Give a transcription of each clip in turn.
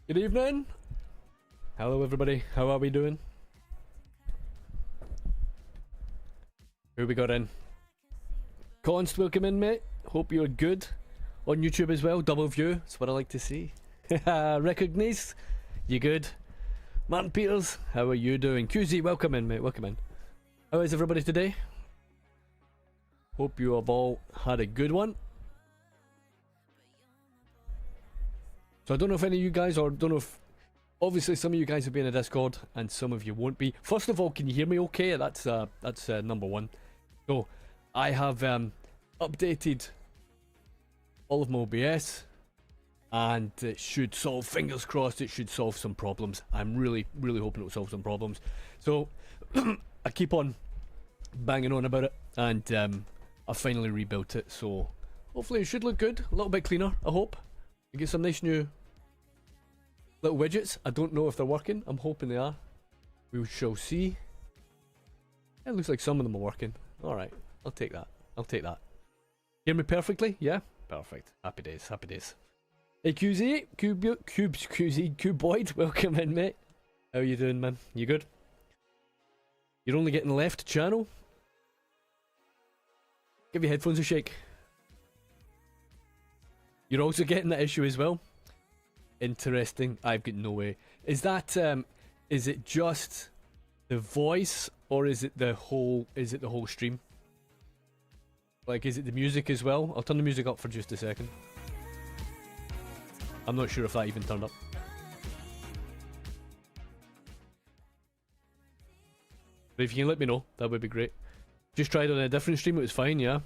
Good evening. Hello everybody, how are we doing? Who we got in? Const, welcome in mate. Hope you're good. On YouTube as well, double view, that's what I like to see. Recognize? You good? Martin Peters, how are you doing? QZ, welcome in mate, welcome in. How is everybody today? Hope you have all had a good one. So I don't know if any of you guys, or don't know if, obviously some of you guys will be in a Discord and some of you won't be. First of all, can you hear me okay? That's number one. So I have updated all of my OBS and it should solve, fingers crossed, it should solve some problems. I'm really hoping it will solve some problems. So I keep on banging on about it and I finally rebuilt it, so hopefully it should look good, a little bit cleaner, I hope. You get some nice new little widgets. I don't know if they're working. I'm hoping they are. We shall see. It looks like some of them are working. Alright, I'll take that. I'll take that. Hear me perfectly? Yeah? Perfect. Happy days, happy days. Hey QZ, Cuboid, welcome in mate. How you doing man? You good? You're only getting left channel? Give your headphones a shake. You're also getting that issue as well. Interesting. I've got no way. Is that is it just the voice or is it the whole stream? Like is it the music as well? I'll turn the music up for just a second. I'm not sure if that even turned up. But if you can let me know, that would be great. Just tried on a different stream, it was fine, yeah.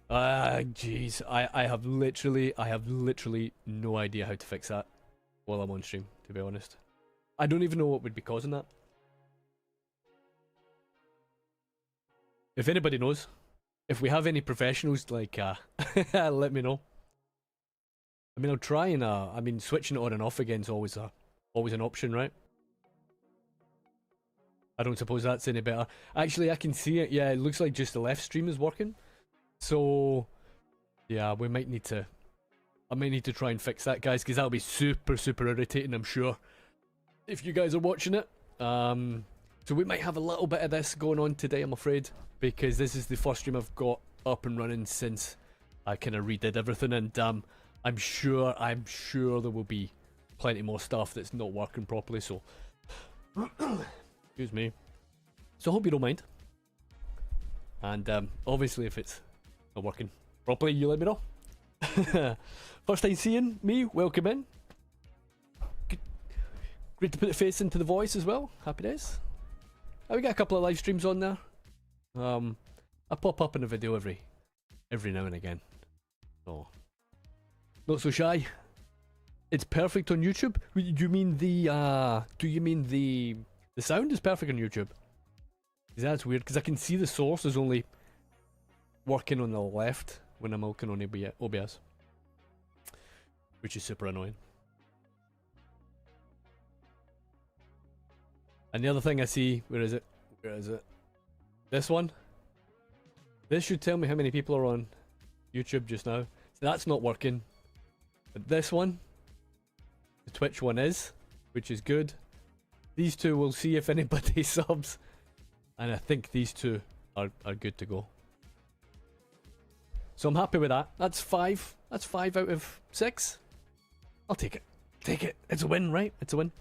Jeez, I have literally no idea how to fix that while I'm on stream, to be honest. I don't even know what would be causing that. If anybody knows, if we have any professionals, like, let me know. I mean, I'll try and, I mean, switching it on and off again is always an option, right? I don't suppose that's any better. Actually, I can see it, yeah, it looks like just the left stream is working. So, yeah, we might need to... I might need to try and fix that, guys, because that'll be super irritating, I'm sure, if you guys are watching it. So we might have a little bit of this going on today, I'm afraid, because this is the first stream I've got up and running since I kind of redid everything, and I'm sure there will be plenty more stuff that's not working properly, so... Excuse me. So I hope you don't mind. And obviously if it's not working properly, you let me know. First time seeing me, welcome in. Great to put a face into the voice as well. Happy days. We got a couple of live streams on there. I pop up in a video every now and again. So not so shy. It's perfect on YouTube. Do you mean the sound is perfect on YouTube? That's weird because I can see the source is only working on the left when I'm looking on OBS, which is super annoying. And the other thing I see, where is it? This one. This should tell me how many people are on YouTube just now. So that's not working. But this one, the Twitch one is, which is good. These two, we'll see if anybody subs. And I think these two are good to go. So I'm happy with that. That's 5. That's 5 out of 6. I'll take it. Take it. It's a win, right? It's a win.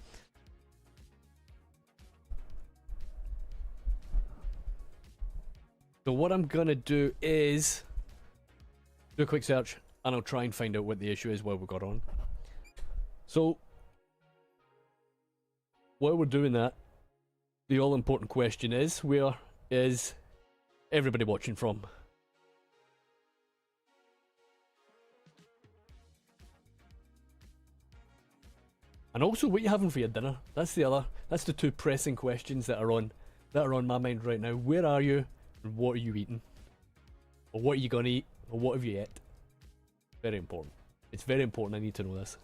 So what I'm gonna do is do a quick search and I'll try and find out what the issue is while we got on. So while we're doing that, the all-important question is, where is everybody watching from? And also, what are you having for your dinner? That's the two pressing questions that are on my mind right now. Where are you, and what are you eating? Or what are you gonna eat? Or what have you ate? Very important. It's very important, I need to know this.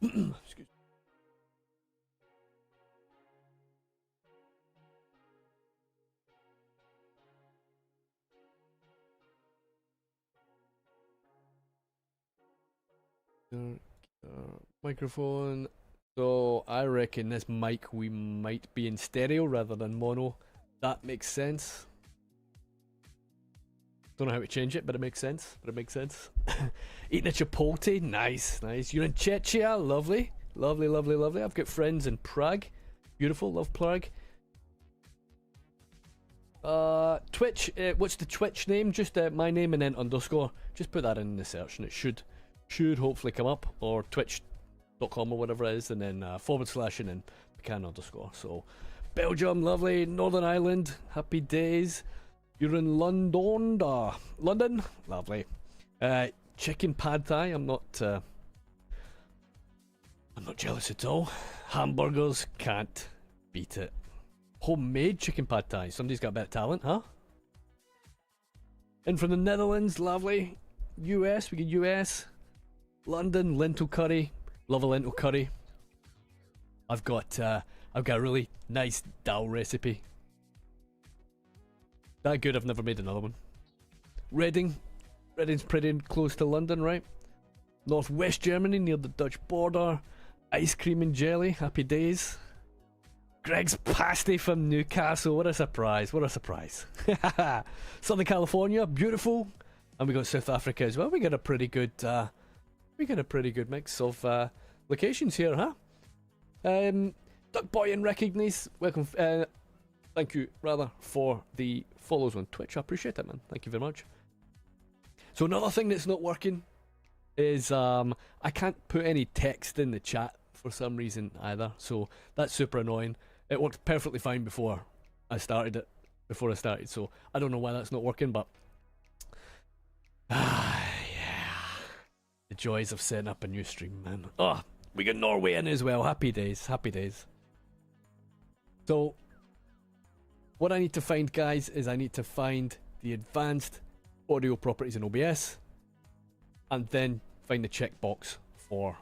Excuse me. Microphone. So I reckon this mic we might be in stereo rather than mono. That makes sense. Don't know how to change it, but it makes sense. Eating a chipotle, nice, nice. You're in Czechia, lovely, lovely, lovely, lovely. I've got friends in Prague, beautiful, love Prague. Twitch, what's the Twitch name? Just my name and then underscore. Just put that in the search and it should hopefully come up, or twitch.com or whatever it is, and then / and then Piccana underscore. So Belgium, lovely. Northern Ireland, happy days. You're in London, London, lovely. Chicken pad thai. I'm not jealous at all. Hamburgers, can't beat it. Homemade chicken pad thai. Somebody's got a bit of talent, huh? And from the Netherlands, lovely. US, we get US. London, lentil curry. Love a lentil curry. I've got a really nice dal recipe. That good, I've never made another one. Reading's pretty close to London, right? Northwest Germany, near the Dutch border. Ice cream and jelly, happy days. Greg's pasty from Newcastle, what a surprise, what a surprise. Southern California, beautiful. And we got South Africa as well. We got a pretty good mix of locations here, huh? Duck Boy and Recognize, welcome. Thank you, rather, for the follows on Twitch. I appreciate it, man. Thank you very much. So another thing that's not working is I can't put any text in the chat for some reason either. So that's super annoying. It worked perfectly fine before I started. So I don't know why that's not working, but yeah, the joys of setting up a new stream, man. Oh, we got Norway in as well. Happy days, happy days. So what I need to find, guys, is I need to find the advanced audio properties in OBS and then find the checkbox for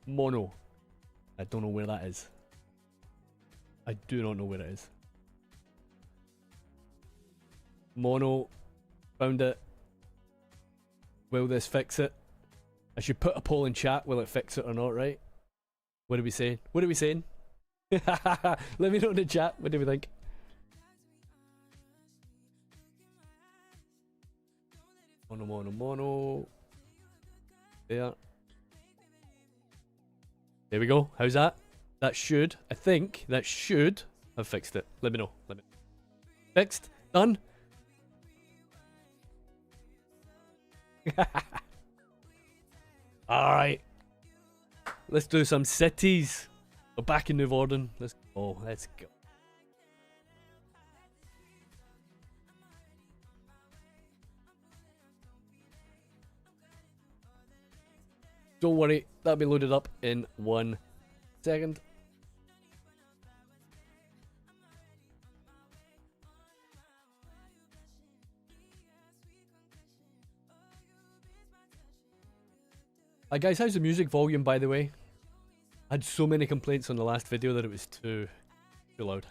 mono. I don't know where that is. I do not know where it is. Mono, found it. Will this fix it? I should put a poll in chat. Will it fix it or not, right? What are we saying? What are we saying? Let me know in the chat. What do we think? Mono. There we go. How's that? That should, I think, that should have fixed it. Let me know. Fixed? Done? Alright. Let's do some cities. We're back in Noevorden. Let's go. Don't worry, that'll be loaded up in 1 second. Hi guys, how's the music volume, by the way? I had so many complaints on the last video that it was too loud.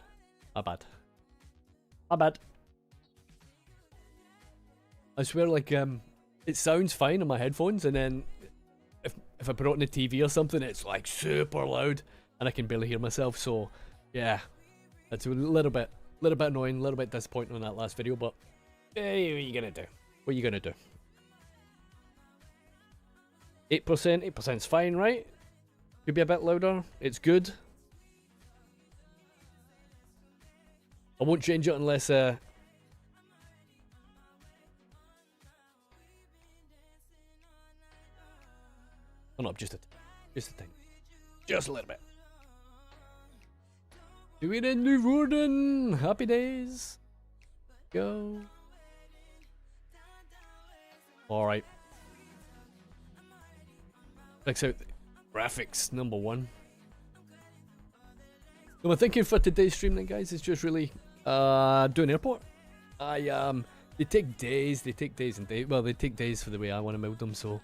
My bad. I swear, like, it sounds fine on my headphones, and then if I put it on the TV or something, it's like super loud, and I can barely hear myself. So, yeah, that's a little bit annoying, a little bit disappointing on that last video. But hey, what are you gonna do? What are you gonna do? 8%'s fine, right? Could be a bit louder. It's good. I won't change it unless oh no, just a thing. Just a little bit. Do it in Noevorden. Happy days. Go. Alright. Checks out the graphics, number 1. So my thinking for today's stream then, guys, is just really do an airport. They take days and days. Well, they take days for the way I want to build them, so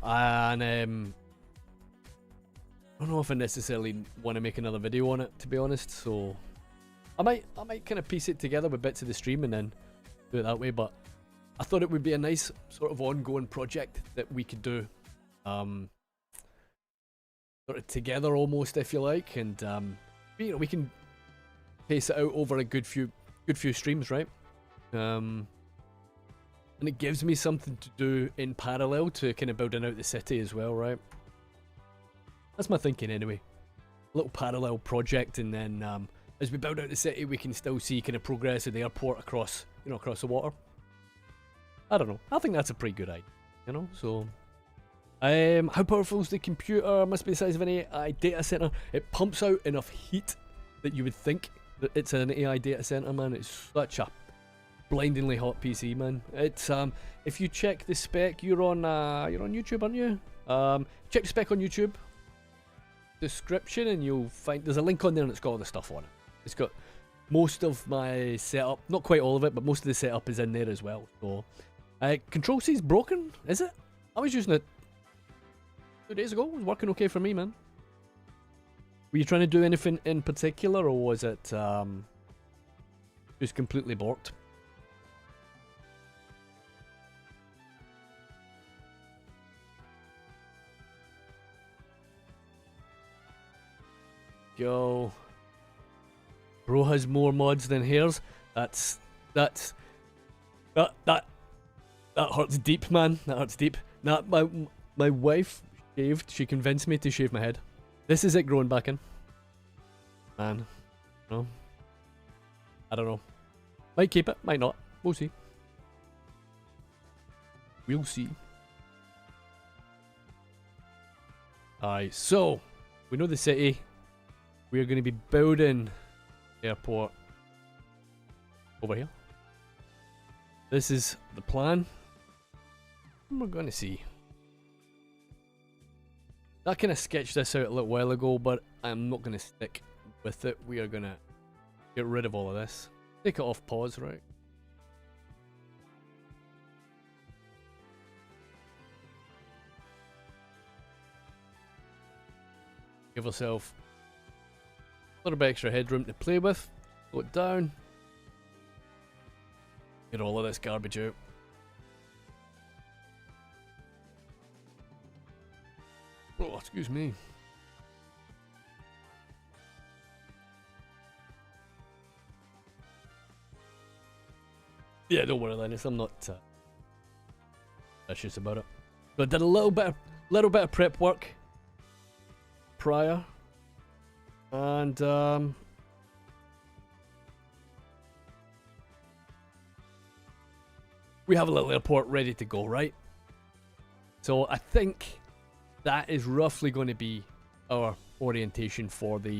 and don't know if I necessarily want to make another video on it, to be honest. So I might kind of piece it together with bits of the stream and then do it that way. But I thought it would be a nice sort of ongoing project that we could do, sort of together almost, if you like, and you know, we can pace it out over a good few streams, right? And it gives me something to do in parallel to kind of building out the city as well, right? That's my thinking anyway. A little parallel project, and then as we build out the city, we can still see kind of progress of the airport across, you know, across the water. I don't know. I think that's a pretty good idea, you know. So, how powerful is the computer? Must be the size of an AI data center. It pumps out enough heat that you would think that it's an AI data center, man. It's such a blindingly hot PC, man. It's if you check the spec, you're on YouTube, aren't you? Check the spec on YouTube description, and you'll find there's a link on there, and it's got all the stuff on it. It's got most of my setup, not quite all of it, but most of the setup is in there as well. So, Control C's broken, is it? I was using it 2 days ago. It was working okay for me, man. Were you trying to do anything in particular, or was it just completely borked? Go. Bro has more mods than hairs. That hurts deep, man. That hurts deep. Nah, my wife shaved. She convinced me to shave my head. This is it growing back in. Man, no. I don't know. Might keep it, might not. We'll see. We'll see. Alright, so we know the city. We are going to be building airport over here. This is the plan. And we're going to see. I kind of sketched this out a little while ago, but I'm not going to stick with it. We are going to get rid of all of this. Take it off pause, right? Give ourselves a little bit extra headroom to play with. Slow it down. Get all of this garbage out. Oh, excuse me. Yeah, don't worry, Linus. I'm not anxious about it. But I did a little bit of prep work prior, and we have a little airport ready to go, right? So I think that is roughly going to be our orientation for the,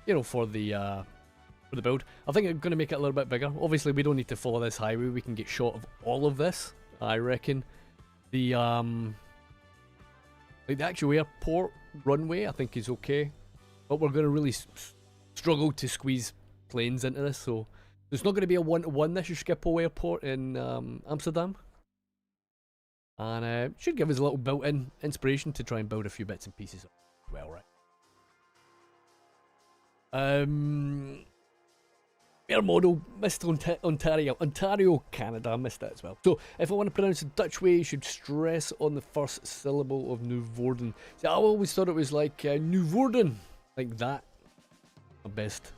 you know, for the build. I think I'm going to make it a little bit bigger. Obviously, we don't need to follow this highway. We can get shot of all of this. I reckon the like the actual airport runway, I think, is okay, but we're going to really struggle to squeeze planes into this. So there's not going to be a one-to-one this Schiphol Airport in Amsterdam. And should give us a little built-in inspiration to try and build a few bits and pieces as well, right? Air model, missed Ontario, Canada, missed that as well. So if I want to pronounce it Dutch way, you should stress on the first syllable of Noevorden. See, I always thought it was like Noevorden, like that. My best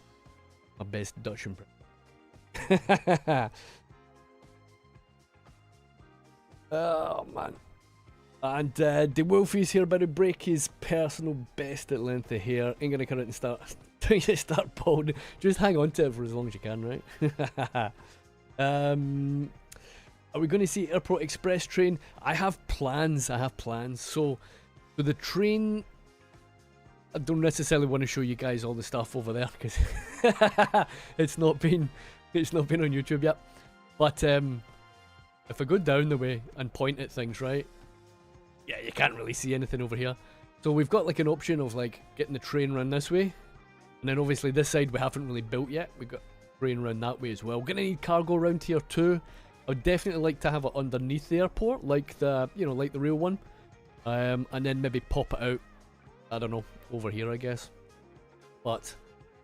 Dutch impression. Oh man. And the Wolfie's here about to break his personal best at length of hair. Ain't gonna cut it and start balding. Just hang on to it for as long as you can, right? Are we gonna see Airport Express train? I have plans. So the train, I don't necessarily want to show you guys all the stuff over there because it's not been on YouTube yet. But if I go down the way and point at things, right? Yeah, you can't really see anything over here. So we've got like an option of like getting the train run this way. And then obviously this side we haven't really built yet. We've got train run that way as well. We're gonna need cargo around here too. I'd definitely like to have it underneath the airport, like the, you know, like the real one. And then maybe pop it out I don't know, over here I guess. But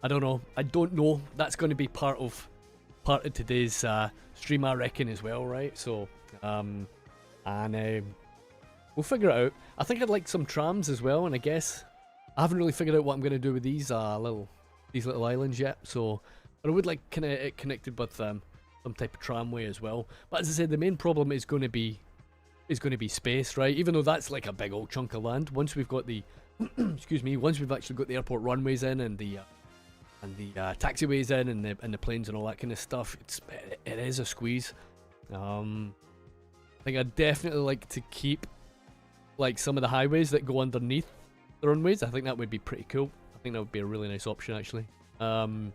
I don't know. I don't know. That's going to be part of today's stream, I reckon, as well, right? So we'll figure it out. I think I'd like some trams as well, and I guess I haven't really figured out what I'm going to do with these little islands yet. So, but I would like it connected with some type of tramway as well. But as I said, the main problem is going to be space, right? Even though that's like a big old chunk of land. Once we've got the excuse me, once we've actually got the airport runways in and the taxiways in and the planes and all that kind of stuff, it is a squeeze. I think I'd definitely like to keep like some of the highways that go underneath the runways. I think that would be pretty cool. I think that would be a really nice option actually. And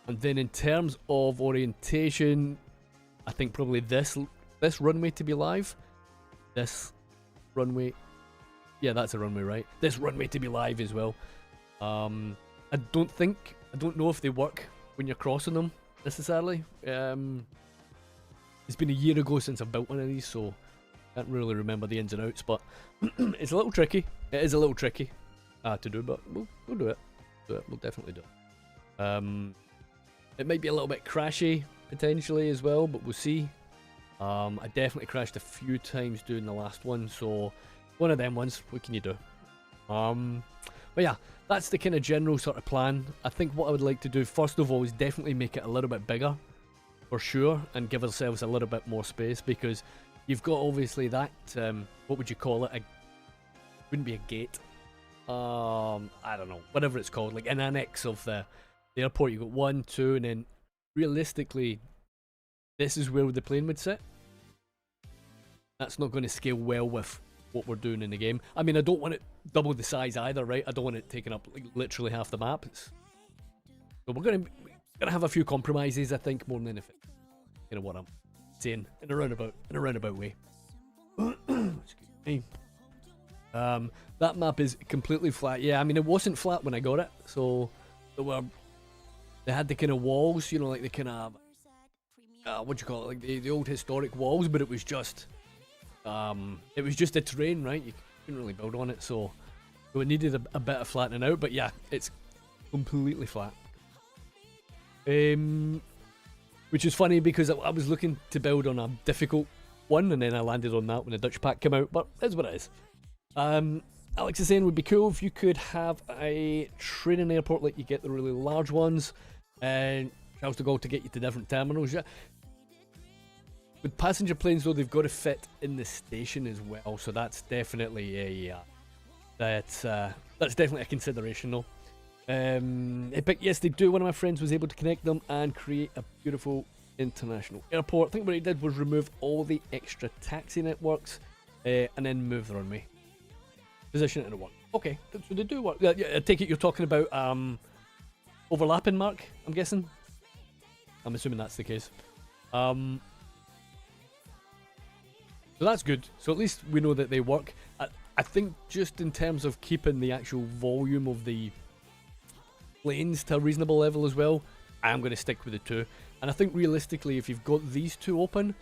then in terms of orientation, I think probably this runway to be live. This runway, yeah, that's a runway, right? This runway to be live as well. I don't know if they work when you're crossing them necessarily. It's been a year ago since I've built one of these, so I can't really remember the ins and outs, but it's a little tricky. It is a little tricky to do, but we'll do it. We'll definitely do it. It might be a little bit crashy potentially as well, but we'll see. I definitely crashed a few times doing the last one, so one of them ones. What can you do? But yeah, that's the kind of general sort of plan. I think what I would like to do first of all is definitely make it a little bit bigger, for sure, and give ourselves a little bit more space, because you've got obviously that, what would you call it? Wouldn't be a gate. I don't know, whatever it's called, like an annex of the airport. You've got 1, 2, and then realistically, this is where the plane would sit. That's not going to scale well with what we're doing in the game. I mean, I don't want it double the size either, right? I don't want it taking up like literally half the map. So we're gonna have a few compromises, I think, more than anything. You know what I'm saying, in a roundabout way. Excuse me. That map is completely flat. Yeah, I mean, it wasn't flat when I got it, so they had the kind of walls, you know, like the kind of what do you call it, like the old historic walls, but it was just a terrain, right? You couldn't really build on it, so it needed a bit of flattening out. But yeah, it's completely flat. Which is funny because I was looking to build on a difficult one, and then I landed on that when the Dutch pack came out. But that's what it is. Alex is saying it would be cool if you could have a training airport like you get the really large ones, and Charles de Gaulle to get you to different terminals. Yeah. With passenger planes though, they've got to fit in the station as well, so that's definitely that's definitely a consideration though. But yes, they do. One of my friends was able to connect them and create a beautiful international airport. I think what he did was remove all the extra taxi networks and then move the runway. Position it in a one. Okay, so they do work. Yeah, I take it you're talking about overlapping, Mark, I'm guessing? I'm assuming that's the case. So that's good. So at least we know that they work. I think just in terms of keeping the actual volume of the planes to a reasonable level as well, I'm going to stick with the 2. And I think realistically, if you've got these 2 open,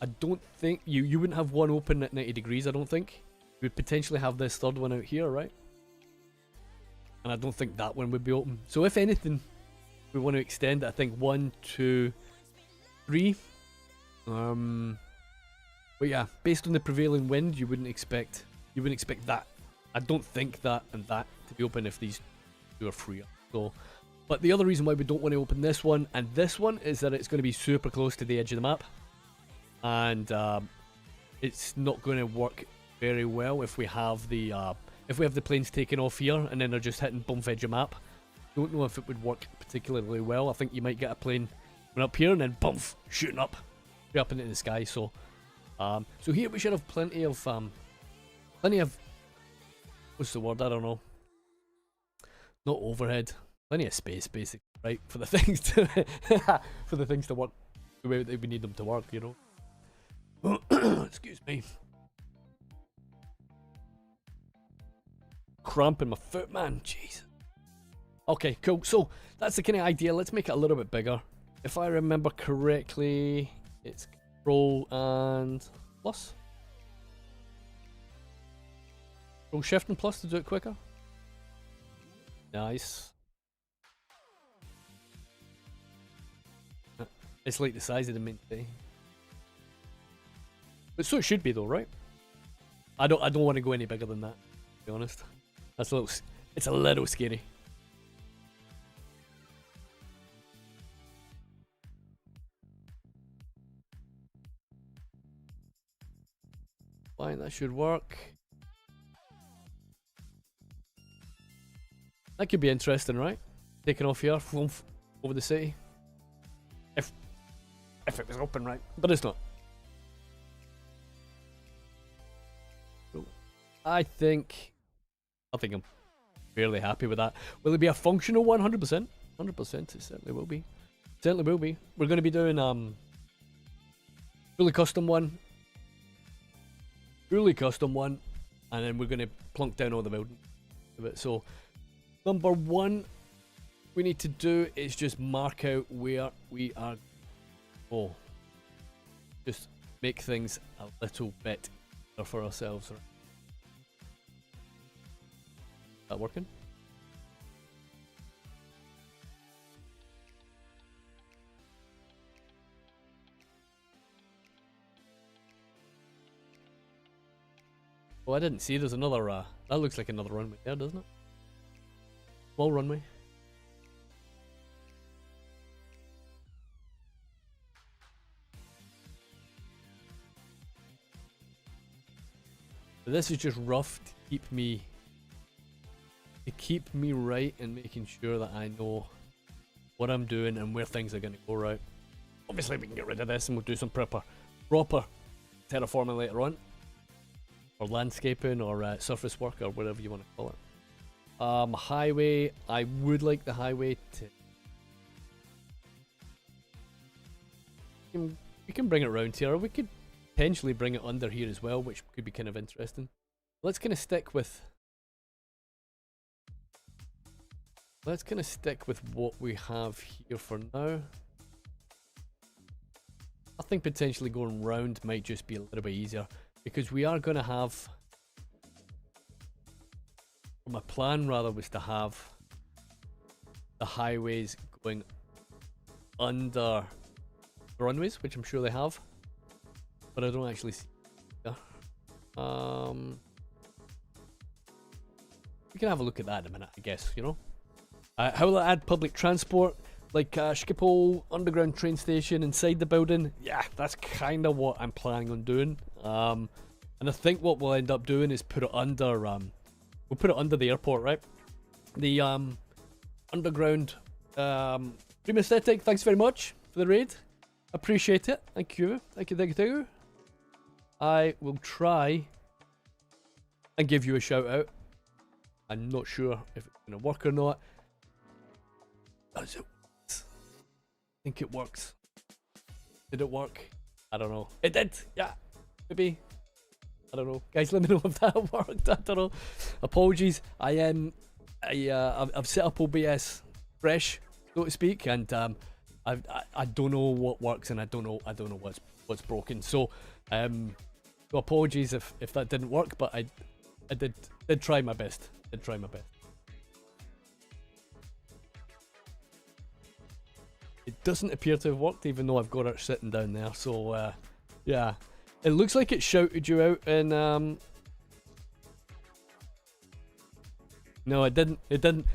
I don't think you wouldn't have one open at 90 degrees, I don't think. You would potentially have this third one out here, right? And I don't think that one would be open. So if anything, we want to extend it, I think 1, 2, 3. But yeah, based on the prevailing wind, you wouldn't expect that. I don't think that and that to be open if these 2 are free. So, but the other reason why we don't want to open this one and this one is that it's going to be super close to the edge of the map, and it's not going to work very well if we have the planes taking off here and then they're just hitting bump edge of map. Don't know if it would work particularly well. I think you might get a plane going up here and then bump shooting up into the sky. So here we should have plenty of what's the word? I don't know. Not overhead. Plenty of space, basically, right? For the things to work the way that we need them to work, you know. Excuse me. Cramp in my foot, man. Jeez. Okay, cool. So that's the kind of idea. Let's make it a little bit bigger. If I remember correctly, it's Control and plus. Roll shift and plus to do it quicker. Nice. It's like the size of the main thing. But so it should be though, right? I don't want to go any bigger than that, to be honest. That's a little, it's a little scary. Fine, that should work. That could be interesting, right? Taking off here, over the city. If it was open, right? But it's not. So, I think I'm fairly happy with that. Will it be a functional one? 100%? 100%, it certainly will be. Certainly will be. We're going to be doing fully custom one, and then we're going to plunk down all the building of it. So, number one we need to do is just mark out where we are. Oh, just make things a little bit better for ourselves. Right? Is that working? Oh, I didn't see. There's another. That looks like another runway there, doesn't it? Small runway. This is just rough to keep me right and making sure that I know what I'm doing and where things are going to go right. Obviously we can get rid of this and we'll do some proper terraforming later on, or landscaping, or surface work, or whatever you want to call it. Highway, I would like the highway to... We can bring it around here, or we could potentially bring it under here as well, which could be kind of interesting. Let's kind of stick with what we have here for now. I think potentially going round might just be a little bit easier, because we are going to have, my plan rather was to have the highways going under the runways, which I'm sure they have, but I don't actually see. We can have a look at that in a minute, I guess, you know. How will I add public transport, like Schiphol underground train station inside the building? Yeah, that's kind of what I'm planning on doing. And I think what we'll end up doing is put it under, we'll put it under the airport, right? The underground Dream Aesthetic, thanks very much for the raid. Appreciate it. Thank you. Thank you. I will try and give you a shout out. I'm not sure if it's going to work or not. Does it? I think it works. Did it work? I don't know. It did. Yeah. Maybe. I don't know. Guys, let me know if that worked. I don't know. Apologies. I've set up OBS fresh, so to speak, and I don't know what works, and I don't know what's broken. So so apologies if that didn't work, but I did try my best. It doesn't appear to have worked, even though I've got it sitting down there. So yeah, it looks like it shouted you out, and no, it didn't.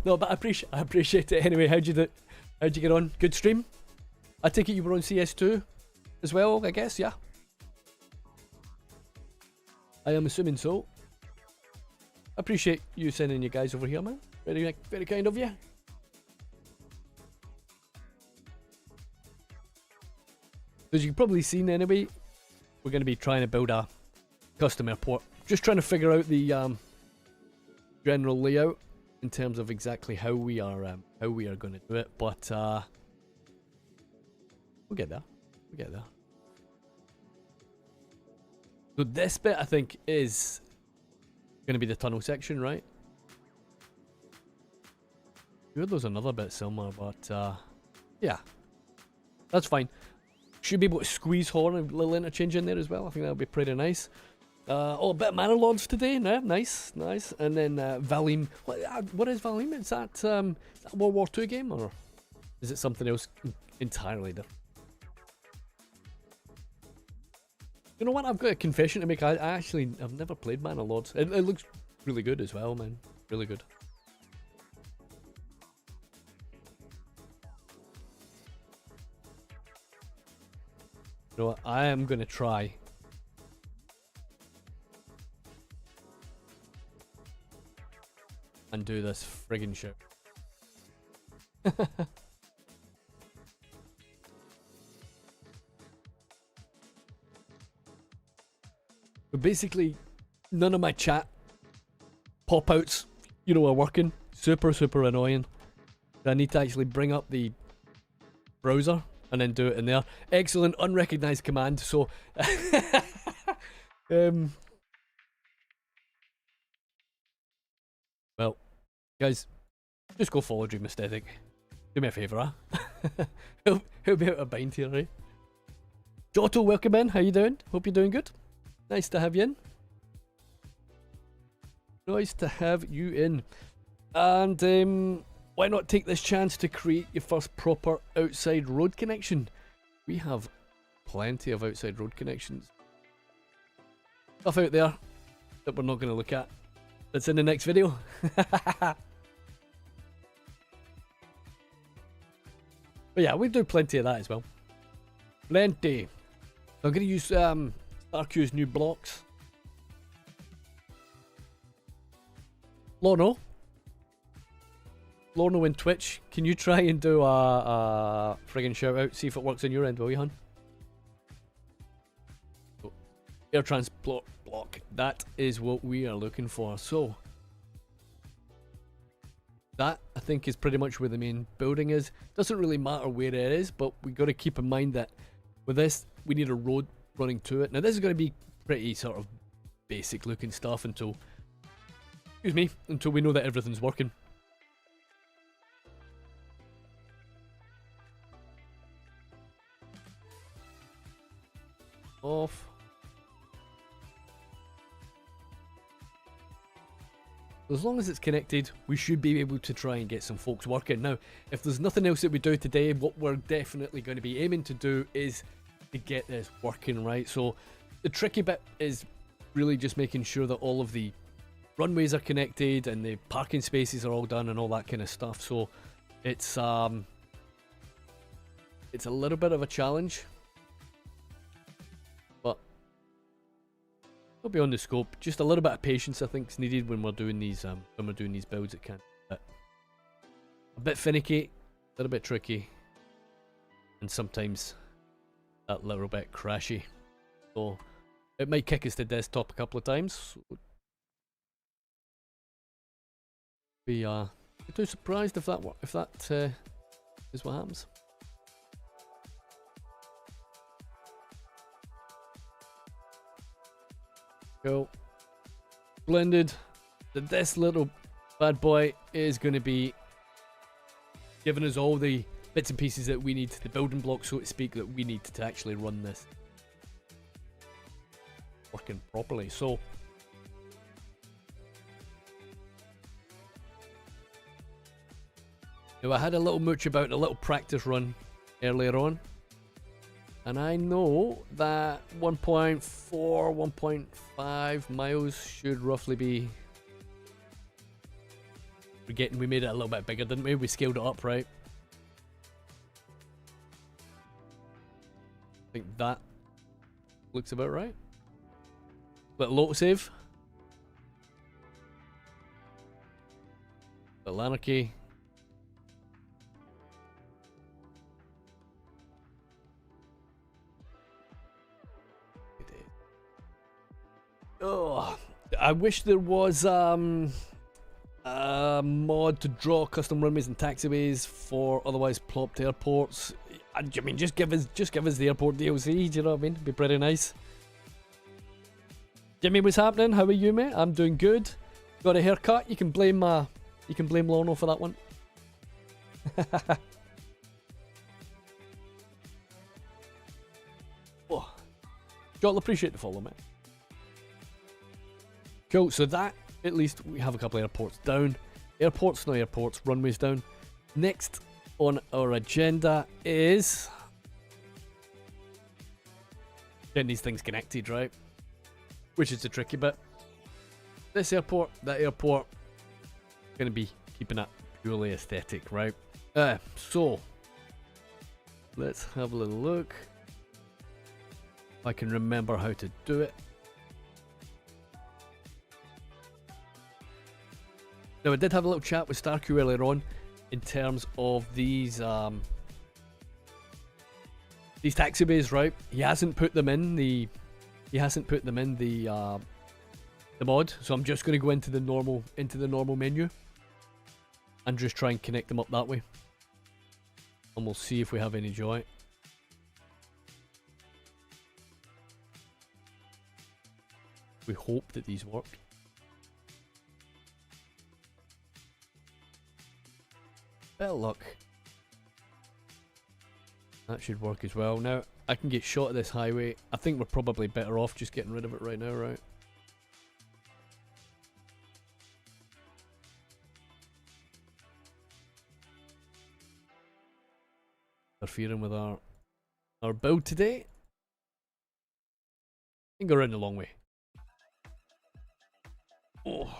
No, but I appreciate it anyway. How'd you get on? Good stream. I take it you were on CS2 as well, I guess. Yeah, I am assuming so. Appreciate you sending you guys over here, man. Very, very kind of you. As you've probably seen anyway, we're going to be trying to build a custom airport. Just trying to figure out the general layout in terms of exactly how we are going to do it. But we'll get there. So this bit, I think, is going to be the tunnel section, right? Sure, there's another bit somewhere, but yeah, that's fine. Should be able to squeeze horn a little interchange in there as well. I think that would be pretty nice. Oh, a bit of Manor Lords today. No, nice, nice. And then Valim. What is Valim? Is that a World War II game, or is it something else entirely different? You know what? I've got a confession to make. I've never played Manor Lords. It looks really good as well, man. Really good. You know what? I am gonna try. And do this friggin' shit. But basically, none of my chat pop-outs, are working. Super, super annoying. I need to actually bring up the browser and then do it in there. Excellent, unrecognized command. So, well, guys, just go follow Dream Aesthetic. Do me a favour, huh? he'll be out of bind here, right? Giotto, welcome in. How you doing? Hope you're doing good. Nice to have you in. Nice to have you in. And why not take this chance to create your first proper outside road connection? We have plenty of outside road connections. Stuff out there that we're not going to look at. That's in the next video. But yeah, we do plenty of that as well. Plenty. I'm going to use StarQ's new blocks. Lorno in Twitch, can you try and do a friggin' shout out? See if it works on your end, will you, hun? Oh, air transport block. That is what we are looking for. So that, I think, is pretty much where the main building is. Doesn't really matter where it is, but we got to keep in mind that with this, we need a road running to it. Now, this is going to be pretty sort of basic looking stuff until we know that everything's working. Off. As long as it's connected, we should be able to try and get some folks working. Now, if there's nothing else that we do today, what we're definitely going to be aiming to do is to get this working, right? So the tricky bit is really just making sure that all of the runways are connected and the parking spaces are all done and all that kind of stuff. So it's a little bit of a challenge, but it'll be on the scope. Just a little bit of patience, I think, is needed when we're doing these builds. It can be a bit finicky, a little bit tricky, and sometimes that little bit crashy. So it might kick us to desktop a couple of times. Be too surprised if that is what happens. Cool. Splendid. This little bad boy is going to be giving us all the bits and pieces that we need, the building blocks, so to speak, that we need to actually run this working properly. So now, I had a little mooch about a little practice run earlier on, and I know that 1.4, 1.5 miles should roughly be. We made it a little bit bigger, didn't we? We scaled it up, right? I think that looks about right. Little autosave. Little anarchy. Oh, I wish there was a mod to draw custom runways and taxiways for otherwise plopped airports. I mean, just give us the airport DLC. Do you know what I mean? It'd be pretty nice. Jimmy, what's happening? How are you, mate? I'm doing good. Got a haircut. You can blame Lorno for that one. Oh, Joel, appreciate the follow, mate. Cool, so that, at least we have a couple of airports down. Airports, not airports, runways down. Next on our agenda is getting these things connected, right? Which is the tricky bit. This airport, that airport, gonna be keeping it purely aesthetic, right? So let's have a little look. If I can remember how to do it. Now I did have a little chat with StarQ earlier on in terms of these taxiways, right? He hasn't put them in the mod, so I'm just going to go into the normal menu and just try and connect them up that way, and we'll see if we have any joy. We hope that these work. Bit of luck. That should work as well. Now, I can get shot at this highway. I think we're probably better off just getting rid of it right now, right? Interfering with our build today. I can go around the long way. Oh.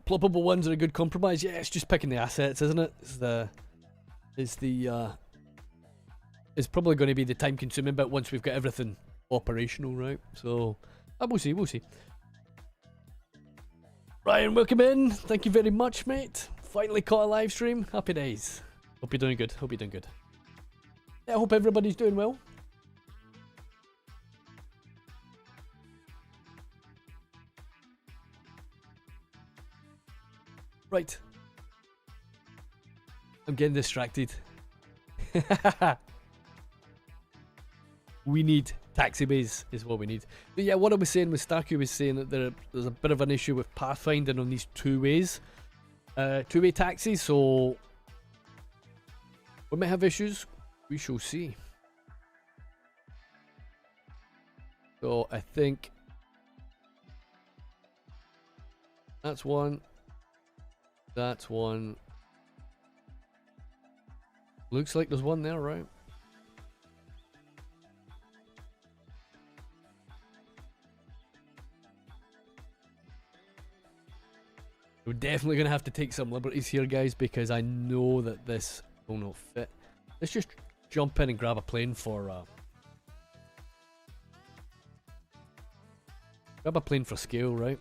Ploppable ones are a good compromise. Yeah, it's just picking the assets, isn't it? It's probably going to be the time consuming bit once we've got everything operational, right? So, we'll see, we'll see. Ryan, welcome in. Thank you very much, mate. Finally caught a live stream. Happy days. Hope you're doing good. Hope you're doing good. Yeah, I hope everybody's doing well. Right. I'm getting distracted. We need taxiways is what we need. But yeah, what I was saying with StarQ was saying that there's a bit of an issue with pathfinding on these two-way taxis, so we might have issues. We shall see. So I think that's one. That's one. Looks like there's one there, right? We're definitely going to have to take some liberties here, guys, because I know that this will not fit. Let's just jump in and grab a plane for... grab a plane for scale, right?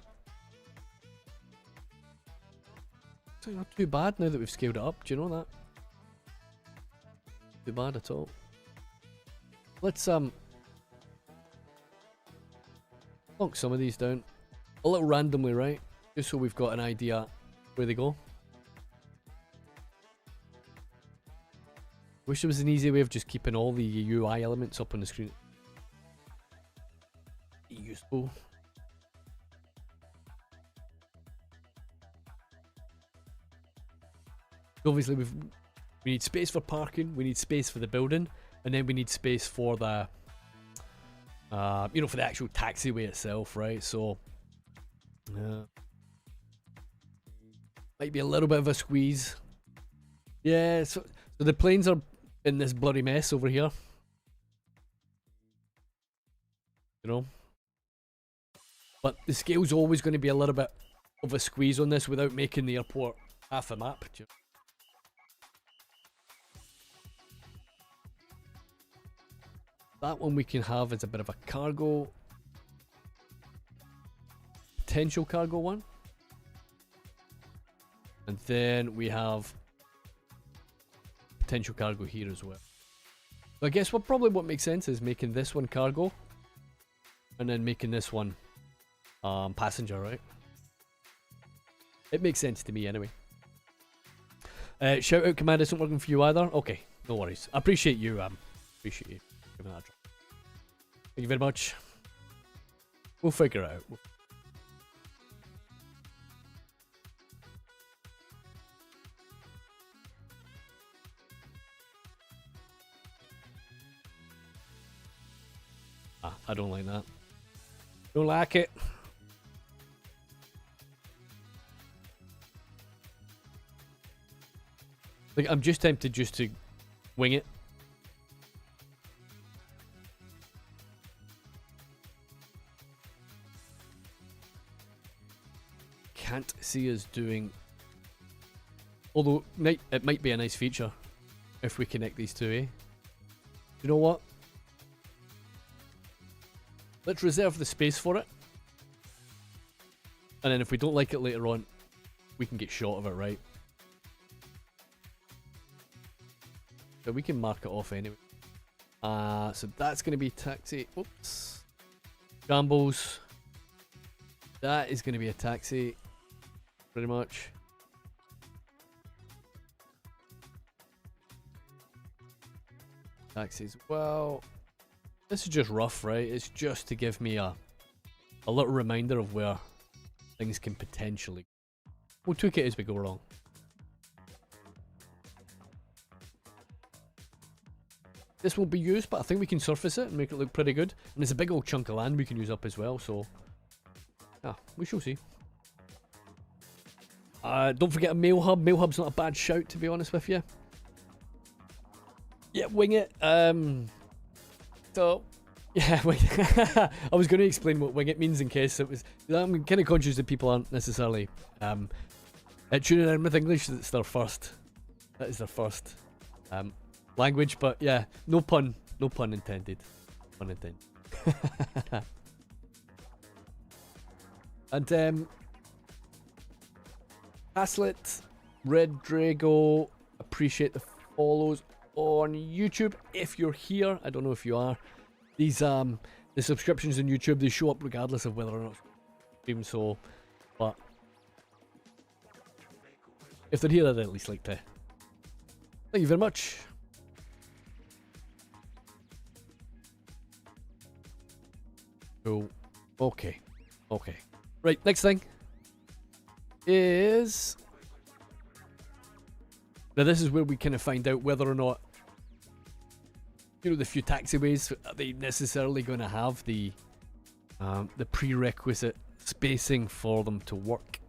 It's not too bad now that we've scaled it up. Do you know that? Too bad at all. Let's plonk some of these down a little randomly, right? Just so we've got an idea where they go. Wish there was an easy way of just keeping all the UI elements up on the screen. Useful. Obviously we need space for parking, we need space for the building, and then we need space for the you know, for the actual taxiway itself, right? So might be a little bit of a squeeze. Yeah, so the planes are in this bloody mess over here, you know, but the scale's always going to be a little bit of a squeeze on this without making the airport half a map. That one we can have as a bit of a cargo, potential cargo one. And then we have potential cargo here as well. So I guess what makes sense is making this one cargo and then making this one passenger, right? It makes sense to me anyway. Shout out command isn't working for you either. Okay, no worries. I appreciate you giving that a try. Thank you very much. We'll figure it out. I don't like that. Don't like it. Like, I'm just tempted just to wing it. Can't see us doing... Although, it might be a nice feature if we connect these two, eh? You know what? Let's reserve the space for it. And then if we don't like it later on, we can get shot of it, right? So we can mark it off anyway. So that's going to be taxi. Oops. Shambles. That is going to be a taxi. Pretty much. Taxis. Well, this is just rough, right? It's just to give me a little reminder of where things can potentially go. We'll tweak it as we go along. This won't be used, but I think we can surface it and make it look pretty good. And there's a big old chunk of land we can use up as well, so... yeah, we shall see. Don't forget a mail hub. Mail hub's not a bad shout, to be honest with you. Yeah, wing it. So, yeah, I was going to explain what wing it means in case it was... I'm kind of conscious that people aren't necessarily tuning in with English. That's their first. That is their first language, but yeah, no pun intended. Pun intended. And Haslet, Red Drago, appreciate the follows on YouTube. If you're here, I don't know if you are. These the subscriptions on YouTube, they show up regardless of whether or not stream, so but if they're here, I'd at least like to thank you very much. Cool. Okay. Right, next thing is... now this is where we kind of find out whether or not, you know, the few taxiways, are they necessarily going to have the prerequisite spacing for them to work.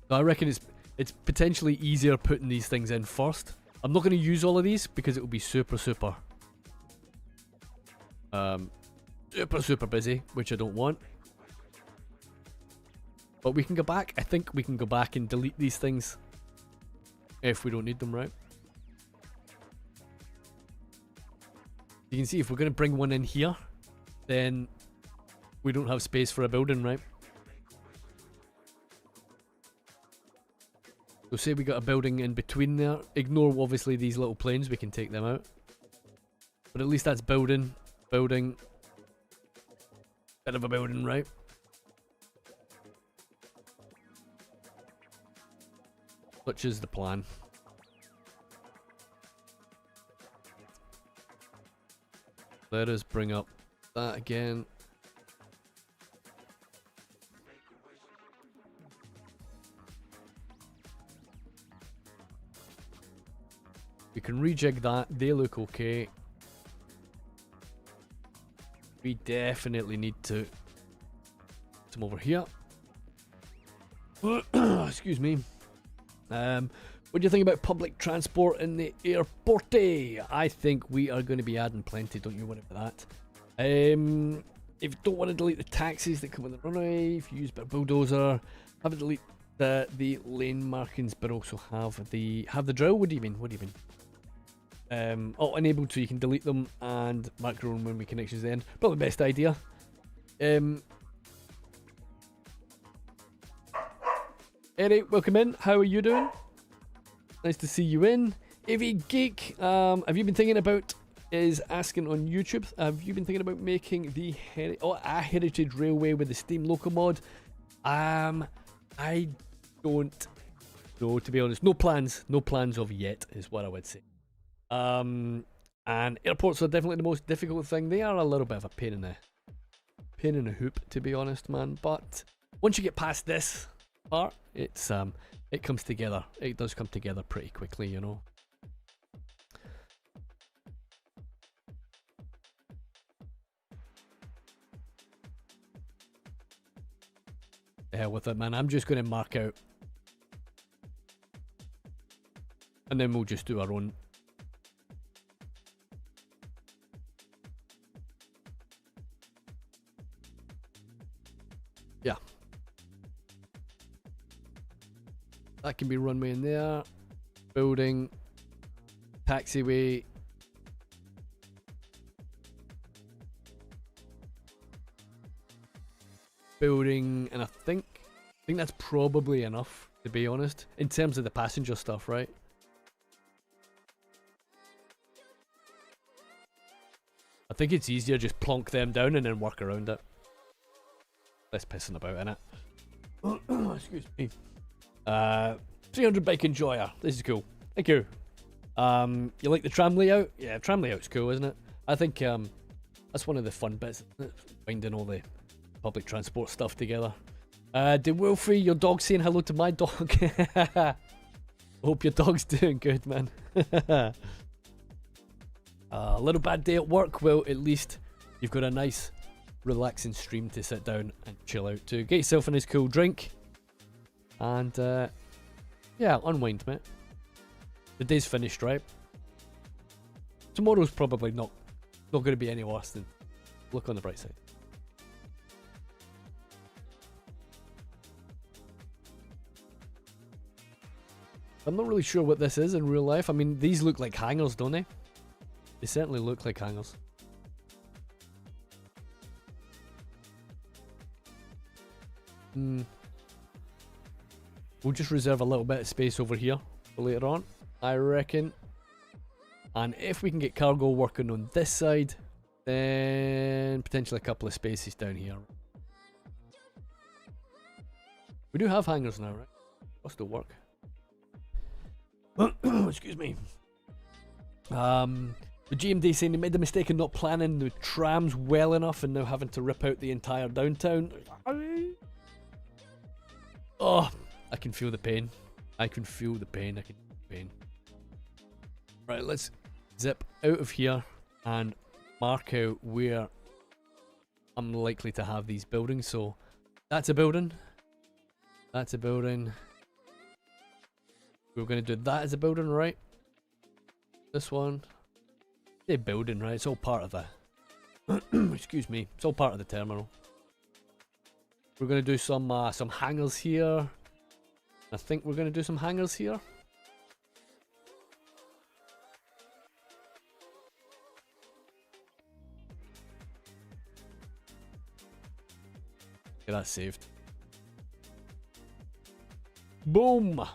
So I reckon it's potentially easier putting these things in first. I'm not going to use all of these because it will be super busy, which I don't want. But we can go back. I think we can go back and delete these things if we don't need them, right? You can see if we're going to bring one in here, then we don't have space for a building, right? So say we got a building in between there. Ignore obviously these little planes, we can take them out. But at least that's building. Bit of a building, right? Such is the plan. Let us bring up that again. We can rejig that. They look okay. We definitely need to come over here. Excuse me. What do you think about public transport in the airport? I think we are going to be adding plenty, don't you worry about that. If you don't want to delete the taxis that come with the runway, if you use a bulldozer, have it delete the lane markings, but also have the drill. What do you mean? Oh, enabled so you can delete them and mark your own runway connections then. Probably the best idea. Eric, welcome in. How are you doing? Nice to see you in. AV Geek, have you been thinking about, is asking on YouTube, have you been thinking about making the a heritage railway with the steam loco mod? I don't know, to be honest. No plans of yet is what I would say. And airports are definitely the most difficult thing. They are a little bit of a pain in the hoop, to be honest, man. But once you get past this part, it's it comes together. It does come together pretty quickly, you know. The hell with it, man. I'm just going to mark out. And then we'll just do our own. Yeah. That can be runway in there. Building. Taxiway. Building, and I think that's probably enough, to be honest, in terms of the passenger stuff, right? I think it's easier just plonk them down and then work around it. Less pissing about in it. Excuse me. 300 bike enjoyer. This is cool. Thank you. You like the tram layout? Yeah, tram layout's cool, isn't it? I think that's one of the fun bits, finding all the public transport stuff together. Did Wilfrey, your dog, saying hello to my dog? Hope your dog's doing good, man. A little bad day at work. Well, at least you've got a nice relaxing stream to sit down and chill out to. Get yourself a nice cool drink. And yeah, unwind, mate. The day's finished, right? Tomorrow's probably not going to be any worse than look on the bright side. I'm not really sure what this is in real life. I mean, these look like hangars, don't they? They certainly look like hangars. We'll just reserve a little bit of space over here for later on, I reckon. And if we can get cargo working on this side, then potentially a couple of spaces down here. We do have hangars now, right? That'll still work. Excuse me. The GMD saying they made the mistake in not planning the trams well enough and now having to rip out the entire downtown. Oh, I can feel the pain. I can feel the pain. I can feel the pain. Right, let's zip out of here and mark out where I'm likely to have these buildings. So that's a building. That's a building. We're going to do that as a building, right? This one. Say building, right? It's all part of the... excuse me. It's all part of the terminal. We're going to do some hangars here. I think we're going to do some hangars here. Get that saved. Boom!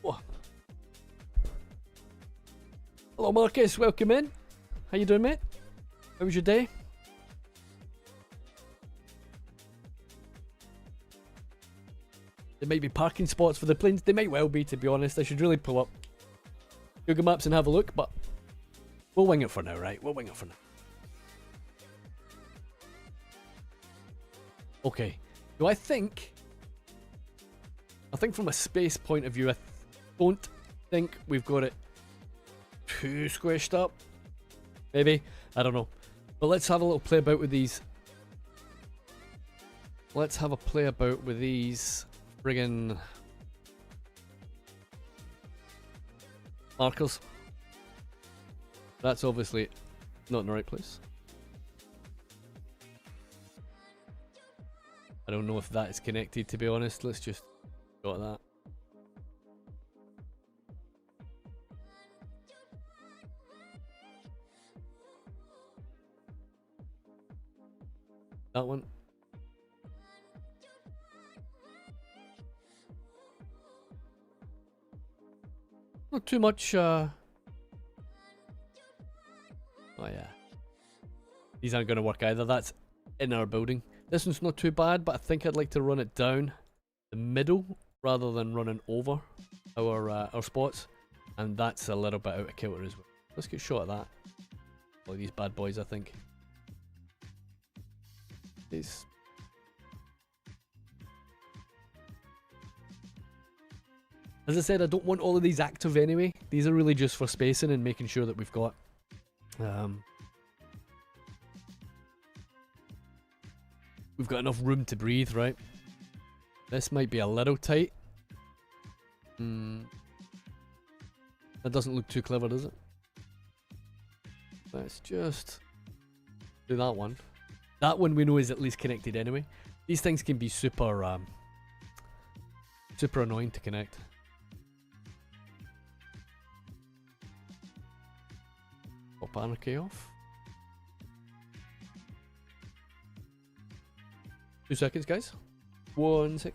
Oh. Hello Marcus, welcome in. How you doing, mate? How was your day? There might be parking spots for the planes. They might well be, to be honest. I should really pull up Google Maps and have a look, but we'll wing it for now, right? We'll wing it for now. Okay. So I think from a space point of view, I don't think we've got it too squished up. Maybe. I don't know. But let's have a little play about with these. Let's have a play about with these friggin' markers. That's obviously not in the right place. I don't know if that is connected, to be honest. Let's just go at that. That one. Not too much, oh yeah. These aren't going to work either. That's in our building. This one's not too bad, but I think I'd like to run it down the middle rather than running over our spots. And that's a little bit out of kilter as well. Let's get a shot at that. Look at these bad boys, I think. These. As I said, I don't want all of these active anyway. These are really just for spacing and making sure that we've got we've got enough room to breathe, right? This might be a little tight. That doesn't look too clever, does it? Let's just do that one. That one we know is at least connected anyway. These things can be super super annoying to connect. Pop anarchy off. 2 seconds, guys. 1 sec.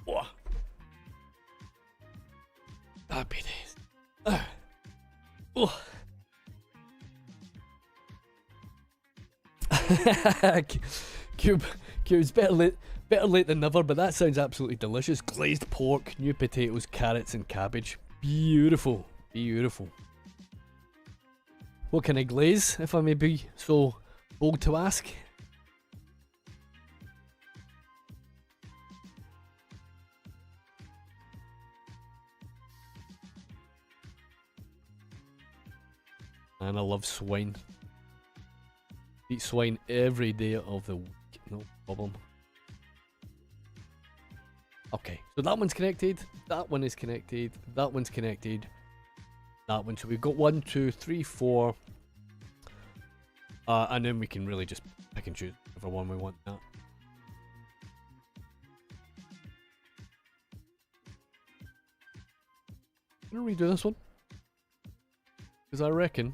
Whoa. Happy days. Oh. Cube's better late than never, but that sounds absolutely delicious. Glazed pork, new potatoes, carrots and cabbage. Beautiful, beautiful. What can I glaze, if I may be so bold to ask? And I love swine. Eat swine every day of the week, no problem. Okay, so that one's connected, that one is connected, that one's connected, that one. So we've got 1, 2, 3, 4. And then we can really just pick and choose whichever one we want now. I'm gonna redo this one, because I reckon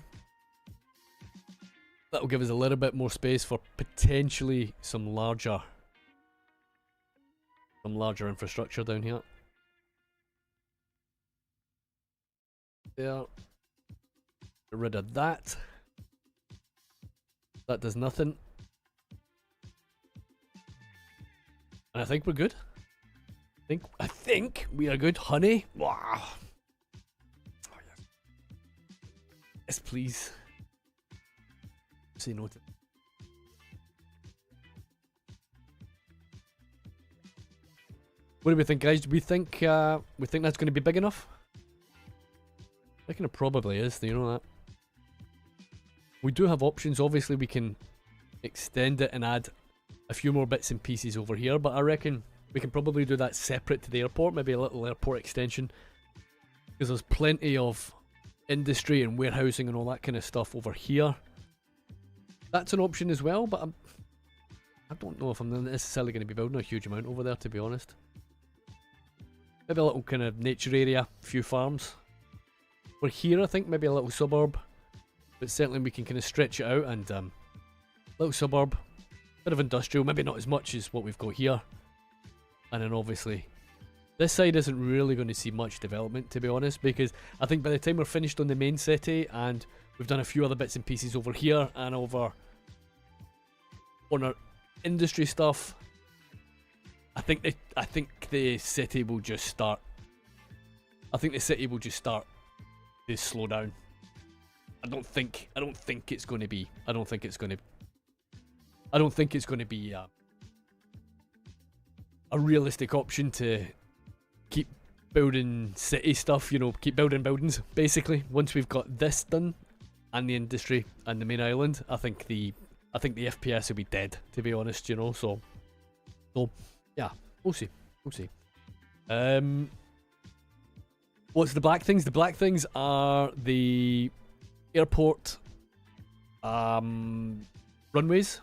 that'll give us a little bit more space for potentially some larger infrastructure down here. There. Get rid of that. That does nothing. And I think we're good. I think we are good. Honey. Wow. Oh, yes. Yes, please. Say no to. What do we think, guys? Do we think that's going to be big enough? I reckon it probably is. You know that. We do have options. Obviously, we can extend it and add a few more bits and pieces over here, but I reckon we can probably do that separate to the airport. Maybe a little airport extension, because there's plenty of industry and warehousing and all that kind of stuff over here. That's an option as well, but I don't know if I'm necessarily going to be building a huge amount over there, to be honest. Maybe a little kind of nature area, a few farms. We're here, I think, maybe a little suburb, but certainly we can kind of stretch it out and little suburb, bit of industrial, maybe not as much as what we've got here. And then obviously, this side isn't really going to see much development, to be honest, because I think by the time we're finished on the main city and we've done a few other bits and pieces over here and over on our industry stuff, I think the city will just start. I think the city will just start to slow down. I don't think it's going to be a realistic option to keep building city stuff, you know, keep building buildings basically. Once we've got this done and the industry and the main island, I think the FPS will be dead, to be honest, you know. So yeah, we'll see. What's the black things? The black things are the airport runways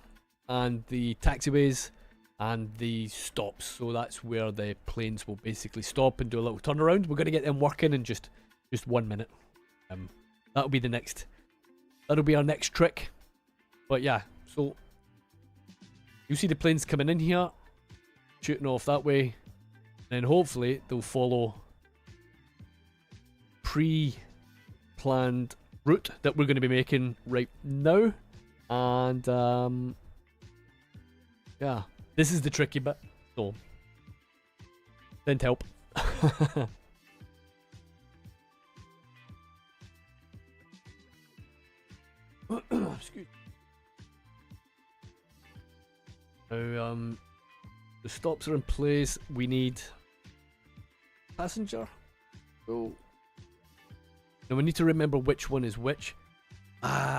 and the taxiways and the stops. So that's where the planes will basically stop and do a little turnaround. We're going to get them working in just 1 minute. That'll be our next trick. But yeah, so you'll see the planes coming in here, shooting off that way, and then hopefully they'll follow pre-planned route that we're going to be making right now. And yeah, this is the tricky bit, so send help. Excuse. Now, the stops are in place. We need passenger. So now we need to remember which one is which. There's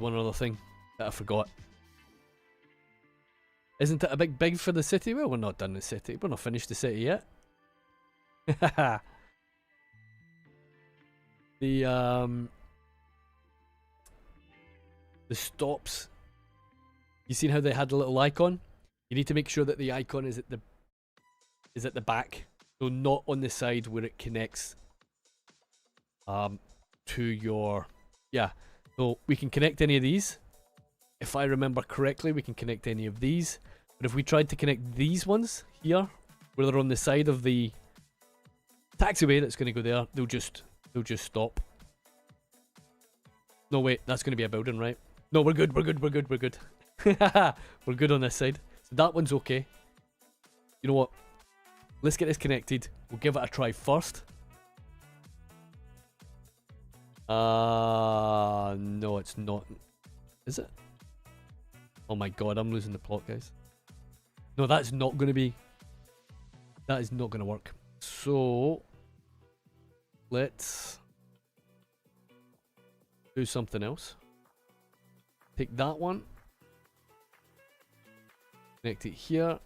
one other thing that I forgot. Isn't it a big for the city? Well, we're not done the city. We're not finished the city yet. The stops. You seen how they had a little icon? You need to make sure that the icon is at the back, so not on the side where it connects to your So we can connect any of these. If I remember correctly, we can connect any of these. But if we tried to connect these ones here, where they're on the side of the taxiway that's going to go there, they'll just stop. No, wait, that's going to be a building, right? No, we're good. We're good on this side. So that one's okay. You know what? Let's get this connected. We'll give it a try first. No, it's not. Is it? Oh my god, I'm losing the plot, guys. No, that's not going to be... That is not going to work. So... let's... do something else. Take that one. Connect it here.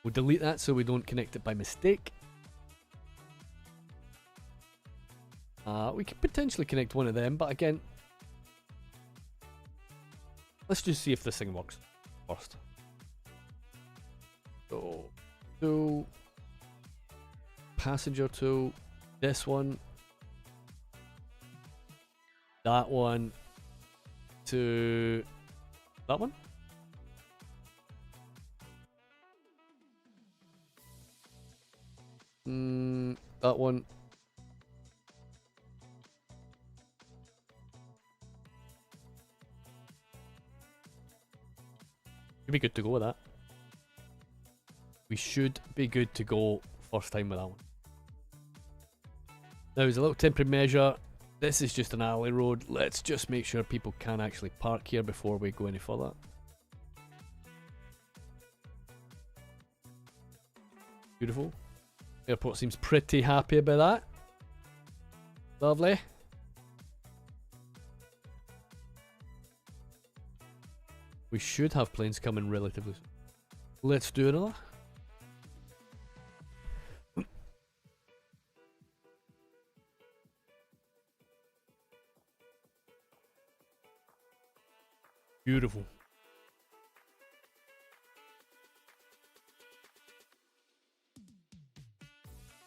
We'll delete that so we don't connect it by mistake. We could potentially connect one of them, but again, let's just see if this thing works first. So, passenger to this one, that one to that one. That one. Should be good to go with that. We should be good to go first time with that one. Now, as a little temporary measure, this is just an alley road. Let's just make sure people can actually park here before we go any further. Beautiful. Airport seems pretty happy about that. Lovely. We should have planes coming relatively soon. Let's do another. Beautiful.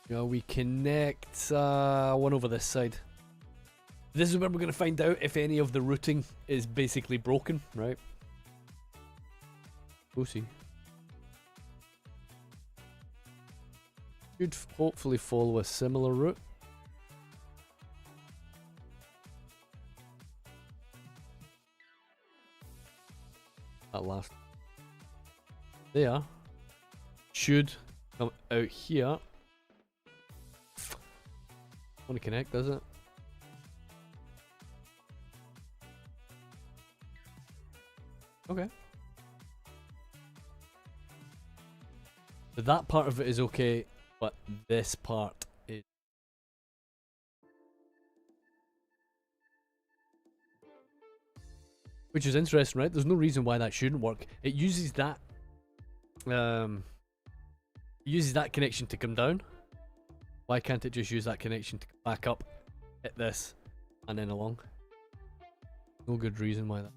Now we connect one over this side. This is where we're going to find out if any of the routing is basically broken, right? We'll see. Should hopefully follow a similar route. That last there should come out here. Want to connect, does it? Okay. So that part of it is okay, but this part is... Which is interesting, right? There's no reason why that shouldn't work. It uses that... uses that connection to come down. Why can't it just use that connection to come back up, hit this, and then along? No good reason why that...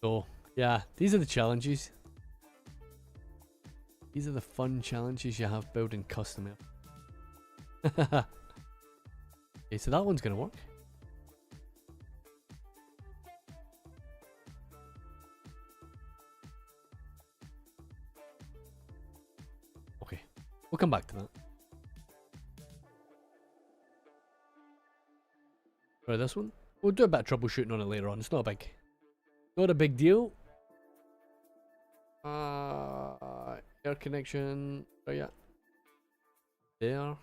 So, yeah, these are the challenges. These are the fun challenges you have building custom air. Okay, so that one's gonna work. Okay, we'll come back to that. Try this one. We'll do a bit of troubleshooting on it later on. It's not a big deal. Air connection. Oh yeah. There.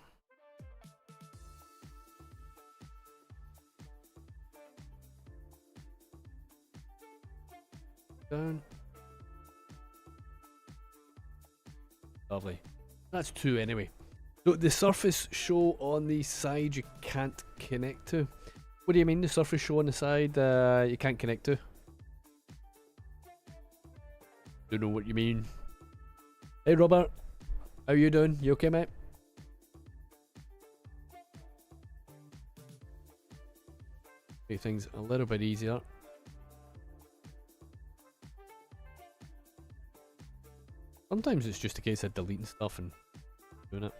Down. Lovely. That's 2 anyway. So the surface show on the side you can't connect to. What do you mean the surface show on the side you can't connect to? Don't know what you mean. Hey Robert, how you doing? You okay, mate? Make things a little bit easier. Sometimes it's just a case of deleting stuff and doing it.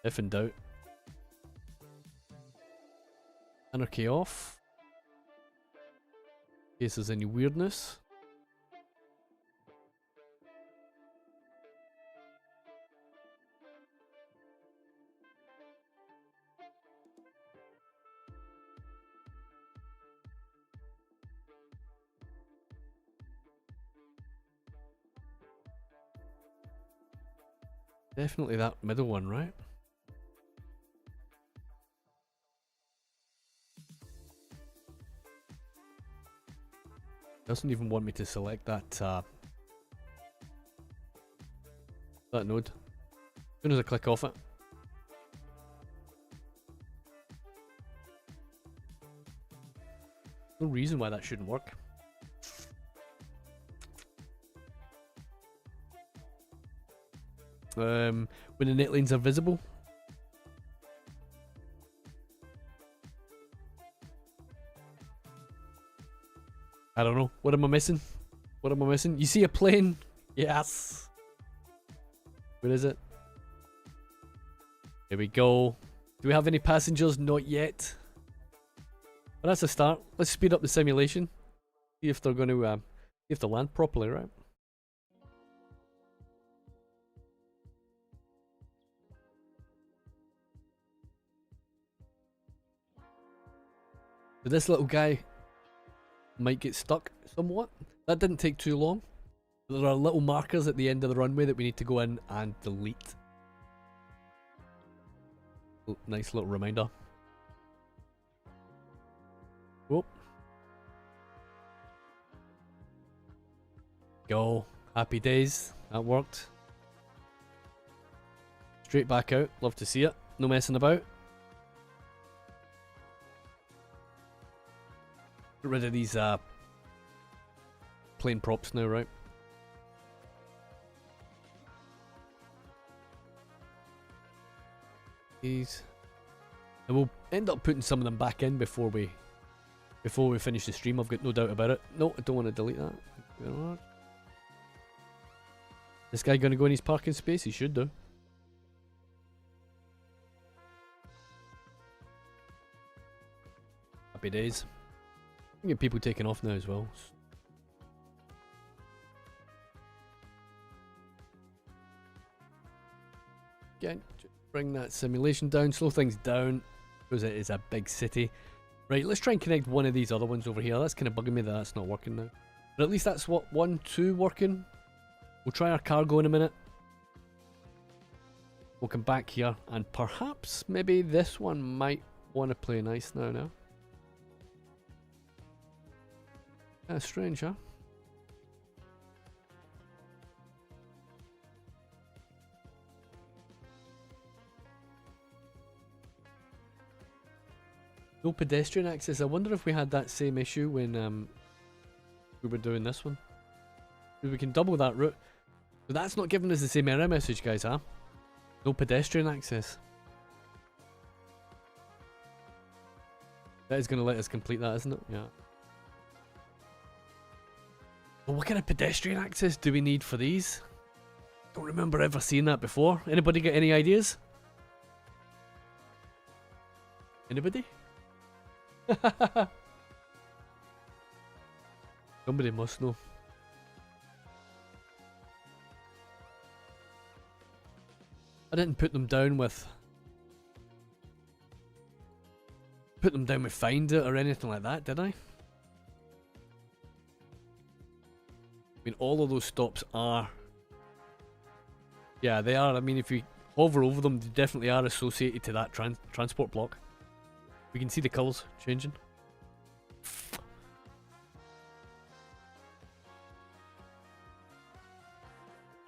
If in doubt. Anarchy off. In case there's any weirdness. Definitely that middle one, right? Doesn't even want me to select that that node. As soon as I click off it. No reason why that shouldn't work. When the net lanes are visible. I don't know. What am I missing? What am I missing? You see a plane? Yes. Where is it? Here we go. Do we have any passengers? Not yet. But that's a start. Let's speed up the simulation. See if they're going to see if they land properly, right? So this little guy might get stuck somewhat. That didn't take too long. There are little markers at the end of the runway that we need to go in and delete. Nice little reminder. Whoop. Go. Happy days. That worked. Straight back out. Love to see it. No messing about. Get rid of these plain props now, right? These, and we'll end up putting some of them back in before we finish the stream. I've got no doubt about it. No, I don't want to delete that. This guy gonna go in his parking space? He should do. Happy days. We can get people taking off now as well. Again, just bring that simulation down, slow things down, because it is a big city. Right, let's try and connect one of these other ones over here. That's kind of bugging me that that's not working now. But at least that's what, 1, 2 working. We'll try our cargo in a minute. We'll come back here, and perhaps maybe this one might want to play nice now. That's strange, huh? No pedestrian access. I wonder if we had that same issue when we were doing this one. We can double that route. But that's not giving us the same error message, guys, huh? No pedestrian access. That is going to let us complete that, isn't it? Yeah. Well, what kind of pedestrian access do we need for these? Don't remember ever seeing that before. Anybody get any ideas? Anybody? Somebody must know. I didn't put them down with put them down with find it or anything like that, did I? I mean, all of those stops are... Yeah, they are. I mean, if you hover over them, they definitely are associated to that transport block. We can see the colours changing.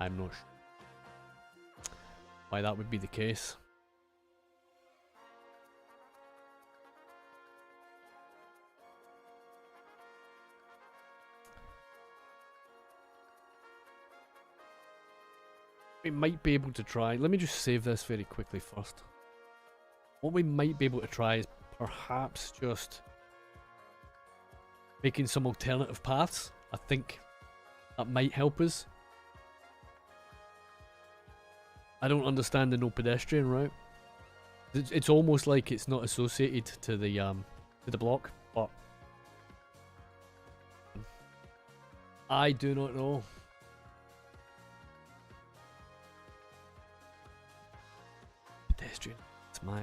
I'm not sure why that would be the case. We might be able to try. Let me just save this very quickly first. What we might be able to try is perhaps just making some alternative paths. I think that might help us. I don't understand the no pedestrian route. It's almost like it's not associated to the block, but I do not know. Pedestrian. It's my...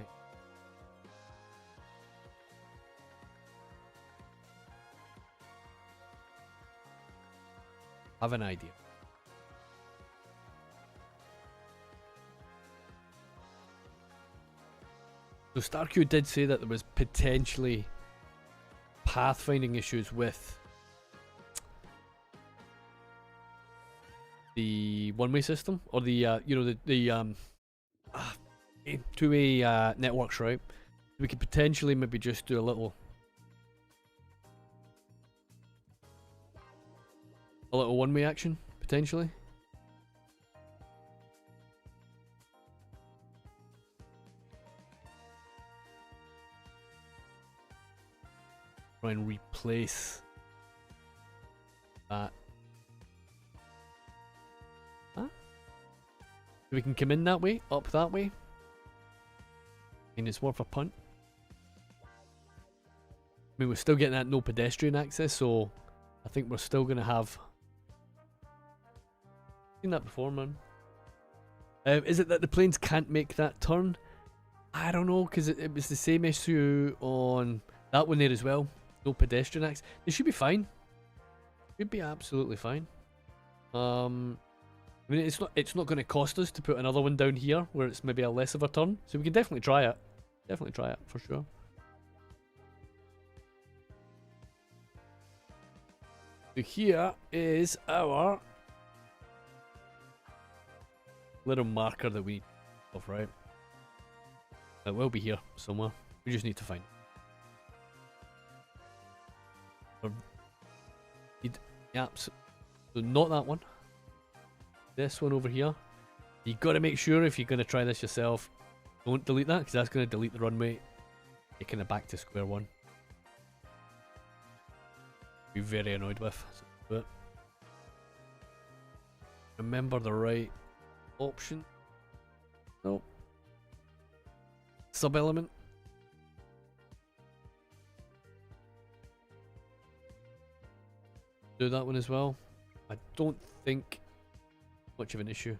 I have an idea. So StarQ did say that there was potentially pathfinding issues with the one-way system, or the you know, the two-way networks, right? We could potentially maybe just do a little one-way action potentially. Try and replace that. Huh? We can come in that way, up that way. And it's worth a punt. I mean, we're still getting that no pedestrian access, so I think we're still going to have... Seen that before, man. Is it that the planes can't make that turn? I don't know, because it was the same issue on that one there as well. No pedestrian access. They should be fine. Should be absolutely fine. I mean, it's not going to cost us to put another one down here where it's maybe a less of a turn, so we can definitely try it. Definitely try it for sure. So here is our little marker that we need of, right? It will be here somewhere. We just need to find it. Yeah, so not that one. This one over here. You got to make sure if you're going to try this yourself, don't delete that, because that's going to delete the runway. You're kind of back to square one. Be very annoyed with. But remember the right option. No. Sub element. Do that one as well. I don't think much of an issue.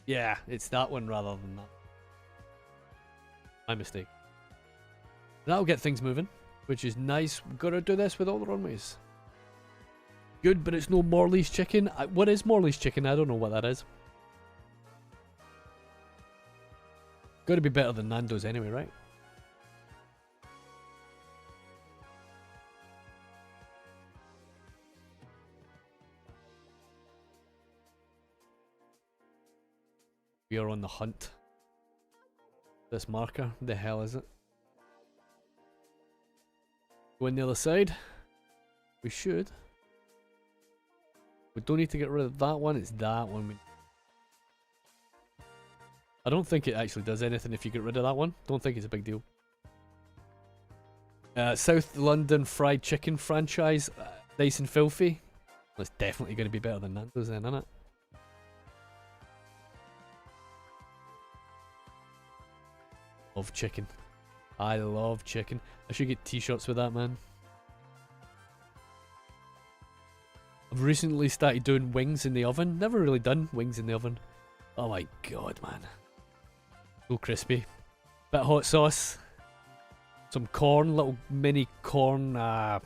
Yeah, it's that one rather than that. My mistake. That'll get things moving, which is nice. We've got to do this with all the runways. Good, but it's no Morley's chicken. What is Morley's chicken? I don't know what that is. Got to be better than Nando's anyway, right? We are on the hunt. This marker, the hell is it? Go on the other side. We should. We don't need to get rid of that one, it's that one. I don't think it actually does anything if you get rid of that one. Don't think it's a big deal. South London fried chicken franchise. Nice and filthy. That's definitely going to be better than Nando's then, isn't it? Love chicken. I love chicken. I should get t-shirts with that, man. I've recently started doing wings in the oven. Never really done wings in the oven. Oh my god, man. So crispy. Bit of hot sauce. some corn, little mini corn, corn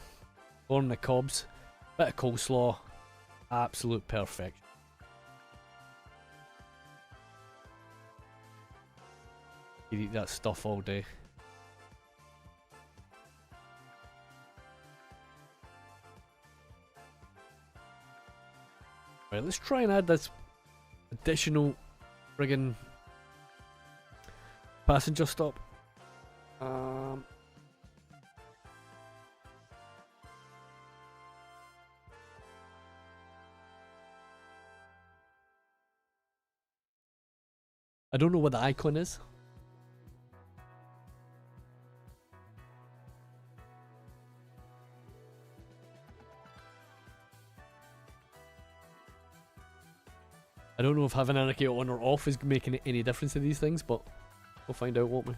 on the cobs, bit of coleslaw, absolute perfection. You eat that stuff all day. Right, let's try and add this additional friggin' passenger stop. I don't know what the icon is. I don't know if having Anarchy on or off is making any difference to these things, but we'll find out, won't we?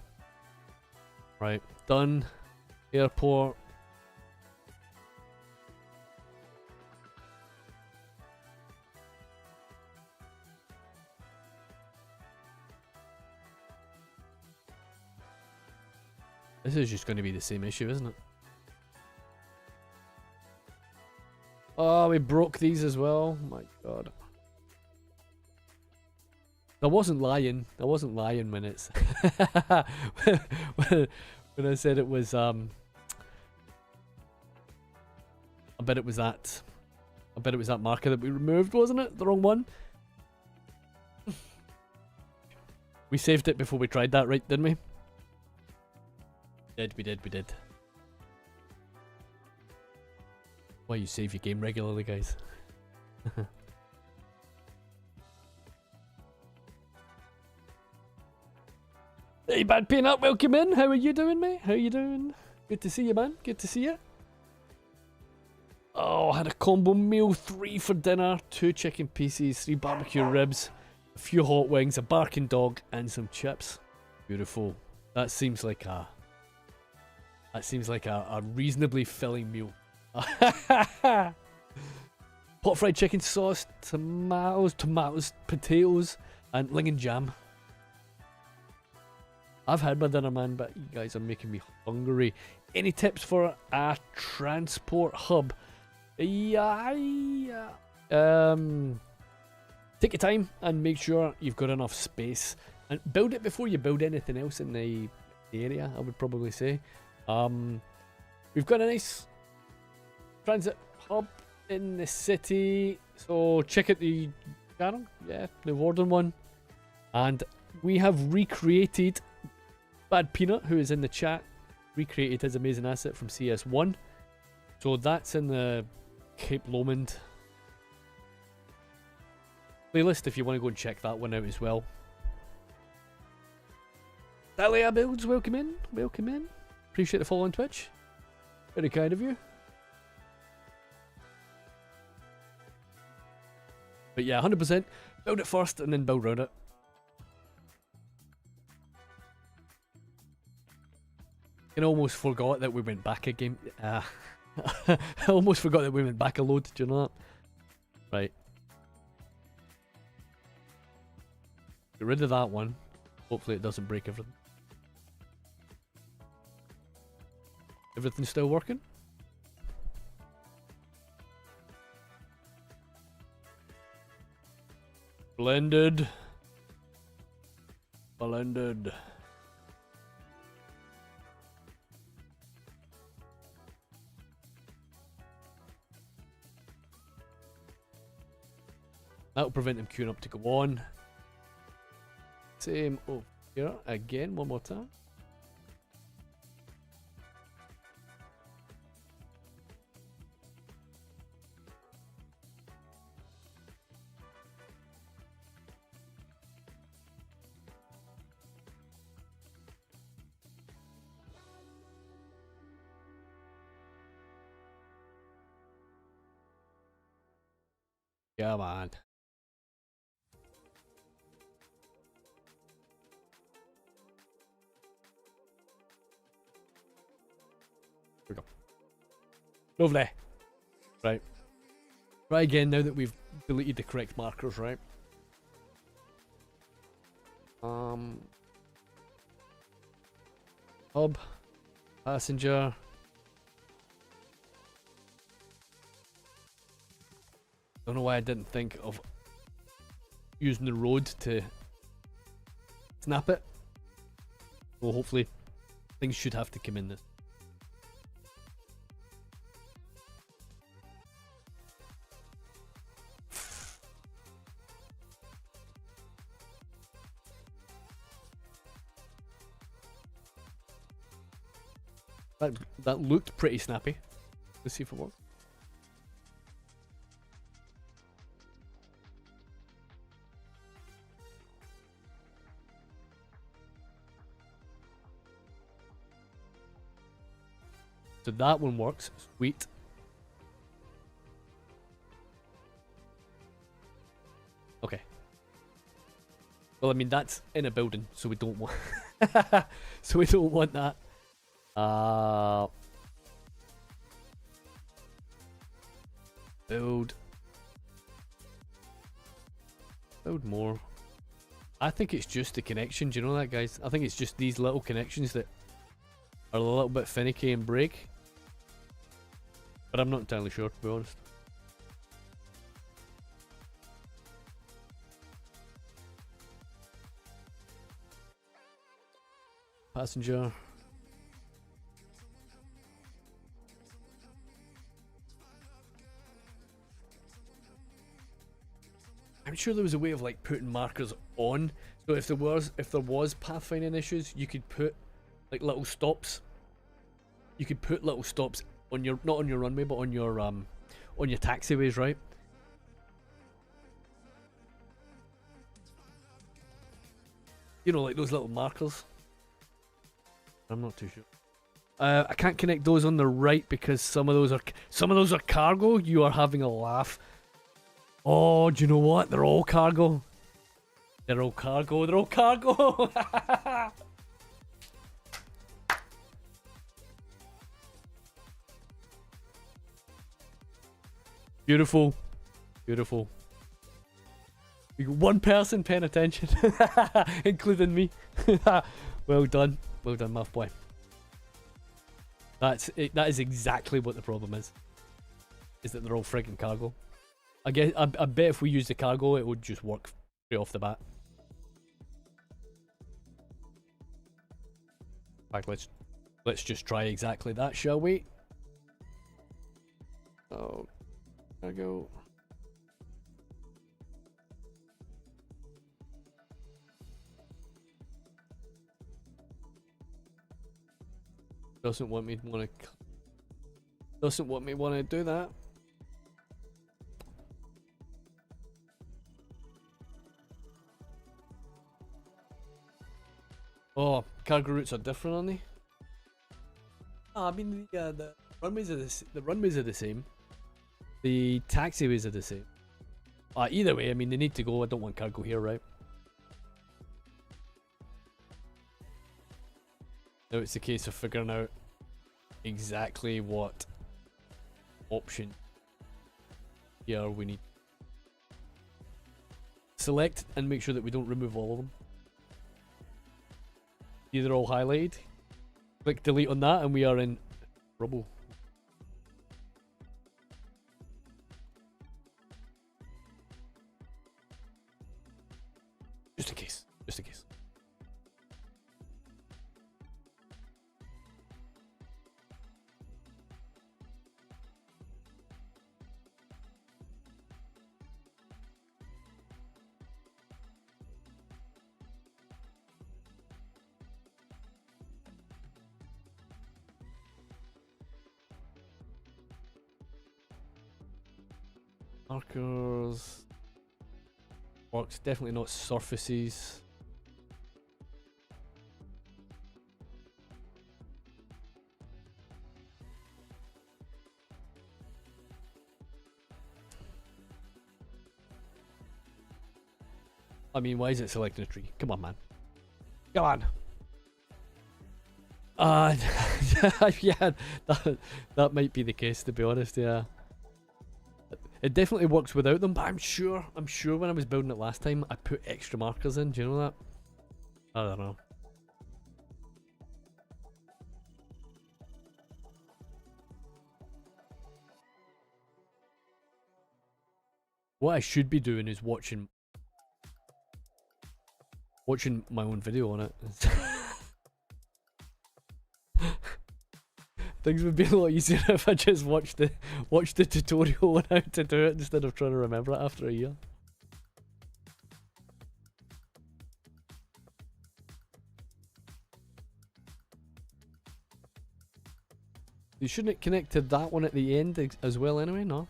Right, done. Airport. This is just going to be the same issue, isn't it? Oh, we broke these as well. My god. I wasn't lying. I wasn't lying when it's when I said it was I bet it was that marker that we removed, wasn't it? The wrong one. We saved it before we tried that, right, didn't we? We did. Why you save your game regularly, guys? Hey, Bad Peanut, welcome in. How are you doing, mate? How are you doing? Good to see you, man. Good to see you. Oh, I had a combo meal, 3 for dinner, 2 chicken pieces, 3 barbecue ribs, a few hot wings, a barking dog, and some chips. Beautiful. That seems like a reasonably filling meal. Pot fried chicken sauce, tomatoes, potatoes, and ling jam. I've had my dinner, man, but you guys are making me hungry. Any tips for a transport hub? Yeah. Take your time and make sure you've got enough space. And build it before you build anything else in the area, I would probably say. We've got a nice transit hub in the city. So check out the channel. Yeah, the Noevorden one. And we have recreated... Bad Peanut, who is in the chat, recreated his amazing asset from CS1. So that's in the Cape Lomond playlist if you want to go and check that one out as well. Dalia Builds, welcome in. Welcome in. Appreciate the follow on Twitch. Very kind of you. But yeah, 100%. Build it first and then build around it. I almost forgot that we went back a game. I almost forgot that we went back a load. Do you know that? Right. Get rid of that one. Hopefully it doesn't break everything. Everything's still working? Blended. Blended. That'll prevent them queuing up to go on. Same over here again, one more time. Come on. Here we go. Lovely. Right. Try again now that we've deleted the correct markers, right? Hub. Passenger. Don't know why I didn't think of using the road to snap it. Well, hopefully things should have to come in this. That looked pretty snappy. Let's see if it works. So that one works. Sweet. Okay. Well, I mean that's in a building, so we don't want so we don't want that. Build more. I think it's just the connections, you know that, guys? I think it's just these little connections that are a little bit finicky and break. But I'm not entirely sure, to be honest. Passenger. I'm sure there was a way of like putting markers on. So if there was pathfinding issues, you could put like little stops. You could put little stops on your, not on your runway, but on your taxiways, right? You know, like those little markers. I'm not too sure. I can't connect those on the right because some of those are cargo. You are having a laugh. Oh, do you know what? They're all cargo. They're all cargo. They're all cargo. Beautiful. Beautiful. We got one person paying attention, including me. Well done. Well done, math boy. That's it. That is exactly what the problem is. Is that they're all friggin' cargo. I bet if we use the cargo, it would just work straight off the bat. In fact, let's just try exactly that, shall we? Oh, cargo. Doesn't want me want to do that. Oh, cargo routes are different, aren't they? Oh, I mean the runways are the same. The taxiways are the same. Either way, I mean they need to go. I don't want cargo here, right? Now it's a case of figuring out exactly what option here we need. Select and make sure that we don't remove all of them. These are all highlighted. Click delete on that and we are in trouble. Just in case. Just in case. Markers. Works. Definitely not surfaces. I mean, why is it selecting a tree? Come on, man. Come on. Yeah, that might be the case, to be honest. Yeah. It definitely works without them, but I'm sure when I was building it last time, I put extra markers in. Do you know that? I don't know. What I should be doing is watching my own video on it. Things would be a lot easier if I just watched the tutorial on how to do it instead of trying to remember it after a year. You shouldn't connect to that one at the end as well anyway, no?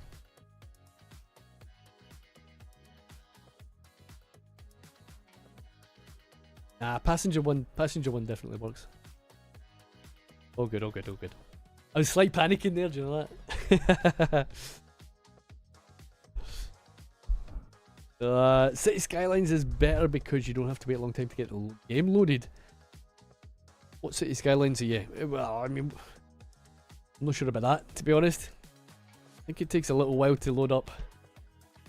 Nah, passenger one definitely works. Oh good, oh good, oh good. I was slight panicking there, do you know that? City Skylines is better because you don't have to wait a long time to get the game loaded. What City Skylines are you? Well, I mean, I'm not sure about that, to be honest. I think it takes a little while to load up.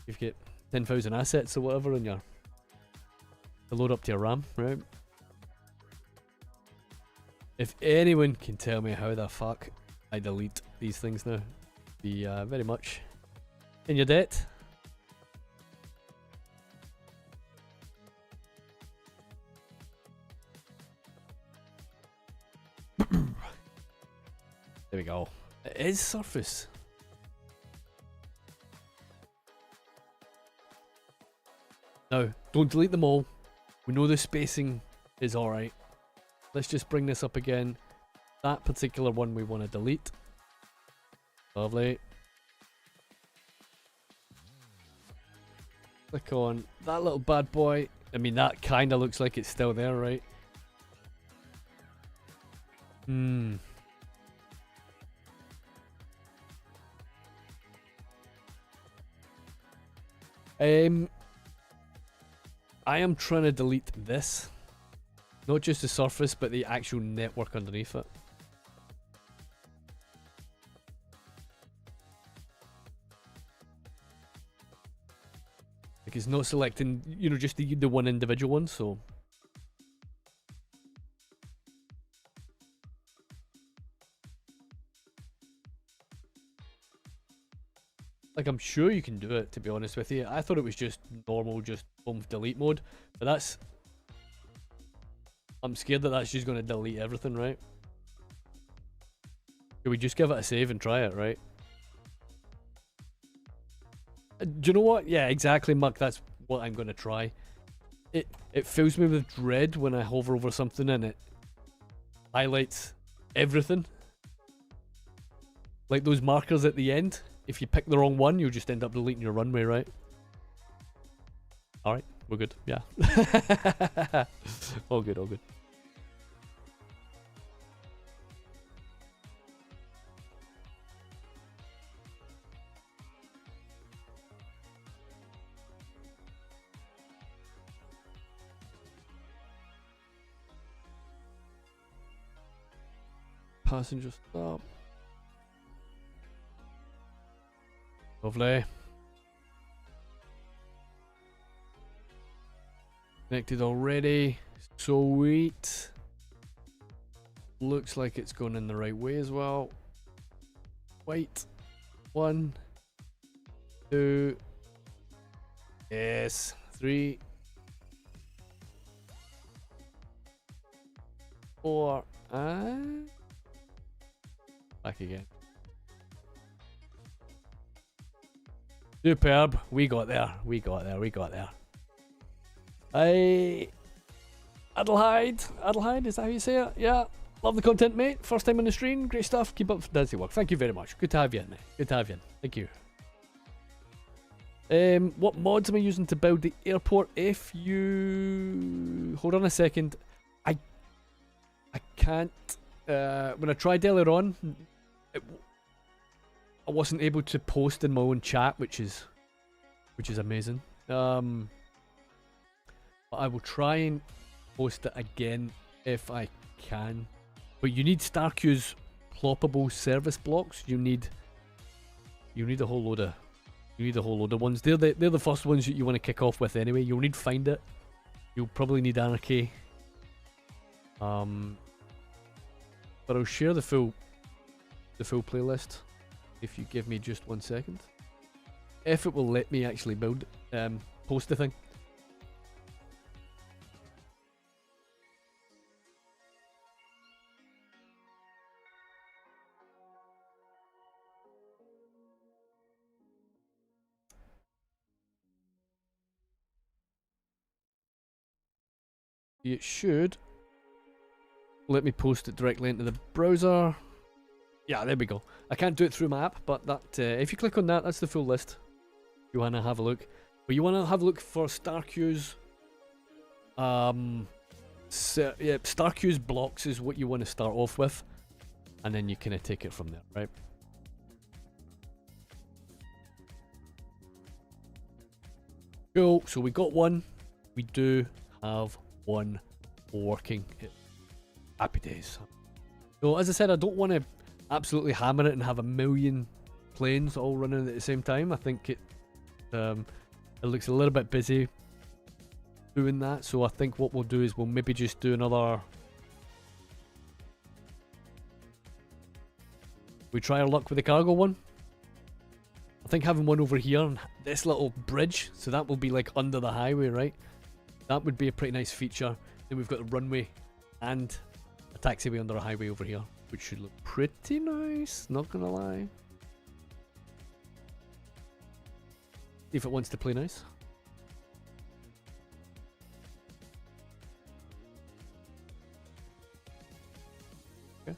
You've got 10,000 assets or whatever on your... to load up to your RAM, right? If anyone can tell me how the fuck I delete these things now, be very much in your debt. There we go. It is surface. Now, don't delete them all. We know the spacing is alright. Let's just bring this up again. That particular one we want to delete. Lovely. Click on that little bad boy. I mean, that kind of looks like it's still there, right? I am trying to delete this. Not just the surface, but the actual network underneath it. Like it's not selecting, you know, just the one individual one, so... Like, I'm sure you can do it, to be honest with you. I thought it was just normal, just home delete mode. But that's... I'm scared that that's just going to delete everything, right? Should we just give it a save and try it, right? Do you know what? Yeah, exactly, Muck. That's what I'm going to try. It fills me with dread when I hover over something and it highlights everything. Like those markers at the end. If you pick the wrong one, you'll just end up deleting your runway, right? Alright, we're good. Yeah. All good, all good. Passenger stop. Lovely. Connected already. Sweet. Looks like it's going in the right way as well. Wait. 1, 2. Yes. 3. 4. And back again. Superb. We got there. We got there. We got there. Adelheid, is that how you say it? Yeah. Love the content, mate. First time on the stream. Great stuff. Keep up the work. Thank you very much. Good to have you in, mate. Good to have you in. Thank you. What mods am I using to build the airport? If you... Hold on a second. I can't... when I tried earlier on... I wasn't able to post in my own chat, which is amazing. But I will try and post it again if I can. But you need StarQ's ploppable service blocks. You need a whole load of ones. They're the first ones that you want to kick off with anyway. You'll need Find It. You'll probably need Anarchy. But I'll share the full playlist if you give me just 1 second. if it will let me actually build, post the thing. It should let me post it directly into the browser. Yeah, there we go. I can't do it through my app, but that if you click on that, that's the full list. You want to have a look. But you want to have a look for StarQ's. So, yeah, StarQ's blocks is what you want to start off with. And then you kind of take it from there, right? Cool, so we got one. We do have one working. Happy days. So as I said, I don't want to absolutely hammer it and have a million planes all running at the same time. I think it looks a little bit busy doing that. So I think what we'll do is we'll maybe just do another. We try our luck with the cargo one. I think having one over here and this little bridge, so that will be like under the highway, right? That would be a pretty nice feature. Then we've got the runway and a taxiway under a highway over here, which should look pretty nice, not gonna lie. See if it wants to play nice. Okay.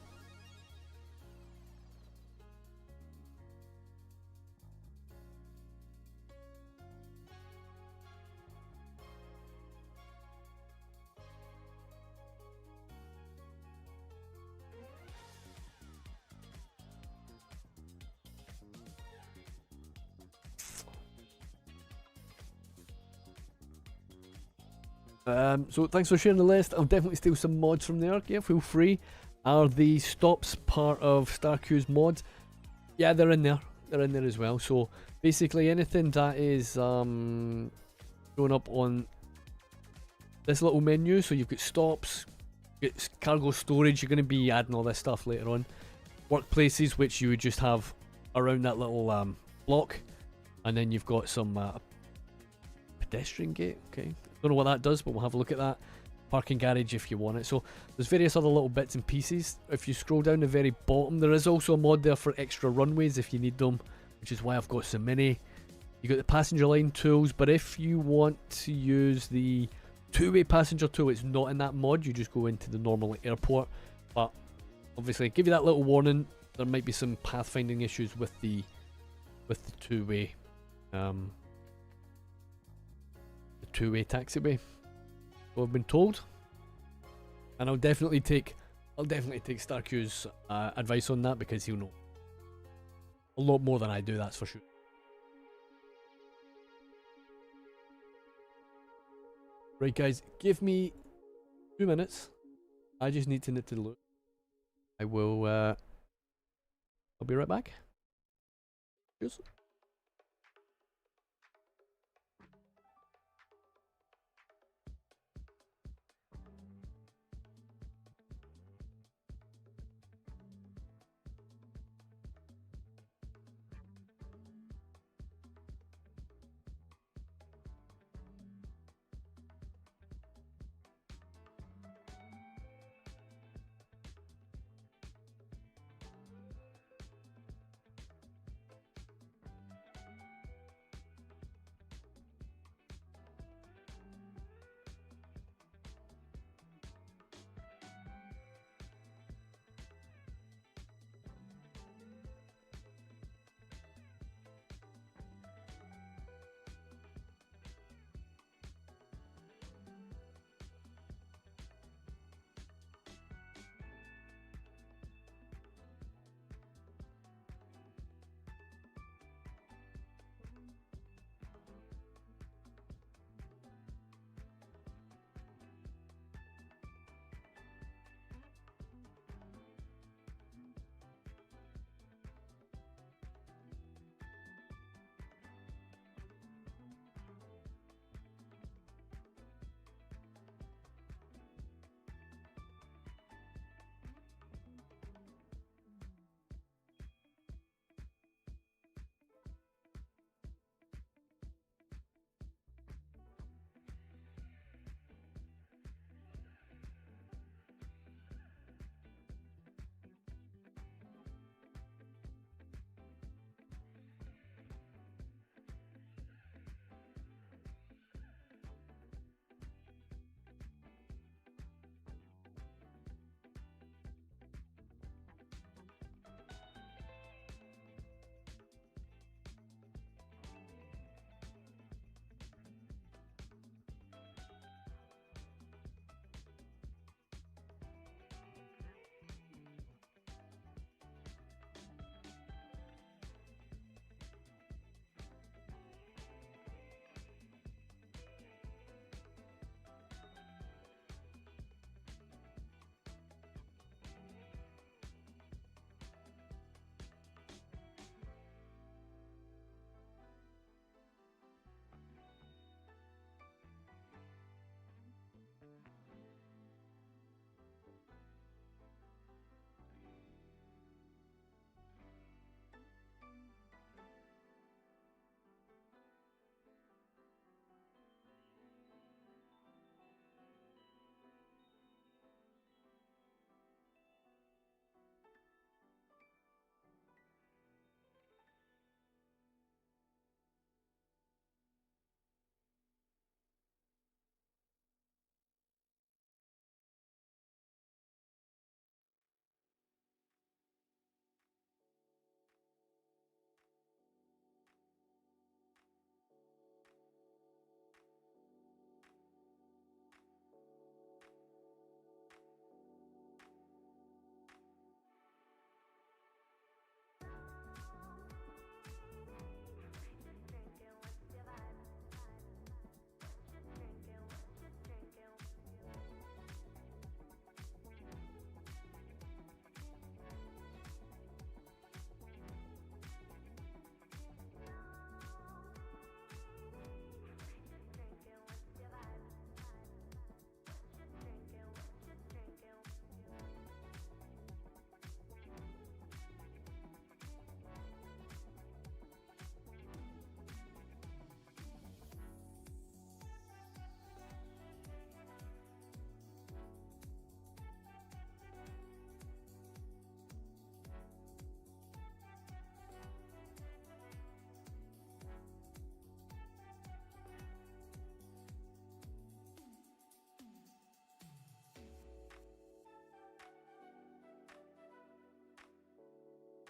So thanks for sharing the list. I'll definitely steal some mods from there. Yeah, feel free. Are the stops part of StarQ's mods? Yeah, they're in there. They're in there as well. So basically anything that is showing up on this little menu. So you've got stops, it's cargo storage. You're going to be adding all this stuff later on. Workplaces, which you would just have around that little block, and then you've got some pedestrian gate. Okay. Don't know what that does, but we'll have a look at that. Parking garage if you want it. So there's various other little bits and pieces. If you scroll down the very bottom, there is also a mod there for extra runways if you need them, which is why I've got so many. You got the passenger line tools, but if you want to use the two-way passenger tool, it's not in that mod. You just go into the normal airport. But obviously, give you that little warning. There might be some pathfinding issues with the two-way. Two-way taxiway, so I've been told, and I'll definitely take StarQ's advice on that, because he'll know a lot more than I do, that's for sure. Right guys, give me 2 minutes. I just need to knit to the loop. I will I'll be right back. Cheers.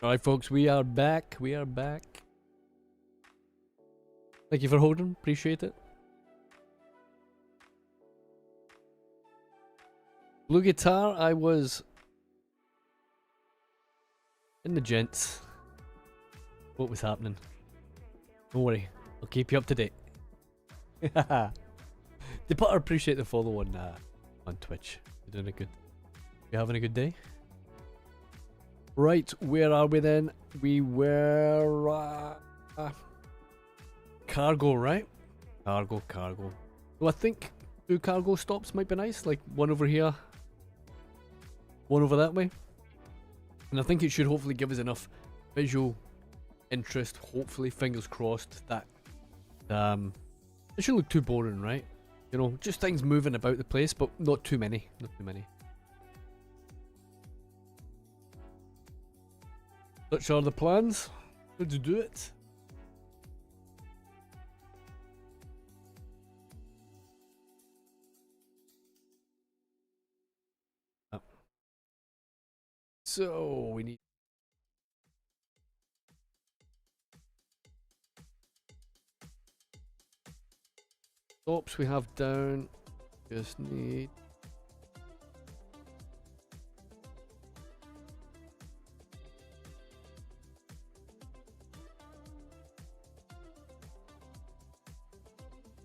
Alright folks, we are back. We are back. Thank you for holding. Appreciate it. Blue guitar, I was in the gents. What was happening? Don't worry, I'll keep you up to date. The putter, appreciate the follow on Twitch. You're doing it good. You having a good day? Right, where are we then? We were cargo, right? Cargo. So I think 2 cargo stops might be nice, like one over here, one over that way. And I think it should hopefully give us enough visual interest, hopefully, fingers crossed, that it shouldn't look too boring, right? You know, just things moving about the place, but not too many. Not too many. Such are the plans. Let's do it. Oh. So we need stops we have down. Just need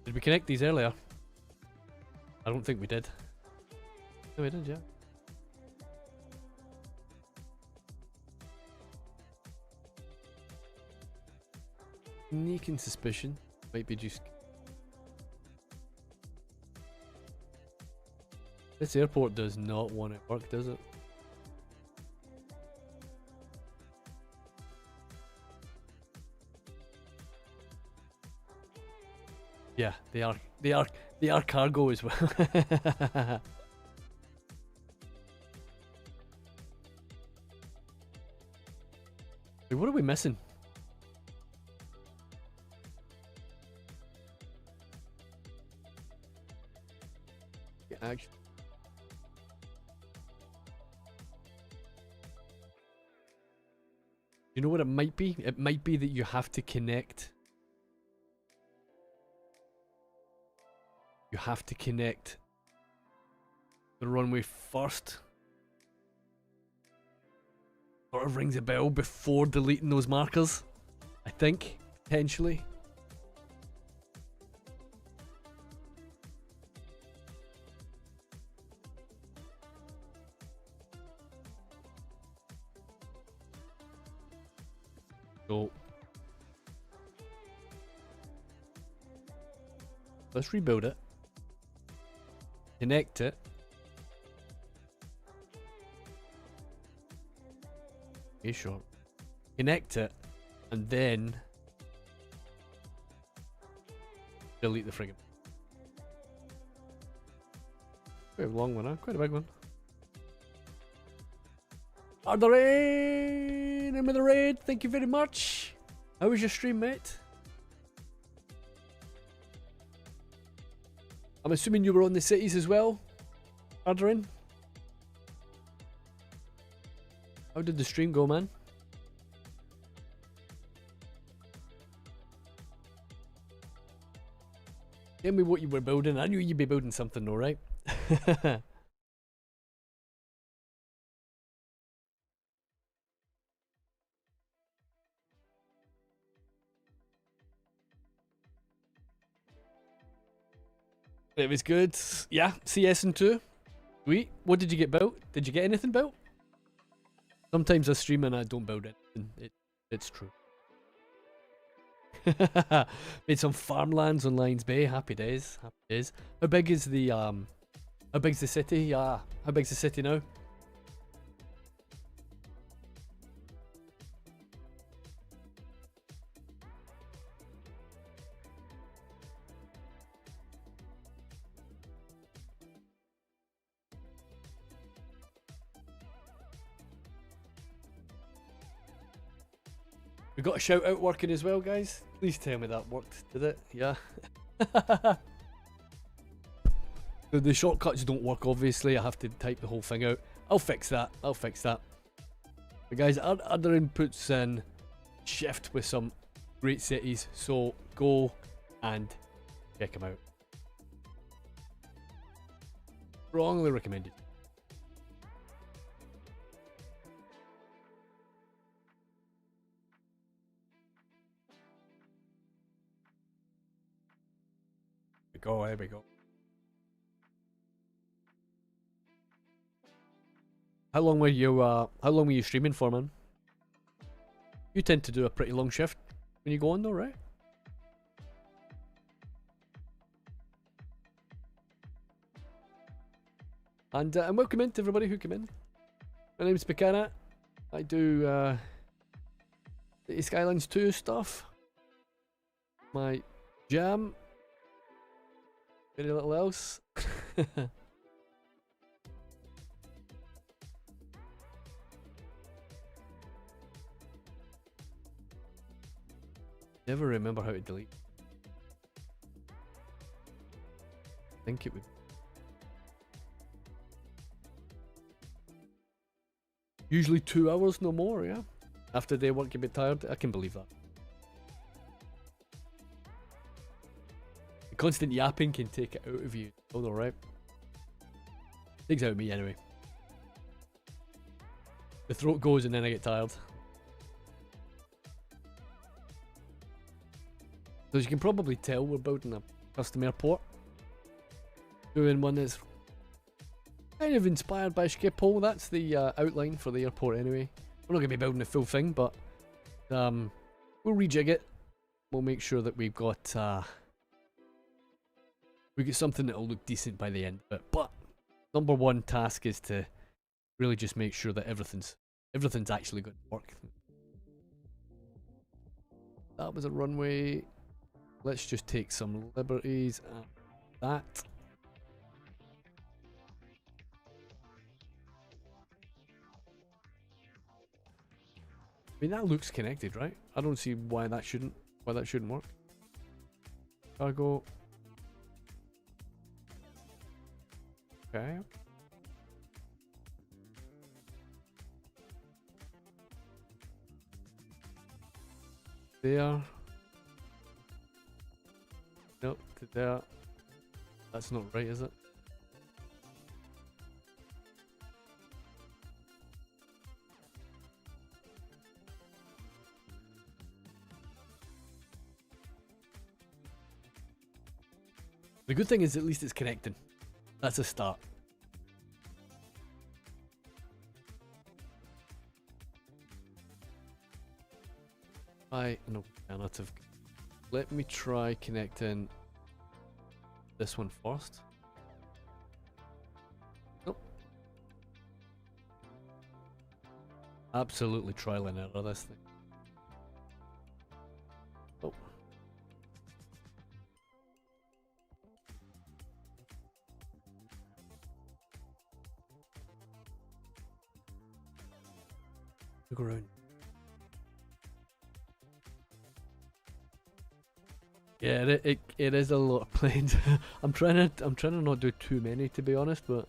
Did we connect these earlier? I don't think we did. No, we did, yeah. Sneaking suspicion. Might be just... This airport does not want it to work, does it? Yeah, they are cargo as well. Wait, what are we missing? Yeah, actually. You know what it might be? It might be that you have to connect. You have to connect the runway first. Sort of rings a bell before deleting those markers, I think, potentially. So let's rebuild it. Connect it. Okay, sure. Connect it, and then delete the friggin'. Quite a long one, huh? Quite a big one. Are the rain? I'm in the raid. Thank you very much. How was your stream, mate? I'm assuming you were on the cities as well, Ardarin? How did the stream go, man? Tell me what you were building. I knew you'd be building something though, right? It was good. Yeah, CS and 2. Sweet. What did you get built? Did you get anything built? Sometimes I stream and I don't build anything. It's true. Made some farmlands on Lions Bay. Happy days. Happy days. How big is the city? Yeah. How big's the city now? We got a shout out working as well, guys. Please tell me that worked. Did it? Yeah. The shortcuts don't work, obviously. I have to type the whole thing out. I'll fix that. I'll fix that. But guys, other inputs in shift with some great cities, so go and check them out. Strongly recommended. There we go. How long were you streaming for, man? You tend to do a pretty long shift when you go on though, right? And welcome in to everybody who came in. My name's Piccana. I do Cities Skylines 2 stuff. My jam. Very little else. Never remember how to delete. I think it would. Usually 2 hours, no more, yeah? After day work, you get tired. I can believe that. The constant yapping can take it out of you. All right. Takes out of me anyway. The throat goes and then I get tired. So as you can probably tell, we're building a custom airport. Doing one that's kind of inspired by Schiphol. That's the outline for the airport anyway. We're not going to be building the full thing, but we'll rejig it. We'll make sure that we've got something that'll look decent by the end of it. But number one task is to really just make sure that everything's actually going to work. That was a runway. Let's just take some liberties at that. I mean, that looks connected, right? I don't see why that shouldn't work. Cargo. Okay. There. Nope, to there. That's not right, is it? The good thing is at least it's connecting. That's a start. An alternative. Let me try connecting this one first. Nope. Absolutely trial and error this thing. Oh. Look around. Yeah, it is a lot of planes. I'm trying to not do too many, to be honest, but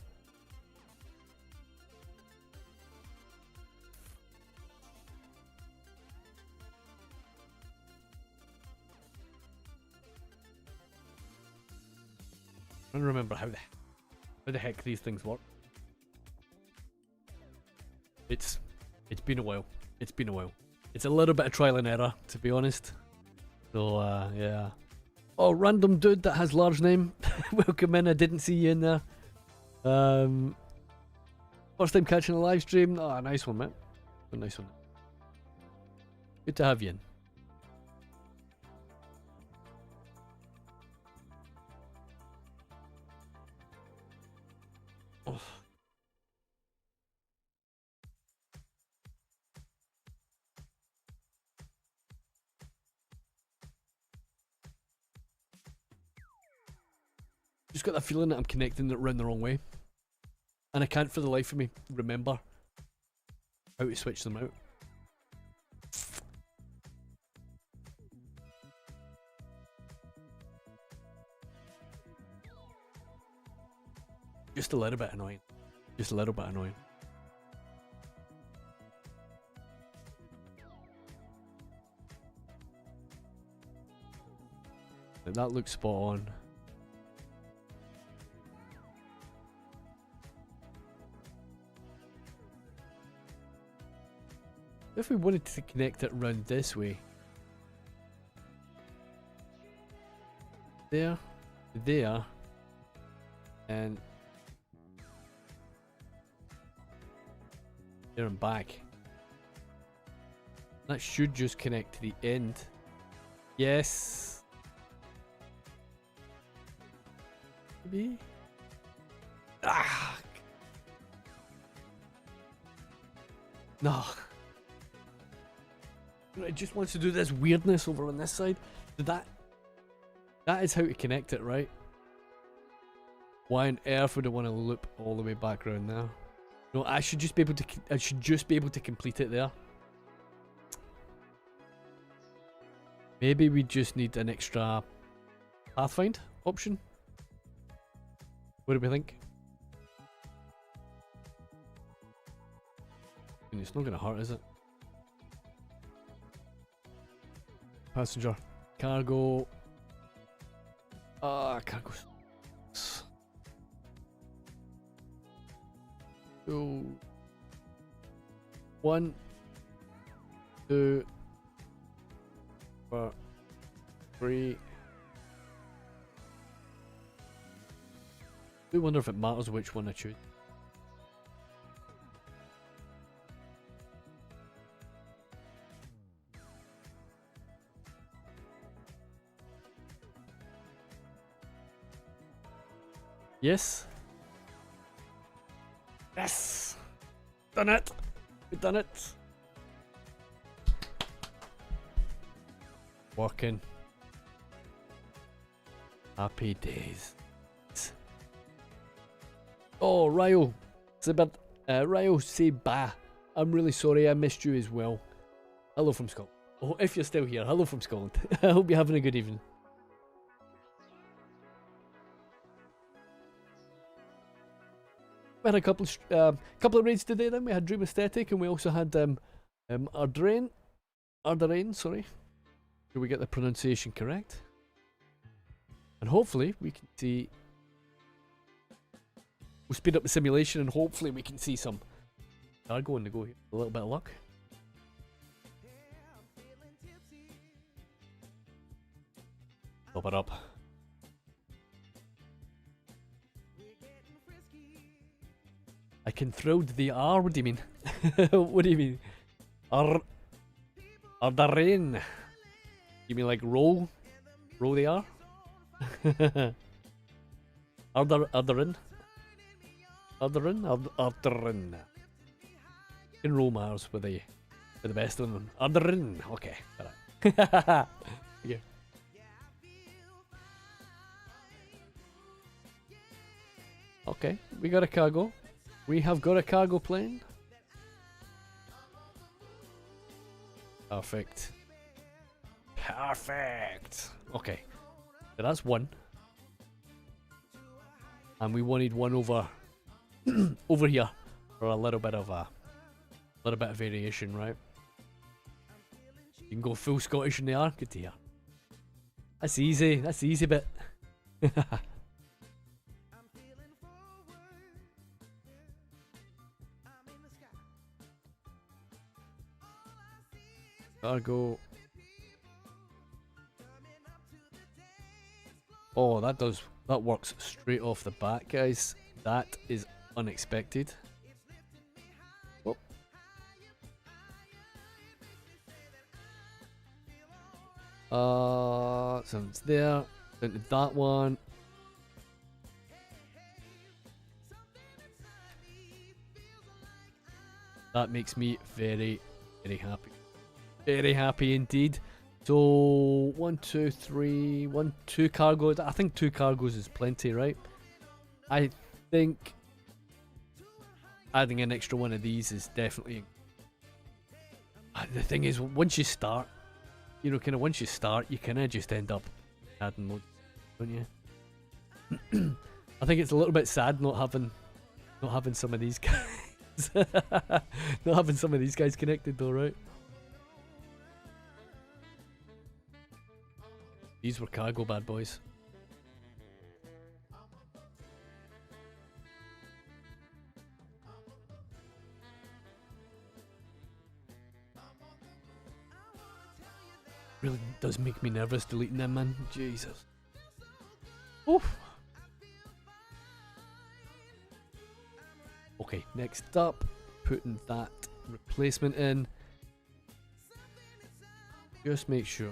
I'm trying to remember how the heck these things work. It's been a while. It's been a while. It's a little bit of trial and error, to be honest. So yeah. Oh, random dude that has large name. Welcome in. I didn't see you in there. First time catching a live stream. Oh, nice one, mate. A nice one. Good to have you in. Oh. Just got that feeling that I'm connecting it around the wrong way. And I can't for the life of me remember how to switch them out. Just a little bit annoying. Just a little bit annoying. That looks spot on. If we wanted to connect it round this way. There. There. And there and back. That should just connect to the end. Yes. Maybe. Ah. No. It just wants to do this weirdness over on this side. That is how to connect it, right? Why on earth would I want to loop all the way back around there? No, I should just be able to complete it there. Maybe we just need an extra pathfind option. What do we think? And it's not gonna hurt, is it? Passenger, cargo. Cargo. So 1, 2, 4, 3. I do wonder if it matters which one I choose. Yes. Yes! Done it! We've done it! Working. Happy days. Oh, Ryo. Ryo, say bah. I'm really sorry I missed you as well. Hello from Scotland. Oh, if you're still here, hello from Scotland. I hope you're having a good evening. We had a couple of raids today then. We had Dream Aesthetic and we also had Ardrain, sorry. Did we get the pronunciation correct? And hopefully we can see... We'll speed up the simulation and hopefully we can see some cargo on the go here. A little bit of luck. Top it up. I can thrilled the R, what do you mean? What do you mean? The rain. You mean like roll? Roll the R? Ardarin? Ardarin. You can roll Mars with the best of them. Ardarin. Okay. Alright. Yeah. Okay, we got a cargo. We have got a cargo plane. Perfect. Perfect. Okay. So that's one. And we wanted one over over here for a little bit of variation, right? You can go full Scottish in the R. Good to hear. That's easy. That's the easy bit. Cargo. Oh, that works straight off the bat, guys. That is unexpected. Whoop. So it's there. Down to that one. That makes me very, very happy. Very happy indeed. So 1, 2, 3, 2 cargoes. I think 2 cargoes is plenty, right? I think adding an extra one of these is definitely. The thing is, once you start, you know, once you start, you kind of just end up adding loads, don't you? I think it's a little bit sad not having some of these guys, not having some of these guys connected though, right? These were cargo bad boys. Really does make me nervous deleting them, man. Jesus. Oof. Okay, next up, putting that replacement in. Just make sure.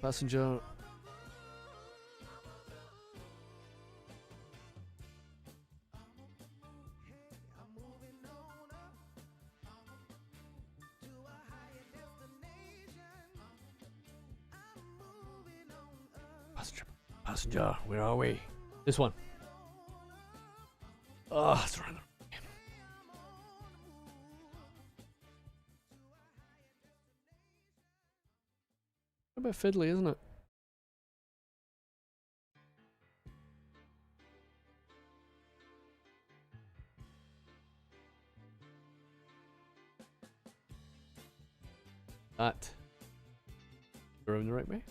Passenger. Passenger, where are we? This one. Oh, it's random. A bit fiddly, isn't it? That. We're going the right way.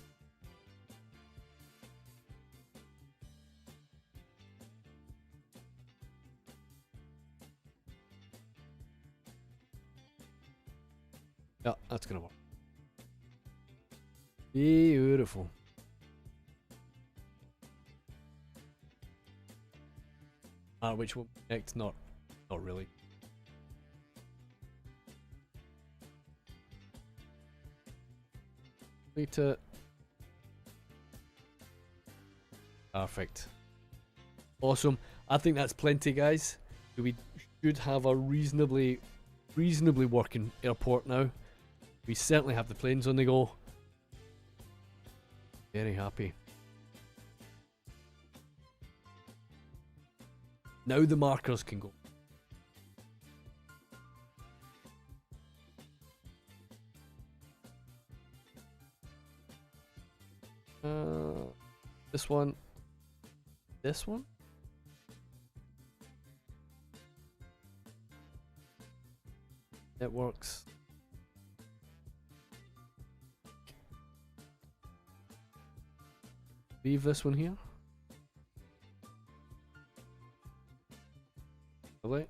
Yeah, that's gonna work. Beautiful. Which one next? Not really. Complete it. Perfect. Awesome. I think that's plenty, guys. We should have a reasonably working airport now. We certainly have the planes on the go. Very happy. Now the markers can go. This one. This one? It works. Leave this one here. Lovely.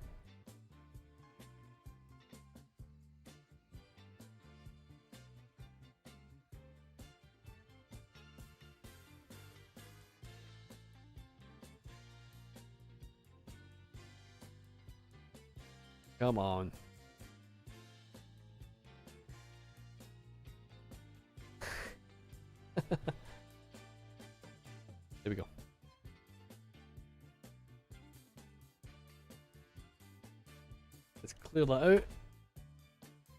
Come on. There we go. Let's clear that out.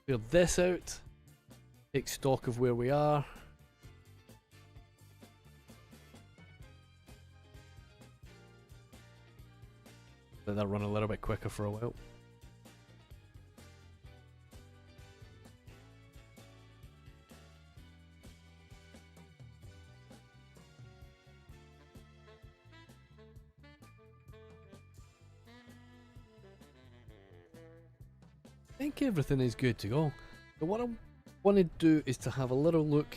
Clear this out. Take stock of where we are. Let that run a little bit quicker for a while. I think everything is good to go. So what I want to do is to have a little look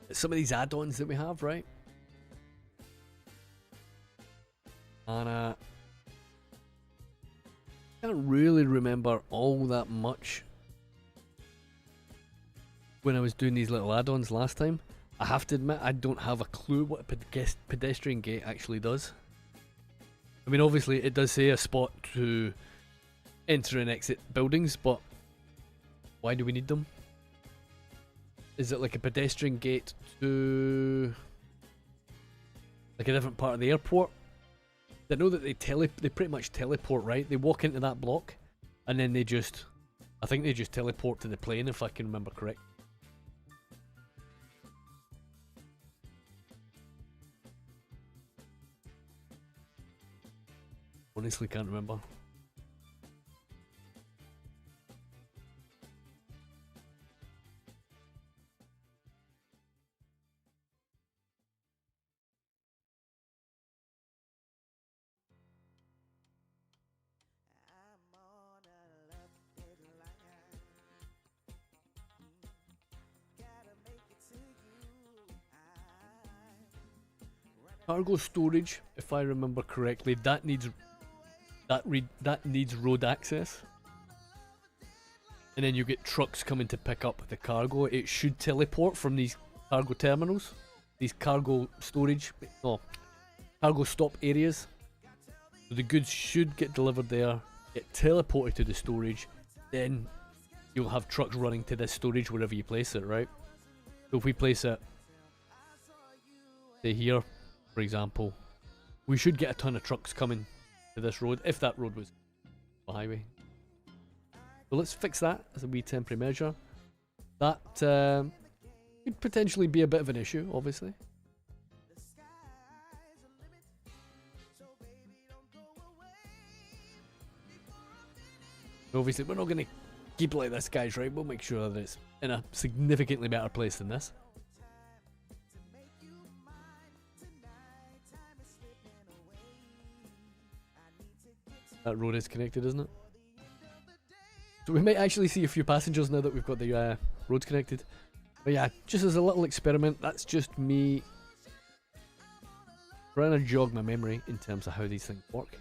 at some of these add-ons that we have, right? And I can't really remember all that much when I was doing these little add-ons last time. I have to admit, I don't have a clue what a pedestrian gate actually does. I mean, obviously it does say a spot to enter and exit buildings, but why do we need them? Is it like a pedestrian gate to like a different part of the airport? I know that they pretty much teleport, right? They walk into that block and then I think they just teleport to the plane, if I can remember correct. Honestly can't remember. Cargo storage, if I remember correctly, that needs road access. And then you get trucks coming to pick up the cargo. It should teleport from these cargo terminals, these cargo storage, no, cargo stop areas. So the goods should get delivered there, get teleported to the storage, then you'll have trucks running to this storage wherever you place it, right? So if we place it, say here, for example, we should get a ton of trucks coming to this road, if that road was a highway. So let's fix that as a wee temporary measure. That could potentially be a bit of an issue, obviously. Obviously, we're not going to keep like this, guys, right? We'll make sure that it's in a significantly better place than this. That road is connected, isn't it? So we might actually see a few passengers now that we've got the roads connected. But yeah, just as a little experiment, that's just me trying to jog my memory in terms of how these things work.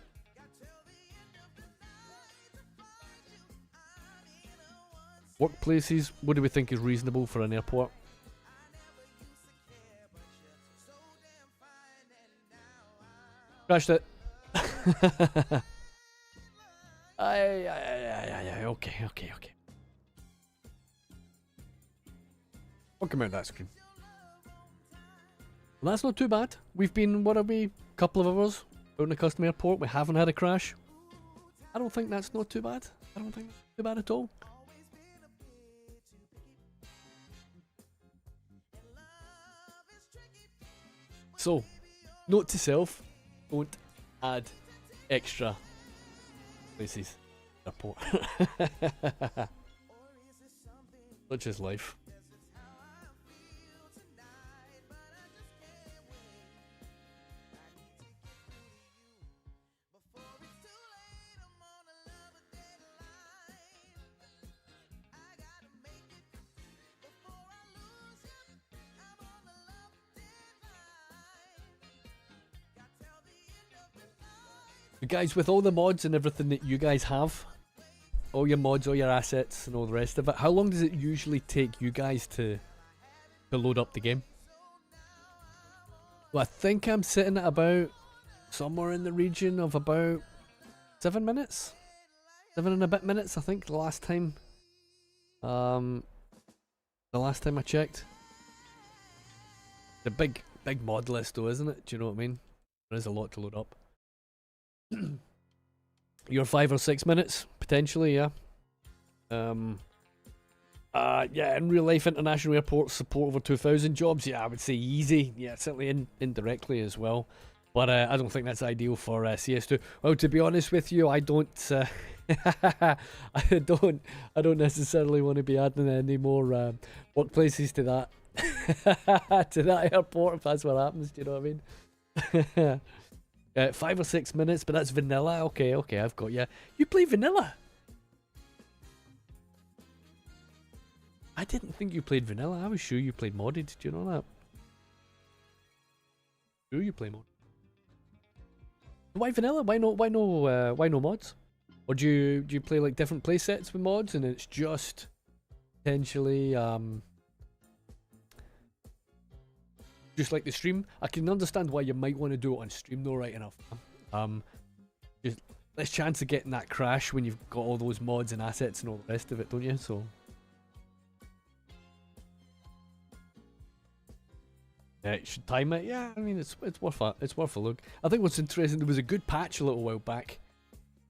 Workplaces, what do we think is reasonable for an airport? Crashed it. Okay. I'll come out that screen. Well, that's not too bad. We've been, what are we, a couple of hours out in the custom airport. We haven't had a crash. I don't think that's not too bad. I don't think that's too bad at all. So, note to self, don't add extra places. Airport. Such is life. But guys, with all the mods and everything that you guys have, all your mods, all your assets and all the rest of it, how long does it usually take you guys to load up the game? Well, I think I'm sitting at about somewhere in the region of about 7 minutes? 7 and a bit minutes, I think, the last time I checked. The big mod list though, isn't it? Do you know what I mean? There is a lot to load up. You're 5 or 6 minutes, potentially, yeah. Yeah, in real life, international airports support over 2,000 jobs. Yeah, I would say easy. Yeah, certainly indirectly as well. But I don't think that's ideal for CS2. Well, to be honest with you, I don't. I don't necessarily want to be adding any more workplaces to that to that airport if that's what happens. Do you know what I mean? 5 or 6 minutes, but that's vanilla. Okay, I've got you. You play vanilla? I didn't think you played vanilla. I was sure you played modded. Do you know that? Sure you play modded. Why vanilla? Why no mods? Or do you play like different play sets with mods and it's just potentially just like the stream? I can understand why you might want to do it on stream though, right enough. Just less chance of getting that crash when you've got all those mods and assets and all the rest of it, don't you? So yeah, you should time it. Yeah, I mean it's worth a look. I think what's interesting, there was a good patch a little while back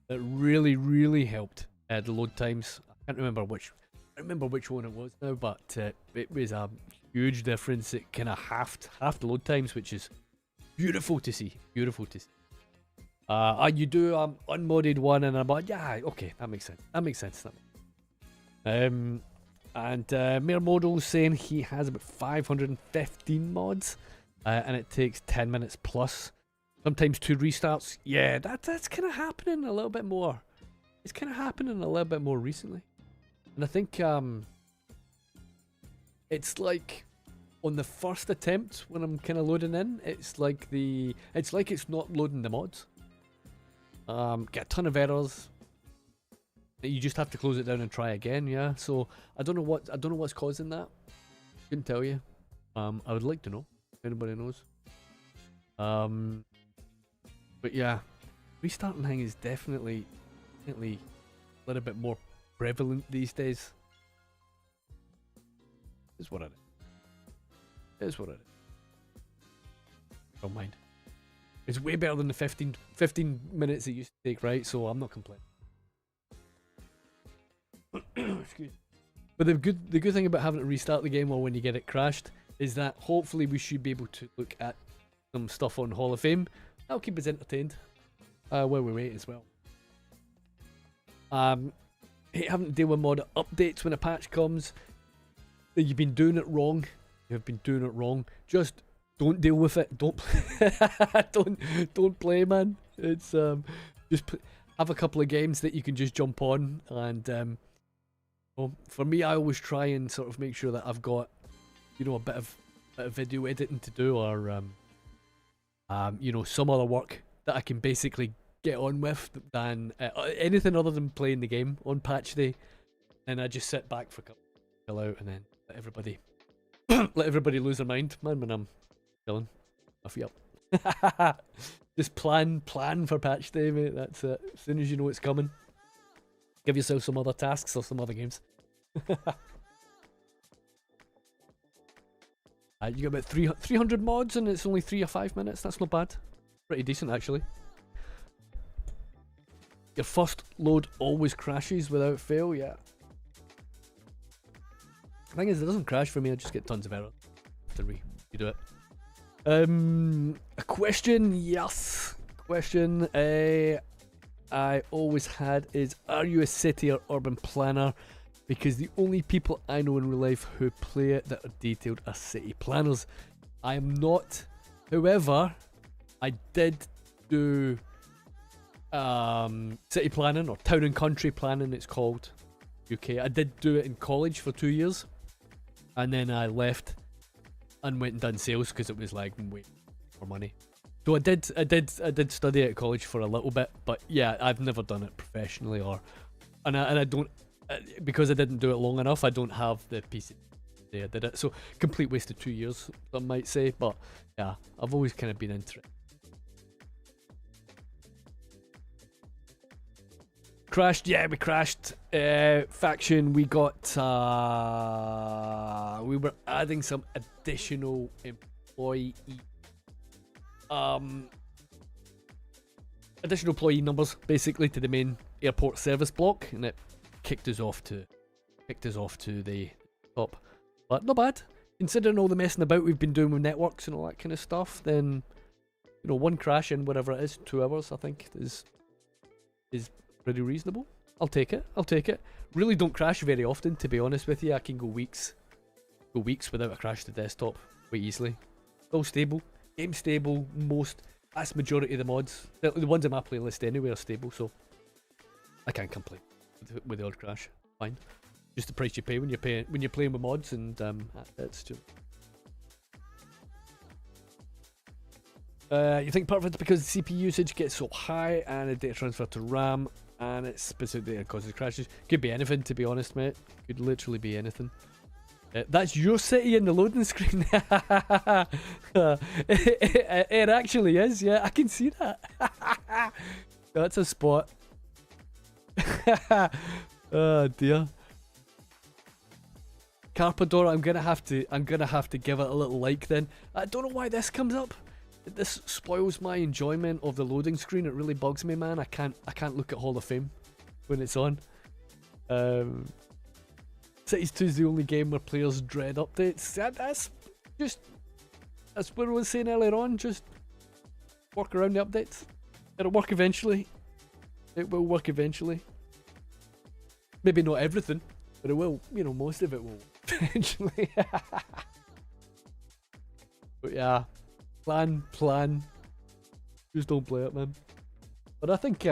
that really helped the load times. I can't remember which one it was now, but it was a huge difference. It kind of halved the load times, which is beautiful to see. You do unmodded one, and I'm like, yeah, okay, that makes sense. And Mayor Modal saying he has about 515 mods, and it takes 10 minutes plus. Sometimes 2 restarts. Yeah, that's kind of happening a little bit more. It's kind of happening a little bit more recently. And I think it's like on the first attempt when I'm kind of loading in, it's like it's not loading the mods. Get a ton of errors. You just have to close it down and try again. Yeah. So I don't know what's causing that. Couldn't tell you. I would like to know if anybody knows. But yeah, restarting thing is definitely a little bit more prevalent these days. Is what it is. Is what it is. Don't mind. It's way better than the 15 minutes it used to take, right? So I'm not complaining. Excuse. But the good thing about having to restart the game or when you get it crashed is that hopefully we should be able to look at some stuff on Hall of Fame. That'll keep us entertained while we wait as well. Hate having to deal with mod updates when a patch comes. You've been doing it wrong. You've been doing it wrong. Just don't deal with it. Don't don't play, man. It's just have a couple of games that you can just jump on, and well, for me, I always try and sort of make sure that I've got, you know, a bit of video editing to do, or you know, some other work that I can basically get on with than anything other than playing the game on patch day. And I just sit back for a couple, chill out, and then let everybody let everybody lose their mind, man, when I'm chilling. My feet up. Just plan for patch day, mate. That's it. As soon as you know it's coming, give yourself some other tasks or some other games. You got about 300 mods and it's only 3 or 5 minutes. That's not bad. Pretty decent, actually. Your first load always crashes without fail, yeah. The thing is, it doesn't crash for me. I just get tons of errors after you do it. A question, yes. Question I always had is, are you a city or urban planner? Because the only people I know in real life who play it that are detailed are city planners. I am not. However, I did do city planning, or town and country planning it's called, UK. I did do it in college for 2 years, and then I left and went and done sales because it was like way more money. So I did study at college for a little bit, but yeah, I've never done it professionally, and I don't, because I didn't do it long enough. I don't have the piece there. I did it, so complete waste of 2 years, some might say. But yeah, I've always kind of been into it. Crashed, yeah, we crashed. Faction, we got we were adding some additional employee numbers basically to the main airport service block, and it kicked us off to the top. But not bad, considering all the messing about we've been doing with networks and all that kind of stuff. Then, you know, one crash in whatever it is, 2 hours, I think is pretty reasonable. I'll take it. Really don't crash very often, to be honest with you. I can go weeks without a crash to desktop quite easily. All stable, game stable. Vast majority of the mods, the ones in my playlist anyway, are stable, so I can't complain with the odd crash. Fine, just the price you pay when you're playing with mods, and it's just. You think part of it's because the CPU usage gets so high and the data transfer to RAM, and it's specifically that causes crashes. Could be anything, to be honest, mate. Could literally be anything. That's your city in the loading screen. It actually is, yeah. I can see that. That's a spot. Oh dear. Carpador, I'm gonna have to give it a little like then. I don't know why this comes up. This spoils my enjoyment of the loading screen. It really bugs me, man. I can't look at Hall of Fame when it's on. Cities 2 is the only game where players dread updates. That's what I was saying earlier on. Just work around the updates. It'll work eventually. It will work eventually. Maybe not everything, but it will. You know, most of it will eventually. But yeah. Plan. Just don't play it, man. But I think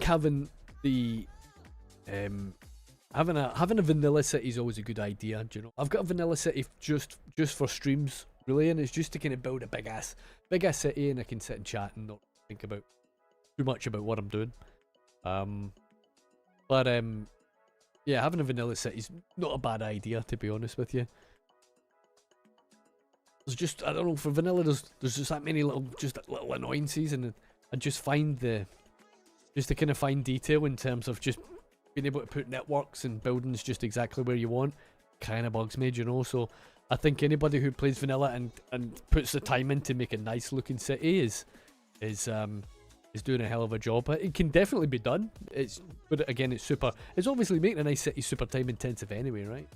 having the having a vanilla city is always a good idea. Do you know? I've got a vanilla city just for streams, really, and it's just to kind of build a big ass city, and I can sit and chat and not think about too much about what I'm doing. But yeah, having a vanilla city is not a bad idea, to be honest with you. There's just, I don't know, for vanilla there's just that many little annoyances, and I just find just to kind of find detail in terms of just being able to put networks and buildings just exactly where you want kind of bugs me, you know. So I think anybody who plays vanilla and puts the time in to make a nice looking city is doing a hell of a job. It can definitely be done. But again, it's obviously making a nice city super time intensive anyway, right?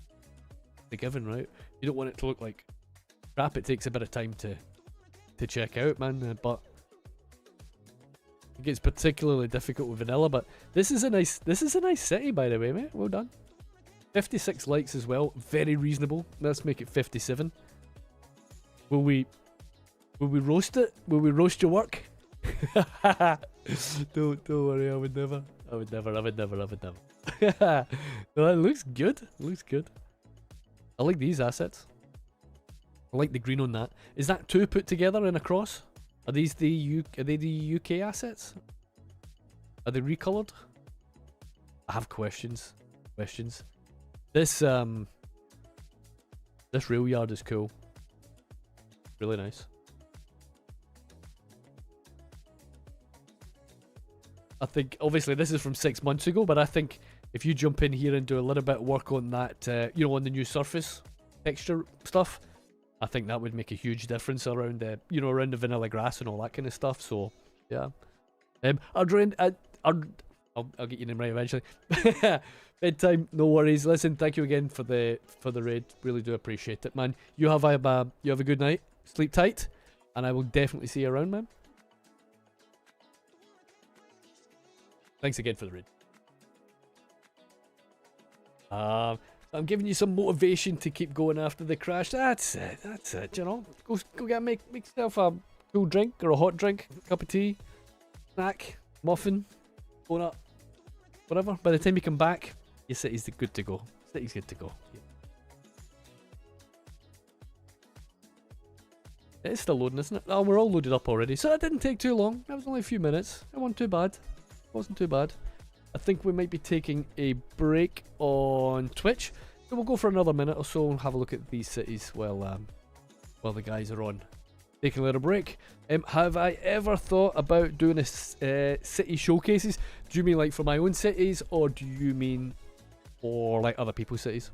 The given, right? You don't want it to look like crap. It takes a bit of time to check out, man. But it gets particularly difficult with vanilla. But this is a nice city, by the way, mate. Well done. 56 likes as well. Very reasonable. Let's make it 57. Will we roast it? Will we roast your work? Don't worry, I would never. No, it looks good. It looks good. I like these assets. I like the green on that. Is that two put together in a cross? Are these the UK assets? Are they recolored? I have questions. This rail yard is cool. Really nice. I think, obviously, this is from 6 months ago, but I think if you jump in here and do a little bit of work on that, you know, on the new surface texture stuff, I think that would make a huge difference around the, you know, around the vanilla grass and all that kind of stuff. So, yeah. I'll get your name right eventually. Bedtime, no worries. Listen, thank you again for the raid. Really do appreciate it, man. You have a good night. Sleep tight, and I will definitely see you around, man. Thanks again for the raid. I'm giving you some motivation to keep going after the crash. That's it, you know. Go make yourself a cool drink or a hot drink, cup of tea, snack, muffin, donut, whatever. By the time you come back, your city's good to go. City's good to go. Yeah. It's still loading, isn't it? Oh, we're all loaded up already. So that didn't take too long. That was only a few minutes. It wasn't too bad. Wasn't too bad. I think we might be taking a break on Twitch, so we'll go for another minute or so and have a look at these cities while the guys are on. Taking a little break. Have I ever thought about doing a city showcases? Do you mean like for my own cities, or do you mean for like other people's cities?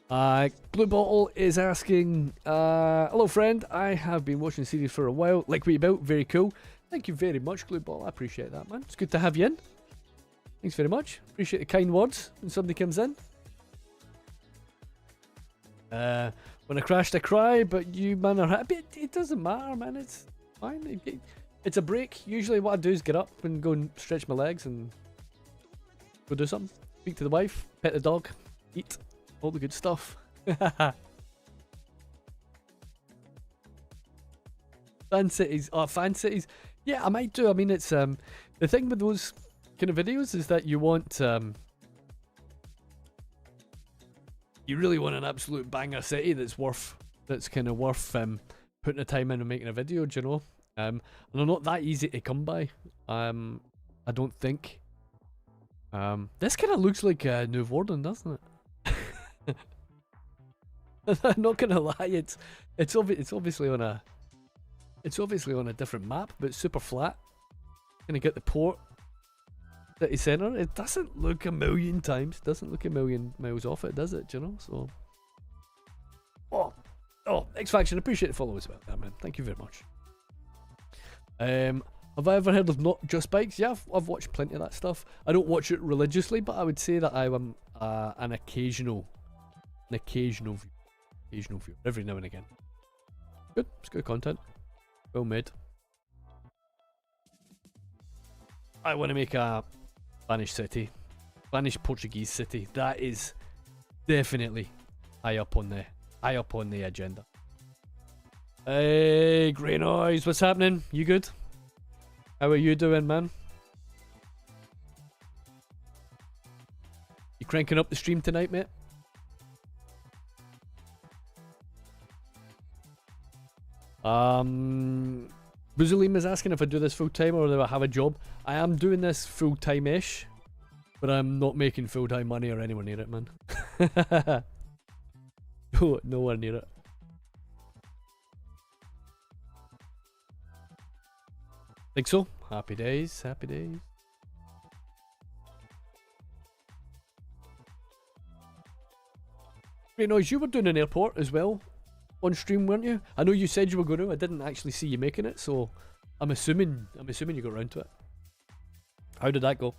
Blue Bottle is asking, hello friend, I have been watching the series for a while. Like what you about? Very cool. Thank you very much, Blue Bottle. I appreciate that, man. It's good to have you in. Thanks very much. Appreciate the kind words when somebody comes in. When I crashed, I cry, but you, man, are happy. It doesn't matter, man. It's fine. It's a break. Usually what I do is get up and go and stretch my legs and go do something. Speak to the wife, pet the dog, eat, all the good stuff. Fan cities. Oh, fan cities. Yeah, I might do. I mean, it's the thing with those kind of videos is that you want you really want an absolute banger city that's kind of worth putting the time in and making a video, do you know? And they're not that easy to come by. I don't think. This kind of looks like Noevorden, doesn't it? I'm not gonna lie, it's obviously on a different map, but it's super flat. Gonna get the port city centre. It doesn't look a million miles off it, does it? Do you know? So, X Faction, appreciate the follow as well, man. Thank you very much. Have I ever heard of Not Just Bikes? Yeah, I've watched plenty of that stuff. I don't watch it religiously, but I would say that I am an occasional viewer every now and again. Good, it's good content. Well made. I want to make a Spanish city, Spanish Portuguese city. That is definitely high up on the agenda. Hey, Grey Noise, what's happening? You good? How are you doing, man? You cranking up the stream tonight, mate? Buzalim is asking if I do this full time or do I have a job. I am doing this full time-ish, but I'm not making full time money or anywhere near it, man. Nowhere near it. Think so? Happy days, happy days. Great Noise, you were doing an airport as well on stream, weren't you? I know you said you were going to. I didn't actually see you making it, so I'm assuming you got around to it. How did that go?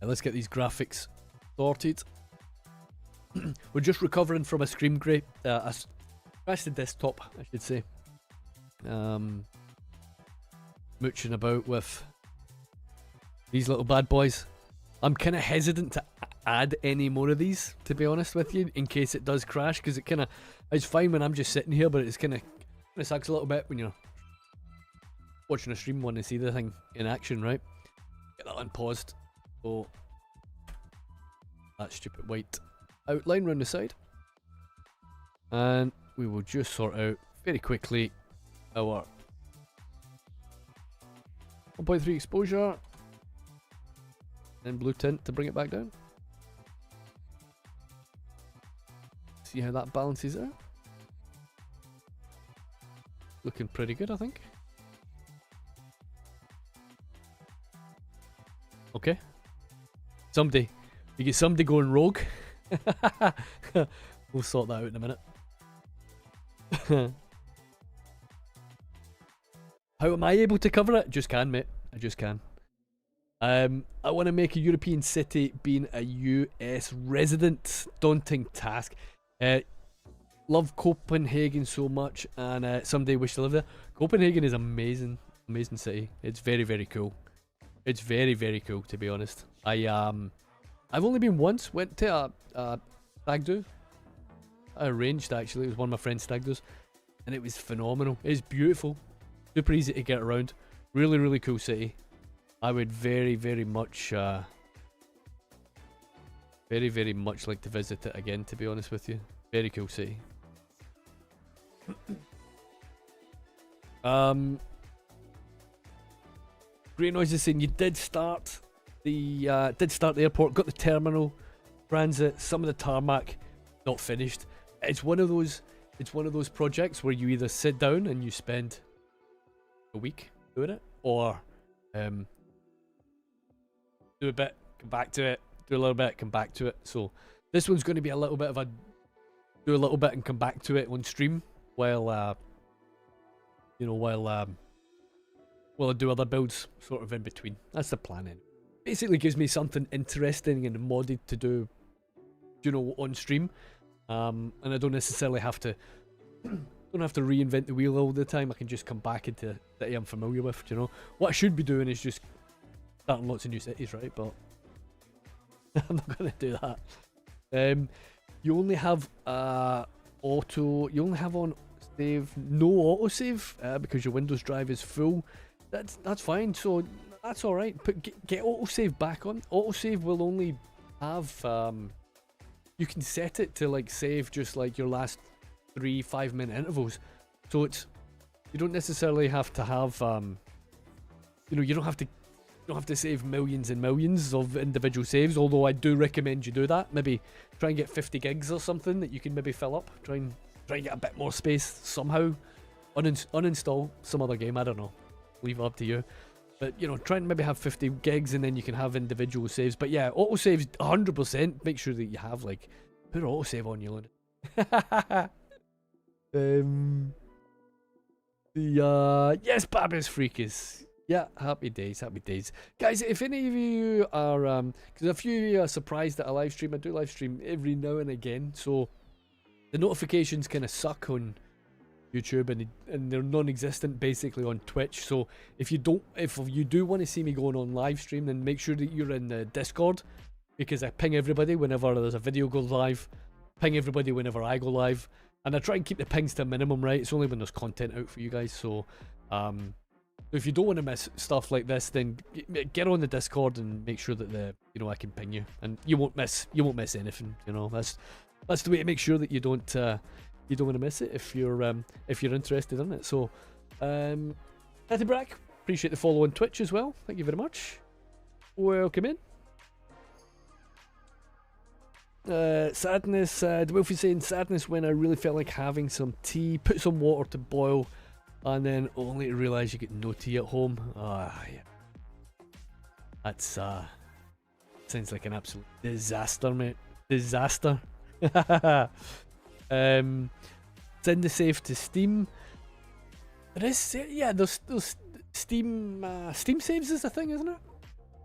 Right, let's get these graphics sorted. We're just recovering from a screen grade, crash the desktop, I should say. Mooching about with these little bad boys. I'm kind of hesitant to add any more of these, to be honest with you, in case it does crash, because it's fine when I'm just sitting here, but it's kind of sucks a little bit when you're watching a stream, want to see the thing in action, right? Get that unpaused. So that stupid white outline round the side, and we will just sort out very quickly our 1.3 exposure and blue tint to bring it back down. See how that balances out. Looking pretty good, I think. Okay. You get somebody going rogue. We'll sort that out in a minute. How am I able to cover it? Just can, mate. I just can. I want to make a European city being a US resident. Daunting task. Love Copenhagen so much, and someday wish to live there. Copenhagen is amazing. Amazing city. It's very, very cool. It's very, very cool, to be honest. I've only been once. Went to a stag do. I arranged, actually. It was one of my friend's stag do's, and it was phenomenal. It's beautiful. Super easy to get around. Really, really cool city. I would very, very much like to visit it again, to be honest with you. Very cool city. Great Noise is saying you did start the airport, got the terminal, transit, some of the tarmac, not finished. It's one of those projects where you either sit down and you spend a week doing it, or do a bit, come back to it, do a little bit, come back to it. So this one's going to be a little bit of do a little bit and come back to it on stream while I do other builds sort of in between. That's the plan. Basically gives me something interesting and modded to do, on stream, and I don't necessarily have to reinvent the wheel all the time. I can just come back into city I'm familiar with. What I should be doing is just starting lots of new cities, right? But I'm not gonna do that. You only have You only have on save, no autosave, because your Windows drive is full. That's fine. So that's all right. Get autosave back on. Autosave will only have you can set it to like save just like your last 3-5 minute intervals. So you don't necessarily have to have you don't have to save millions and millions of individual saves, although I do recommend you do that. Maybe try and get 50 gigs or something that you can maybe fill up. Try and get a bit more space somehow. Uninstall some other game, I don't know. Leave it up to you. But, try and maybe have 50 gigs and then you can have individual saves. But yeah, autosave's 100%. Make sure that you have, put autosave on you, yes, Babis Freakus. Yeah, happy days. Guys, if any of you are, because a few of you are surprised that I live stream. I do live stream every now and again, so the notifications kind of suck on YouTube, and they're non-existent basically on Twitch. So if you do want to see me going on live stream, then make sure that you're in the Discord, because I ping everybody whenever there's a video goes live, ping everybody whenever I go live, And I try and keep the pings to a minimum, right? It's only when there's content out for you guys. So if you don't want to miss stuff like this, then get on the Discord and make sure that I can ping you, and you won't miss anything. That's the way to make sure that you don't want to miss it if you're interested in it. So Teddy Brack, appreciate the follow on Twitch as well. Thank you very much. Welcome in. Sadness, Dwelfie saying sadness when I really felt like having some tea, put some water to boil, and then only to realise you get no tea at home. Yeah. That's sounds like an absolute disaster, mate. Disaster. Send the save to Steam. There is, yeah, there's Steam saves is a thing, isn't it?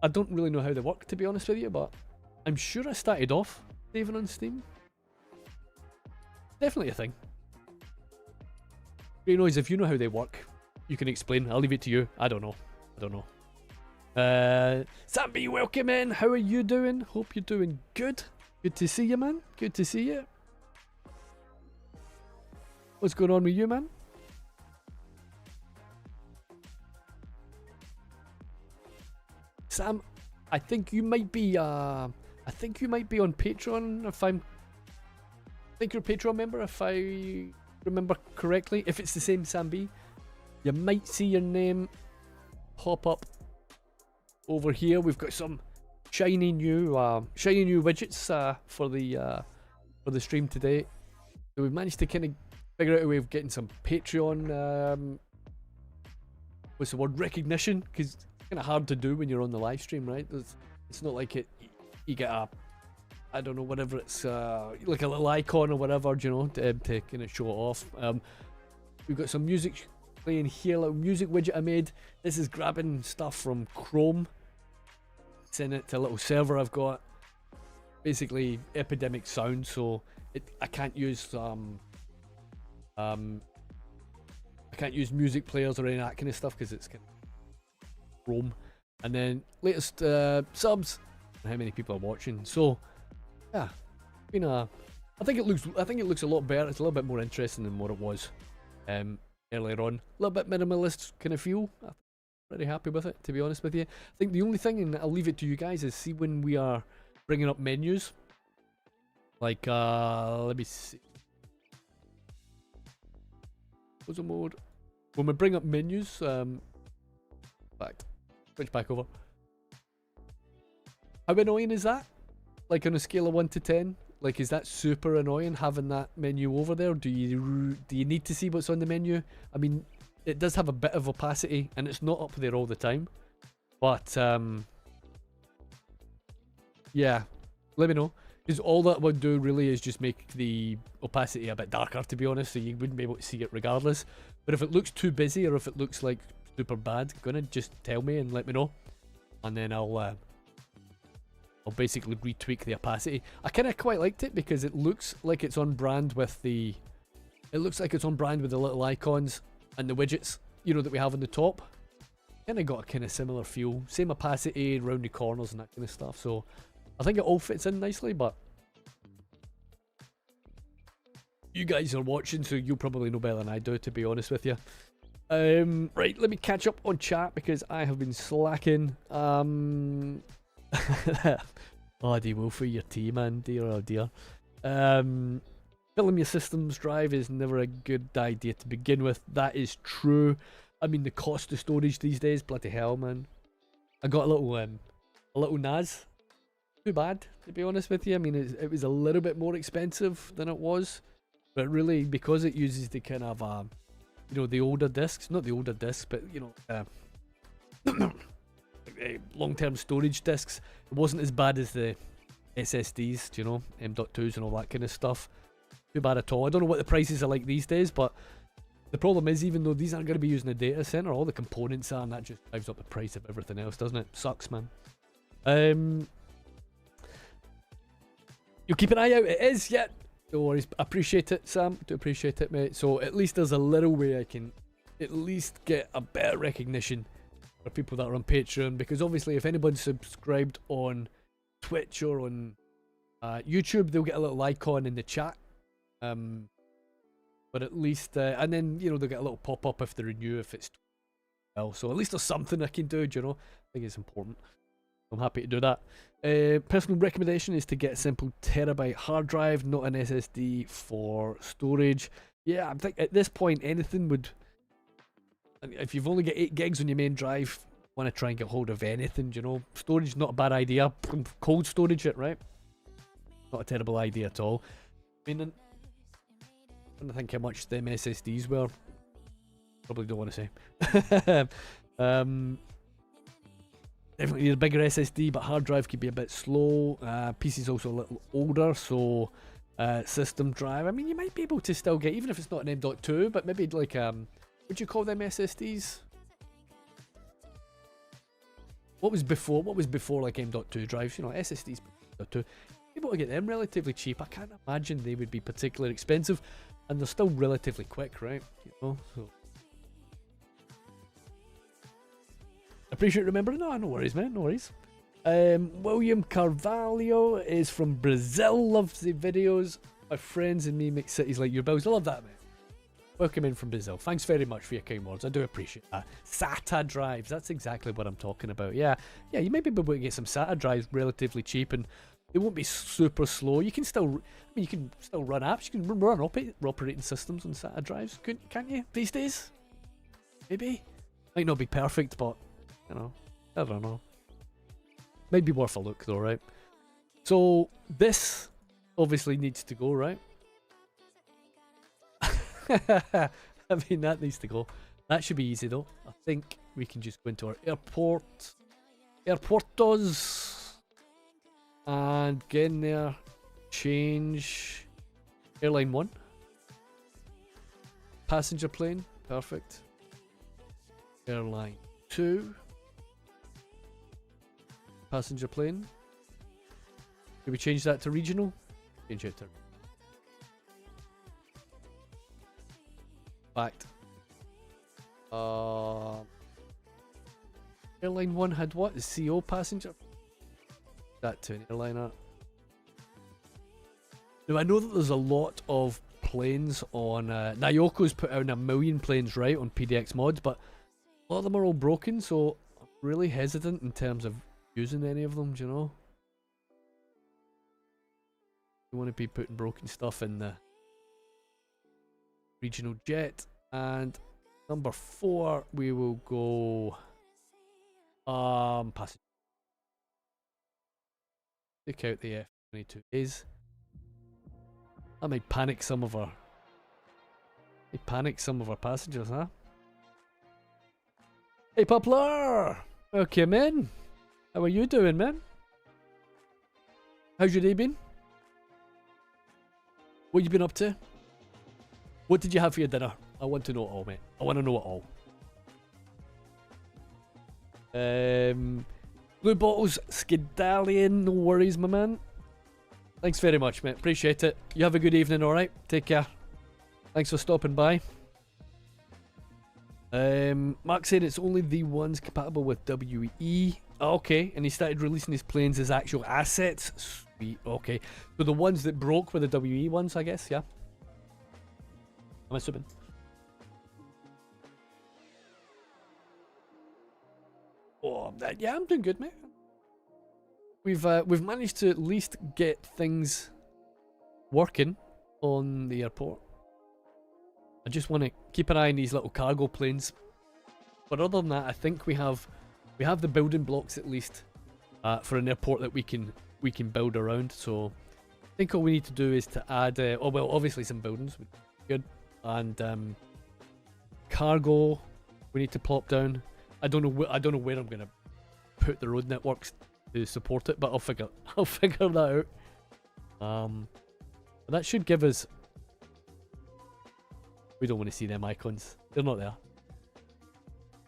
I don't really know how they work, to be honest with you, but I'm sure I started off saving on Steam. Definitely a thing. Great Noise, if you know how they work, you can explain. I'll leave it to you. I don't know. Samby, welcome in. How are you doing? Hope you're doing good. Good to see you, man. Good to see you. What's going on with you, man? Sam, I think you might be on Patreon I think you're a Patreon member if I remember correctly. If it's the same Sam B, you might see your name pop up over here. We've got some shiny new widgets for the stream today. So we've managed to kind of figure out a way of getting some Patreon what's the word, recognition, because it's kind of hard to do when you're on the live stream, right? It's not like you get a, I don't know, whatever it's like a little icon or whatever, to kind of show it off. We've got some music playing here, little music widget I made. This is grabbing stuff from Chrome, sending it to a little server I've got. Basically epidemic sound, so I can't use music players or any of that kind of stuff because it's kind of Chrome. And then latest subs and how many people are watching. So yeah, I think it looks a lot better. It's a little bit more interesting than what it was earlier on. A little bit minimalist kind of feel. I'm pretty happy with it, to be honest with you. I think the only thing, and I'll leave it to you guys, is see when we are bringing up menus. Like let me see. What's the mode? When we bring up menus, switch back over. How annoying is that? Like on a scale of 1 to 10, like is that super annoying having that menu over there? Do you need to see what's on the menu? I mean, it does have a bit of opacity and it's not up there all the time, but yeah, let me know, because all that would do really is just make the opacity a bit darker, to be honest, so you wouldn't be able to see it regardless. But if it looks too busy or if it looks like super bad, gonna just tell me and let me know, and then I'll basically retweak the opacity. I kind of quite liked it because it looks like it's on brand with the little icons and the widgets, that we have on the top. Kind of got a kind of similar feel, same opacity around the corners and that kind of stuff. So I think it all fits in nicely, but you guys are watching, so you'll probably know better than I do, to be honest with you. Right, let me catch up on chat because I have been slacking. Oh, D-Wolf for your tea, man. Dear, oh dear. Filling your system's drive is never a good idea to begin with. That is true. I mean, the cost of storage these days, bloody hell, man. I got a little NAS. Too bad, to be honest with you. I mean, it was a little bit more expensive than it was, but really, because it uses the kind of the older discs, not the older discs, but long-term storage discs, it wasn't as bad as the SSDs, M.2s and all that kind of stuff. Too bad at all. I don't know what the prices are like these days, but the problem is, even though these aren't going to be using a data center, all the components are, and that just drives up the price of everything else, doesn't it? Sucks, man. You'll keep an eye out. It is, yeah. No worries. Appreciate it, Sam. Do appreciate it, mate. So at least there's a little way I can at least get a better recognition for people that are on Patreon, because obviously if anybody's subscribed on Twitch or on YouTube, they'll get a little icon in the chat But at least, and then, you know, they'll get a little pop-up if they renew, if it's well. So at least there's something I can do, do you know? I think it's important. I'm happy to do that. Personal recommendation is to get a simple terabyte hard drive, not an SSD for storage. Yeah, I think at this point anything would. If you've only got 8 gigs on your main drive, want to try and get hold of anything, you know. Storage not a bad idea. Cold storage it, right? Not a terrible idea at all. I mean, I don't think how much them SSDs were. Probably don't want to say. Definitely need a bigger SSD, but hard drive could be a bit slow. PC's also a little older, so system drive. I mean, you might be able to still get, even if it's not an M.2, but maybe like what do you call them SSDs? What was before like M.2 drives? You know, SSDs. M.2. Able to get them relatively cheap. I can't imagine they would be particularly expensive, and they're still relatively quick, right? You know, so. Appreciate remembering. No worries, man. No worries. William Carvalho is from Brazil. Loves the videos. My friends and me make cities like your bills. I love that, man. Welcome in from Brazil. Thanks very much for your kind words. I do appreciate that. SATA drives. That's exactly what I'm talking about. Yeah, you might be able to get some SATA drives relatively cheap, and they won't be super slow. You can still, I mean, you can still run apps. You can run operating systems on SATA drives, can't you? These days, maybe. Might not be perfect, but you know, I don't know. Might be worth a look though, right? So this obviously needs to go, right? I mean, that needs to go. That should be easy though. I think we can just go into our airportos, and get in there, change airline 1, passenger plane, perfect. Airline 2, passenger plane. Can we change that to regional? Change it to fact. Airline 1 had what? The CO passenger? That to an airliner. Now I know that there's a lot of planes on Nyoko's put out 1 million planes, right, on PDX mods, but a lot of them are all broken, so I'm really hesitant in terms of using any of them, do you know? You want to be putting broken stuff in the regional jet. And number 4, we will go passenger. Take out the F-22As. That might panic some of our passengers, huh? Hey Poplar! Okay, man. How are you doing, man? How's your day been? What you been up to? What did you have for your dinner? I want to know it all, mate. I want to know it all. Blue Bottles, Skidallion, no worries, my man. Thanks very much, mate. Appreciate it. You have a good evening, alright? Take care. Thanks for stopping by. Mark said it's only the ones compatible with WE. Okay, and he started releasing his planes as actual assets. Sweet, okay. So the ones that broke were the WE ones, I guess, yeah? I'm assuming. Oh, yeah, I'm doing good, mate. We've managed to at least get things working on the airport. I just want to keep an eye on these little cargo planes. But other than that, I think we have the building blocks at least for an airport that we can build around. So I think all we need to do is to add oh well, obviously some buildings would be good, and cargo we need to plop down. I don't know where I'm gonna put the road networks to support it, but I'll figure that out. But that should give us. We don't want to see them icons. They're not there.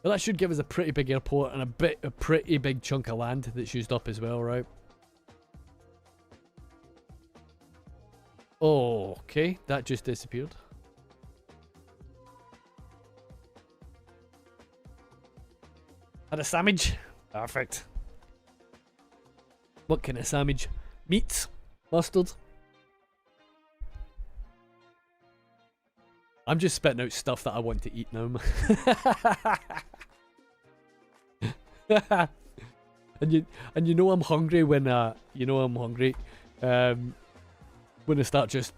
But that should give us a pretty big airport and a pretty big chunk of land that's used up as well, right? Oh, okay, that just disappeared. Had a sandwich. Perfect. What kind of sandwich? Meat? Mustard? I'm just spitting out stuff that I want to eat now. and you know I'm hungry when when I start just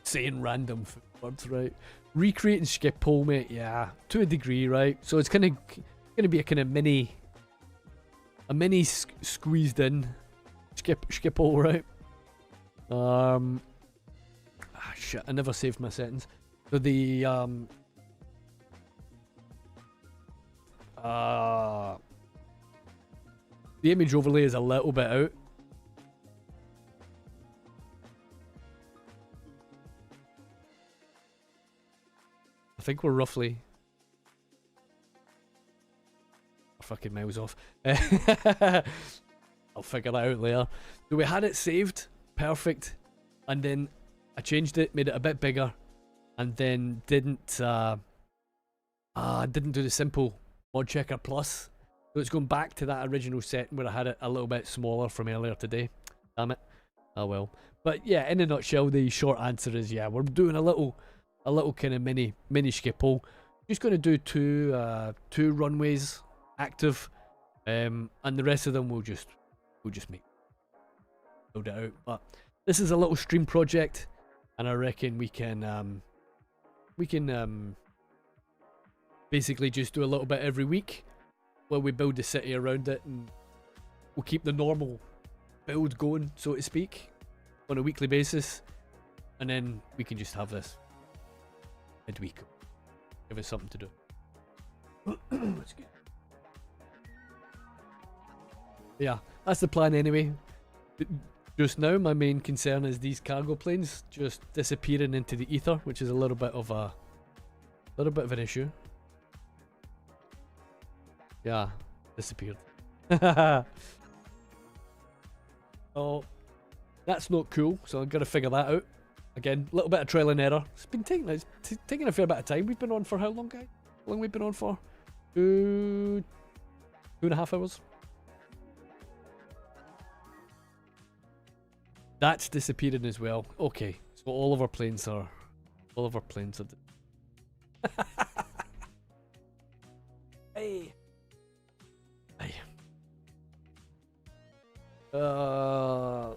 saying random words, right? Recreating Schiphol, mate, yeah, to a degree, right? So it's gonna be a kind of mini squeezed in Schiphol, right? Shit, I never saved my sentence. So the image overlay is a little bit out. I think we're roughly fucking miles off. I'll figure that out later. So we had it saved, perfect, and then I changed it, made it a bit bigger, and then didn't do the simple mod checker plus. So it's going back to that original setting where I had it a little bit smaller from earlier today. Damn it. Oh well. But yeah, in a nutshell, the short answer is yeah, we're doing a little kind of mini Schiphol. Just going to do two runways active, and the rest of them we'll just build it out. But this is a little stream project, and I reckon we can basically just do a little bit every week while we build the city around it, and we'll keep the normal build going, so to speak, on a weekly basis, and then we can just have this midweek. Give us something to do. That's good. Yeah, that's the plan anyway. Just now, my main concern is these cargo planes just disappearing into the ether, which is a little bit of an issue. Yeah, disappeared. Oh, that's not cool. So I've got to figure that out. Again, a little bit of trial and error. It's been taking a fair bit of time. We've been on for how long, guys? How long we've been on for? 2.5 hours. That's disappearing as well. Okay, so all of our planes are. Hey.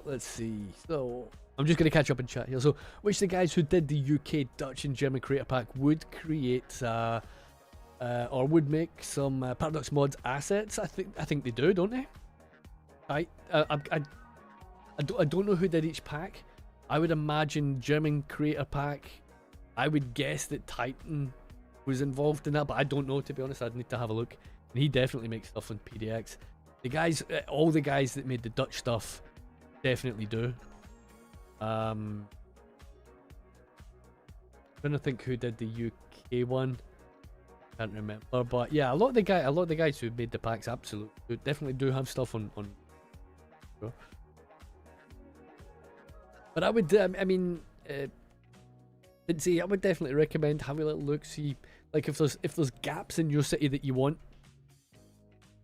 Let's see. So I'm just gonna catch up in chat here. So, which the guys who did the UK, Dutch, and German creator pack would create, or would make some Paradox Mods assets? I think they do, don't they? I don't know who did each pack. I would imagine German creator pack. I would guess that Titan was involved in that, but I don't know, to be honest. I'd need to have a look. And he definitely makes stuff on PDX. The guys, all the guys that made the Dutch stuff, definitely do. I'm trying to think who did the UK one. Can't remember, but yeah, a lot of the guys who made the packs absolutely definitely do have stuff on. Sure. But I would, I would definitely recommend having a little look, see, like if there's gaps in your city that you want,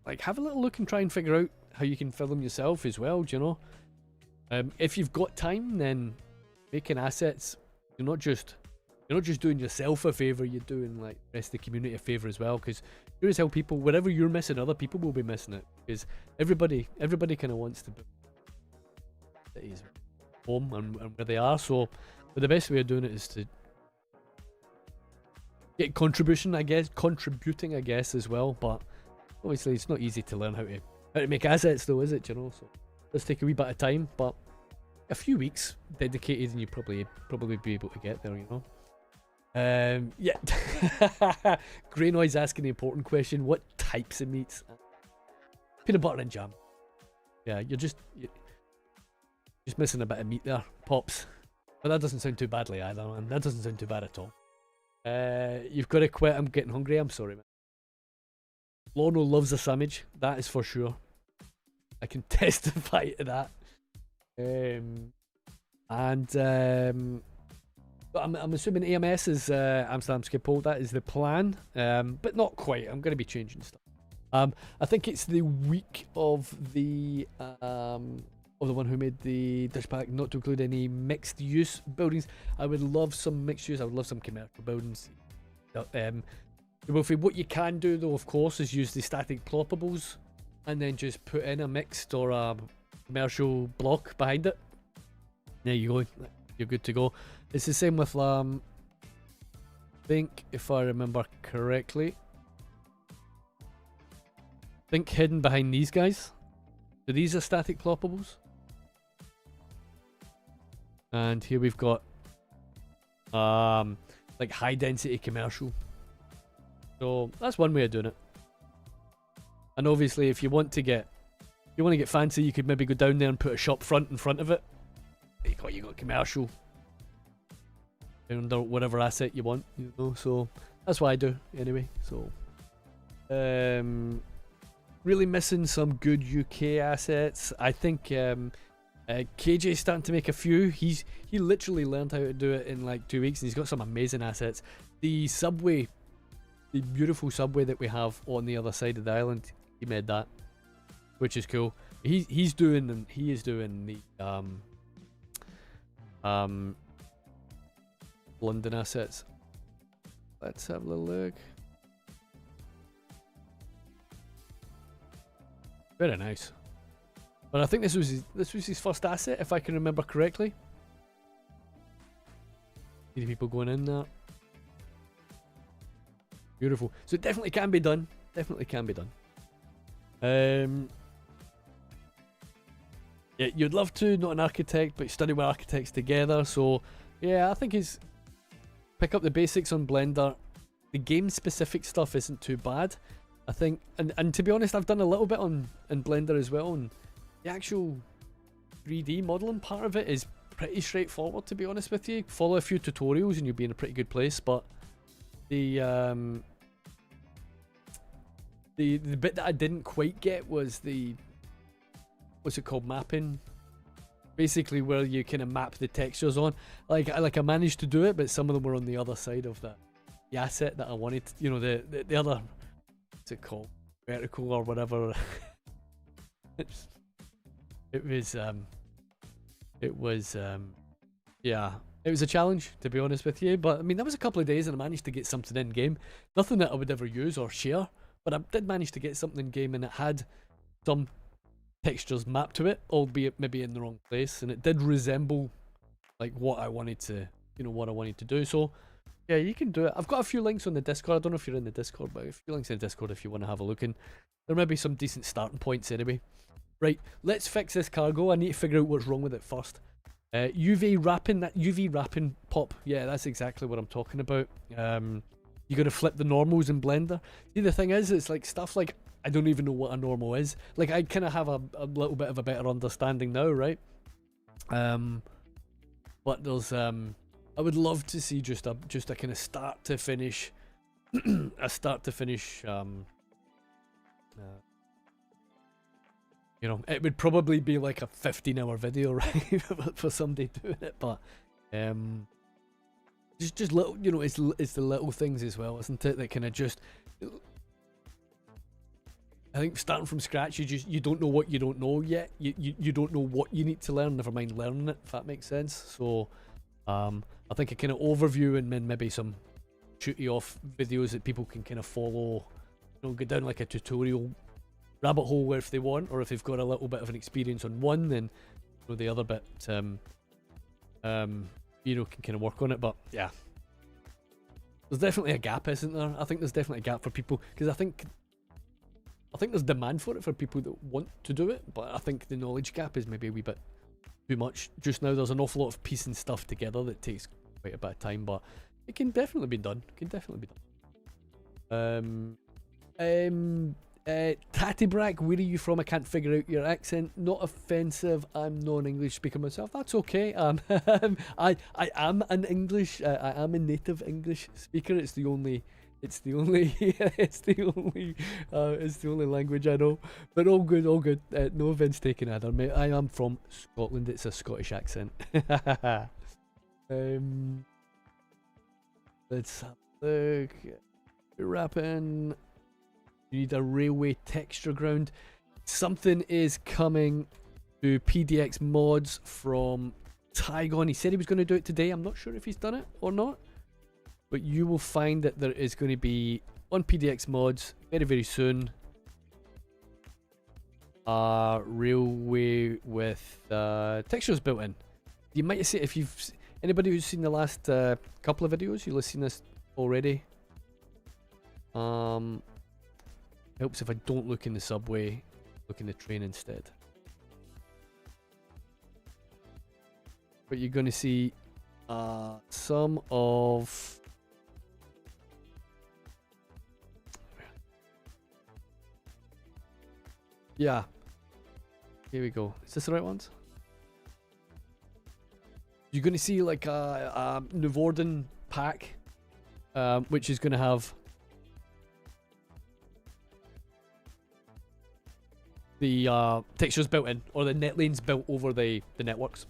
like have a little look and try and figure out how you can fill them yourself as well. Do you know? If you've got time, then making assets, you're not just doing yourself a favor, you're doing like the rest of the community a favor as well. Because sure as hell, people, wherever you're missing, other people will be missing it. Because everybody kind of wants to be cities home and where they are. So, but the best way of doing it is to get contributing, I guess, as well. But obviously, it's not easy to learn how to make assets, though, is it? You know, so let's take a wee bit of time, but a few weeks dedicated, and you probably be able to get there. You know. Yeah. Grey Noise asking the important question: what types of meats? Peanut butter and jam. Yeah, you're just missing a bit of meat there, Pops. But that doesn't sound too badly either, man. That doesn't sound too bad at all. You've got to quit. I'm getting hungry. I'm sorry, man. Lorno loves a sandwich. That is for sure. I can testify to that. But I'm assuming AMS is Amsterdam Schiphol. That is the plan. But not quite. I'm going to be changing stuff. I think it's the week of the of the one who made the dish pack not to include any mixed use buildings. I would love some mixed use. I would love some commercial buildings. Wolfie, what you can do though, of course, is use the static ploppables and then just put in a mixed or a commercial block behind it. There you go. You're good to go. It's the same with I think if I remember correctly, hidden behind these guys. So these are static ploppables. And here we've got like high density commercial. So that's one way of doing it. And obviously if you want to get fancy, you could maybe go down there and put a shop front in front of it. You got commercial under whatever asset you want, you know. So that's what I do anyway. So really missing some good UK assets. I think KJ's starting to make a few. He literally learned how to do it in like 2 weeks, and he's got some amazing assets. The subway, the beautiful subway that we have on the other side of the island, he made that, which is cool. He is doing the London assets. Let's have a little look. Very nice. But I think this was his first asset, if I can remember correctly. See the people going in there. Beautiful. So it definitely can be done. Definitely can be done. Yeah, you'd love to, not an architect, but study with architects together. So yeah, I think he's pick up the basics on Blender. The game specific stuff isn't too bad, I think, and to be honest, I've done a little bit in Blender as well, and the actual 3D modeling part of it is pretty straightforward, to be honest with you. Follow a few tutorials and you'll be in a pretty good place. But the bit that I didn't quite get was the, what's it called, mapping. Basically where you kind of map the textures on. Like I managed to do it, but some of them were on the other side of the asset that I wanted, you know, the other, what's it called, vertical or whatever. Yeah, it was a challenge, to be honest with you. But I mean, that was a couple of days and I managed to get something in game. Nothing that I would ever use or share, but I did manage to get something in game, and it had some textures mapped to it, albeit maybe in the wrong place, and it did resemble like what I wanted to, you know, what I wanted to do. So yeah, you can do it. I've got a few links on the Discord. I don't know if you're in the Discord, but a few links in the Discord if you want to have a look, and there may be some decent starting points anyway. Right, let's fix this cargo. I need to figure out what's wrong with it first. UV wrapping, that UV wrapping pop, yeah, that's exactly what I'm talking about. You gotta flip the normals in Blender. See, the thing is, it's like stuff like, I don't even know what a normal is. Like, I kind of have a little bit of a better understanding now, right? But there's I would love to see just a kind of start to finish you know, it would probably be like a 15-hour video, right, for somebody doing it. But just little, you know, it's the little things as well, isn't it, that kind of just, I think starting from scratch, you don't know what you don't know yet. You don't know what you need to learn, never mind learning it, if that makes sense. So I think a kind of overview and then maybe some shooty off videos that people can kind of follow, you know, go down like a tutorial rabbit hole if they want, or if they've got a little bit of an experience on one, then, you know, the other bit you know, can kind of work on it. But yeah, there's definitely a gap, isn't there? I think there's definitely a gap for people, because I think there's demand for it for people that want to do it, but I think the knowledge gap is maybe a wee bit too much just now. There's an awful lot of piecing stuff together that takes quite a bit of time, but it can definitely be done. It can definitely be done. Tattybrack, where are you from? I can't figure out your accent. Not offensive. I'm non-English speaker myself. That's okay. I am an English. I am a native English speaker. It's the only language I know. But all good, all good. No offense taken either, mate. I am from Scotland. It's a Scottish accent. Let's have a look. Wrapping. You need a railway texture ground. Something is coming do PDX mods from Tygon. He said he was going to do it today. I'm not sure if he's done it or not, but you will find that there is going to be on PDX mods very, very soon. Railway with textures built in. You might have seen, if you've anybody who's seen the last couple of videos, you'll have seen this already. Helps if I don't look in the subway, look in the train instead. But you're going to see some of yeah. Here we go. Is this the right ones? You're going to see like a Noevorden pack, which is going to have the textures built in, or the net lanes built over the networks,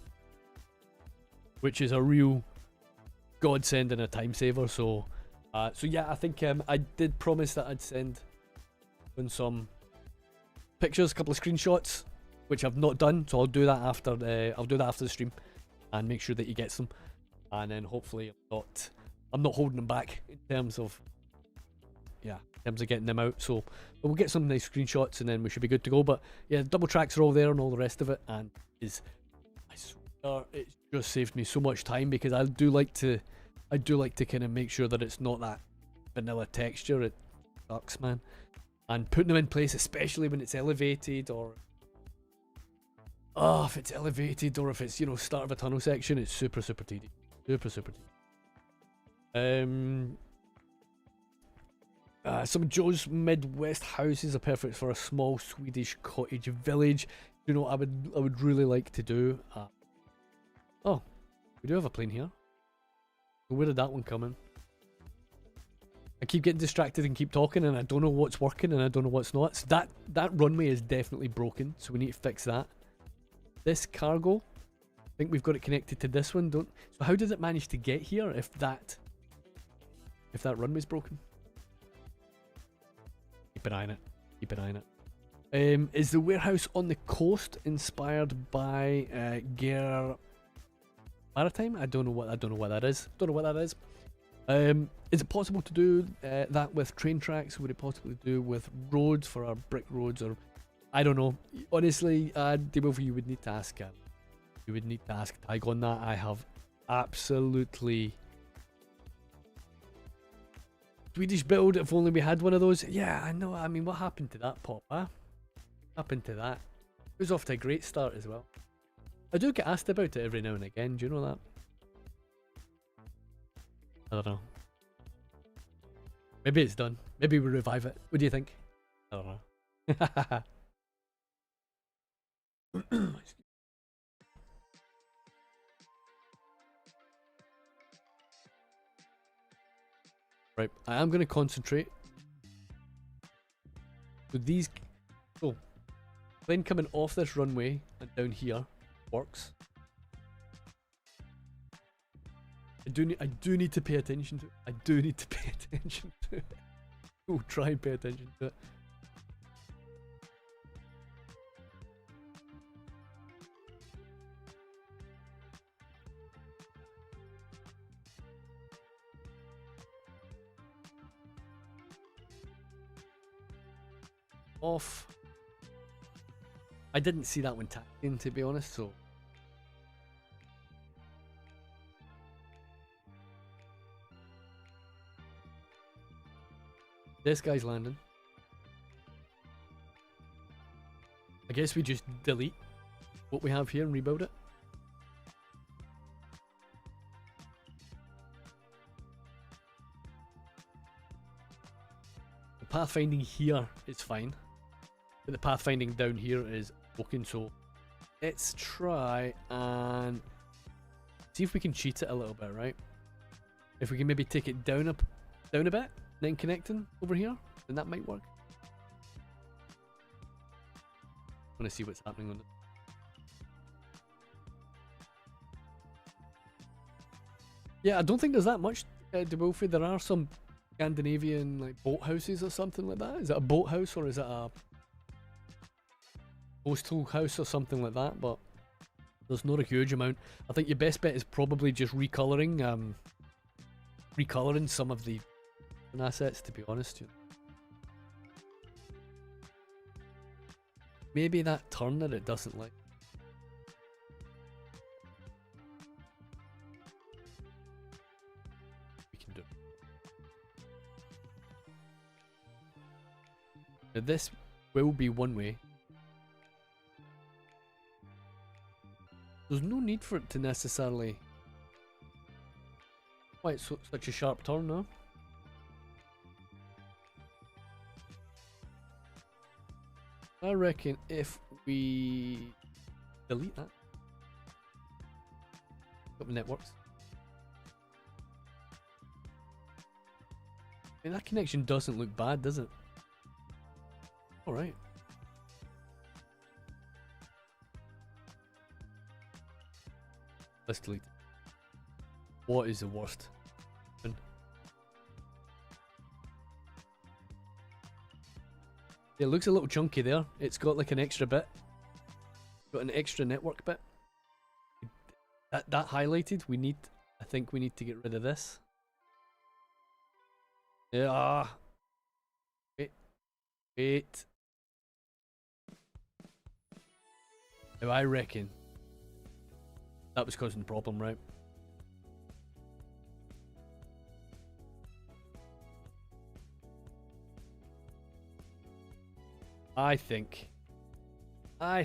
which is a real godsend and a time saver. So yeah, I think I did promise that I'd send in some pictures, a couple of screenshots, which I've not done. So I'll do that after the stream, and make sure that he gets them, and then hopefully I'm not holding them back in terms of getting them out. So we'll get some nice screenshots, and then we should be good to go. But yeah, the double tracks are all there and all the rest of it, and I swear it's just saved me so much time, because I do like to kind of make sure that it's not that vanilla texture. It sucks, man. And putting them in place, especially when it's elevated, or if it's elevated, or if it's, you know, start of a tunnel section, it's super tedious. Super tedious. Some of Joe's Midwest houses are perfect for a small Swedish cottage village. You know what I would really like to do? Oh, we do have a plane here. Where did that one come in? I keep getting distracted and keep talking, and I don't know what's working and I don't know what's not. So that runway is definitely broken, so we need to fix that. This cargo, I think we've got it connected to this one. So how did it manage to get here if that runway's broken? Keep an eye on it. Keep an eye on it. Is the warehouse on the coast inspired by Ger Maritime? I don't know what that is. Is it possible to do that with train tracks? Would it possibly do with roads for our brick roads? Or I don't know. Honestly, Debo, you would need to ask. You would need to ask Tygon that. I have absolutely Swedish build. If only we had one of those. Yeah, I know. I mean, what happened to that pop? Huh? Happened to that? It was off to a great start as well. I do get asked about it every now and again. Do you know that? I don't know. Maybe it's done. Maybe we revive it. What do you think? I don't know. Right, I am going to concentrate. So these... Oh. Plane coming off this runway and down here works. I do need to pay attention to it. I do need to pay attention to it. We'll try and pay attention to it. Off. I didn't see that one tagged in, to be honest, so... This guy's landing. I guess we just delete what we have here and rebuild it. The pathfinding here is fine, but the pathfinding down here is broken, so let's try and see if we can cheat it a little bit, right? If we can maybe take it down a bit, then connecting over here, then that might work. I want to see what's happening on it. Yeah, I don't think there's that much De Wolfie. There are some Scandinavian like boat houses or something like that. Is it a boat house or is it a... postal house or something like that, but there's not a huge amount. I think your best bet is probably just recoloring some of the assets, to be honest. Maybe that turn that it doesn't like. We can do it. Now this will be one way. There's no need for it to necessarily quite such a sharp turn, no? I reckon if we delete that, got my networks. I mean, that connection doesn't look bad, does it? Alright. Let's delete it. What is the worst? It looks a little chunky there. It's got like an extra bit. Got an extra network bit. That highlighted, I think we need to get rid of this. Yeah. Wait. Now I reckon that was causing the problem, right? I think we'll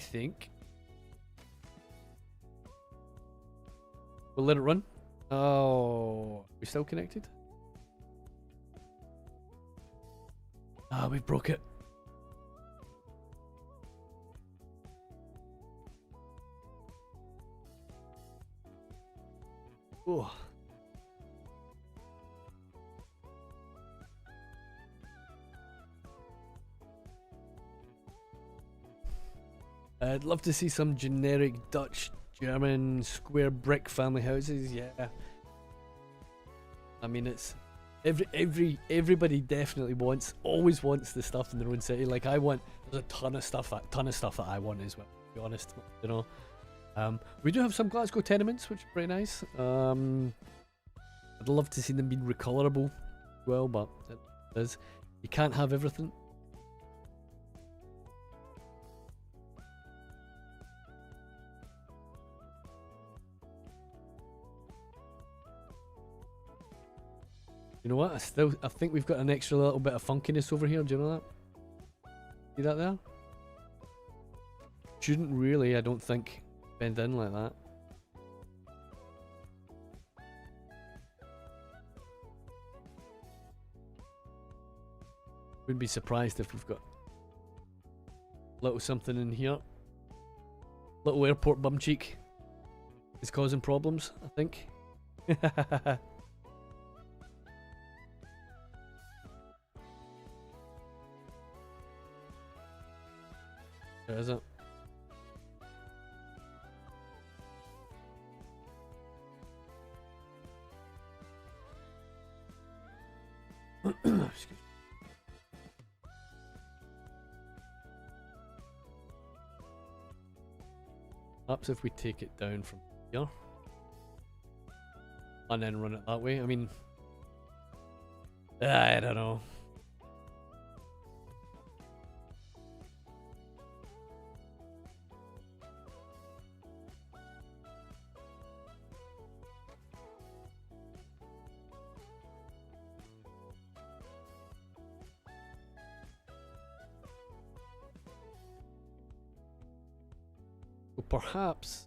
let it run. Oh, we still connected? Ah, we broke it. Oh. I'd love to see some generic Dutch, German, square brick family houses. Yeah. I mean, it's everybody definitely always wants the stuff in their own city. Like there's a ton of stuff that I want as well. To be honest, you know. We do have some Glasgow tenements, which are pretty nice. I'd love to see them being recolorable as well, but it is. You can't have everything. You know what? I think we've got an extra little bit of funkiness over here. Do you know that? See that there? Shouldn't really, I don't think, bend in like that. Wouldn't be surprised if we've got a little something in here. Little airport bum cheek is causing problems, I think. Is it? Excuse me. Perhaps if we take it down from here and then run it that way. I mean, I don't know. Perhaps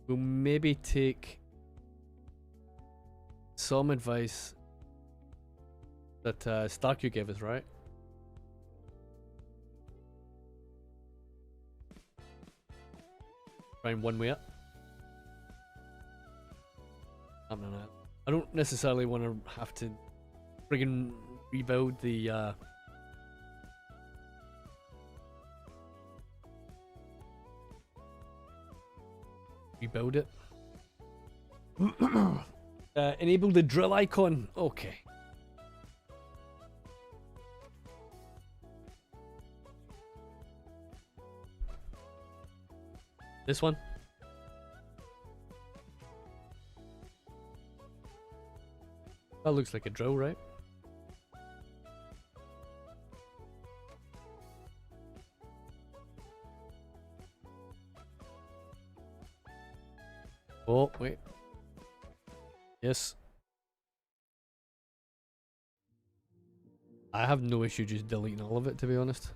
we'll maybe take some advice that Starkey gave us, right? Try and one way up. I don't know. I don't necessarily want to have to friggin' rebuild the rebuild it. Enable the drill icon. Okay. This one? That looks like a drill, right? Oh, wait. Yes. I have no issue just deleting all of it, to be honest.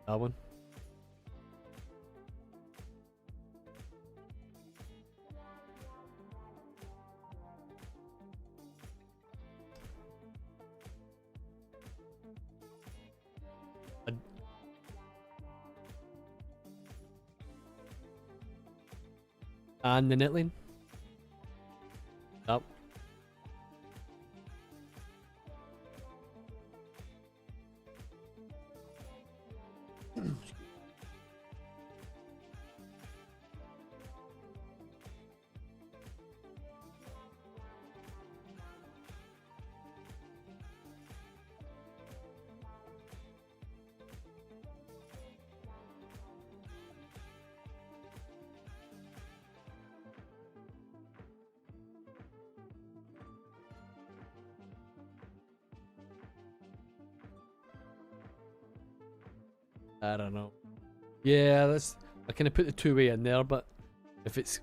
That one. And the knitling. Yep. I don't know. Yeah, that's. I kind of put the two-way in there, but if it's.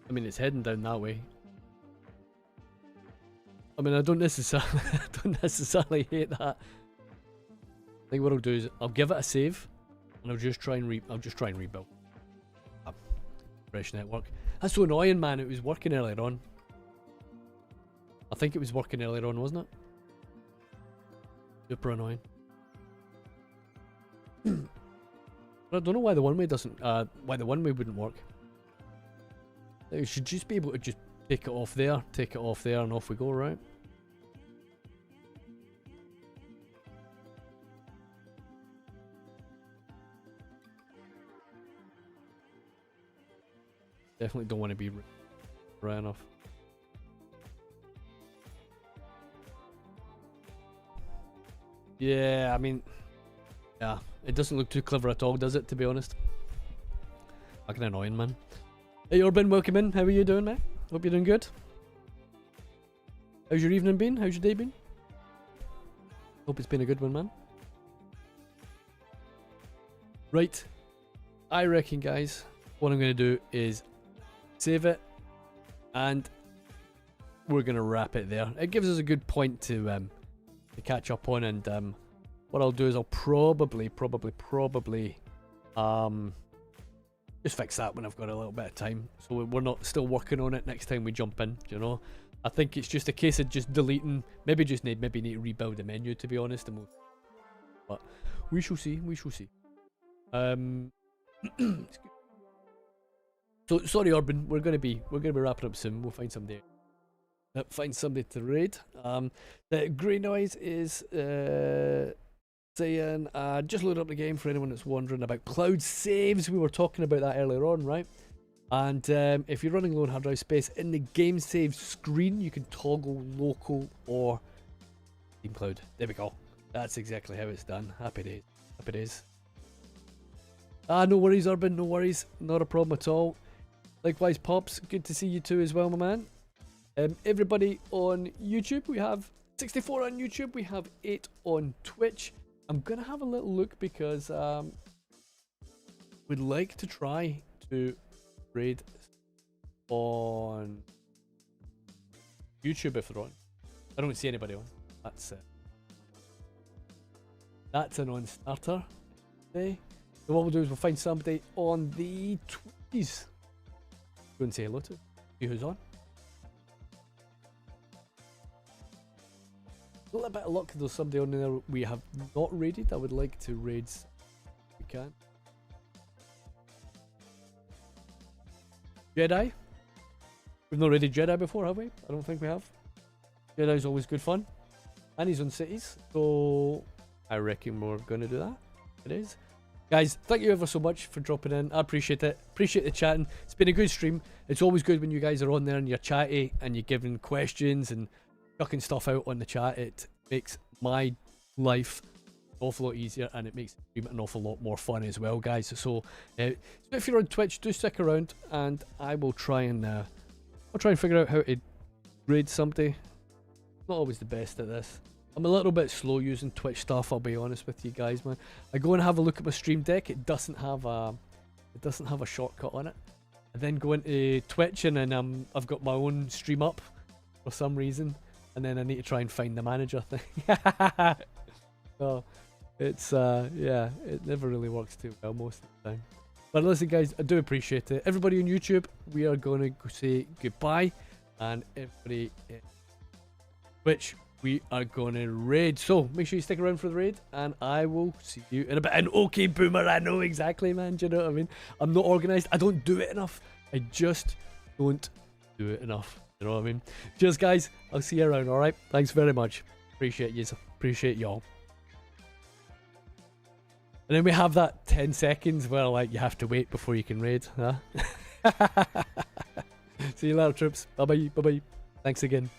I mean, it's heading down that way. I mean, I don't necessarily hate that. I think what I'll do is I'll give it a save, and I'll just try and rebuild. Fresh network. That's so annoying, man. It was working earlier on. I think it was working earlier on, wasn't it? Super annoying. I don't know why the one way doesn't. Why the one way wouldn't work. You should just be able to just take it off there, and off we go, right? Definitely don't want to be ran off. Yeah, I mean, yeah, it doesn't look too clever at all, does it, to be honest? Fucking annoying, man. Hey, Urban, welcome in. How are you doing, man? Hope you're doing good. How's your evening been? How's your day been? Hope it's been a good one, man. Right. I reckon, guys, what I'm going to do is save it, and we're going to wrap it there. It gives us a good point to catch up on, and what I'll do is I'll probably just fix that when I've got a little bit of time, so we're not still working on it next time we jump in, you know. I think it's just a case of just deleting, maybe need to rebuild the menu, to be honest, and but we shall see. So sorry, Urban, we're gonna be wrapping up soon. We'll find somebody to raid. The grey noise is saying just load up the game for anyone that's wondering about cloud saves. We were talking about that earlier on, right? And if you're running low on hard drive space, in the game save screen you can toggle local or Steam Cloud. There we go. That's exactly how it's done. Happy days. No worries, Urban, no worries, not a problem at all. Likewise, Pops, good to see you too as well, my man. Everybody on YouTube, we have 64 on YouTube, we have 8 on Twitch. I'm gonna have a little look because we'd like to try to raid on YouTube if they're on. I don't see anybody on. That's it. That's a non-starter. Okay. So what we'll do is we'll find somebody on the Twitties. Go and say hello to. See who's on. A little bit of luck, there's somebody on there we have not raided. I would like to raid if we can. Jedi. We've not raided Jedi before, have we? I don't think we have. Jedi's always good fun. And he's on Cities, so I reckon we're going to do that. It is. Guys, thank you ever so much for dropping in. I appreciate it. Appreciate the chatting. It's been a good stream. It's always good when you guys are on there and you're chatty and you're giving questions and chucking stuff out on the chat. It makes my life an awful lot easier, and it makes the stream an awful lot more fun as well, guys. So if you're on Twitch, do stick around, and I will try and figure out how to raid somebody. Not always the best at this. I'm a little bit slow using Twitch stuff, I'll be honest with you guys, man. I go and have a look at my stream deck. It doesn't have a shortcut on it. I then go into Twitch and then I've got my own stream up for some reason, and then I need to try and find the manager thing. So it's yeah, it never really works too well most of the time. But listen, guys, I do appreciate it. Everybody on YouTube, we are gonna say goodbye, and everybody in Twitch, we are gonna raid. So make sure you stick around for the raid, and I will see you in a bit. And okay, Boomer, I know exactly, man. Do you know what I mean? I'm not organized. I don't do it enough. I just don't do it enough. You know what I mean? Cheers, guys. I'll see you around. All right. Thanks very much. Appreciate you. Appreciate y'all. And then we have that 10 seconds where like you have to wait before you can raid. Huh? See you later, troops. Bye bye. Bye bye. Thanks again.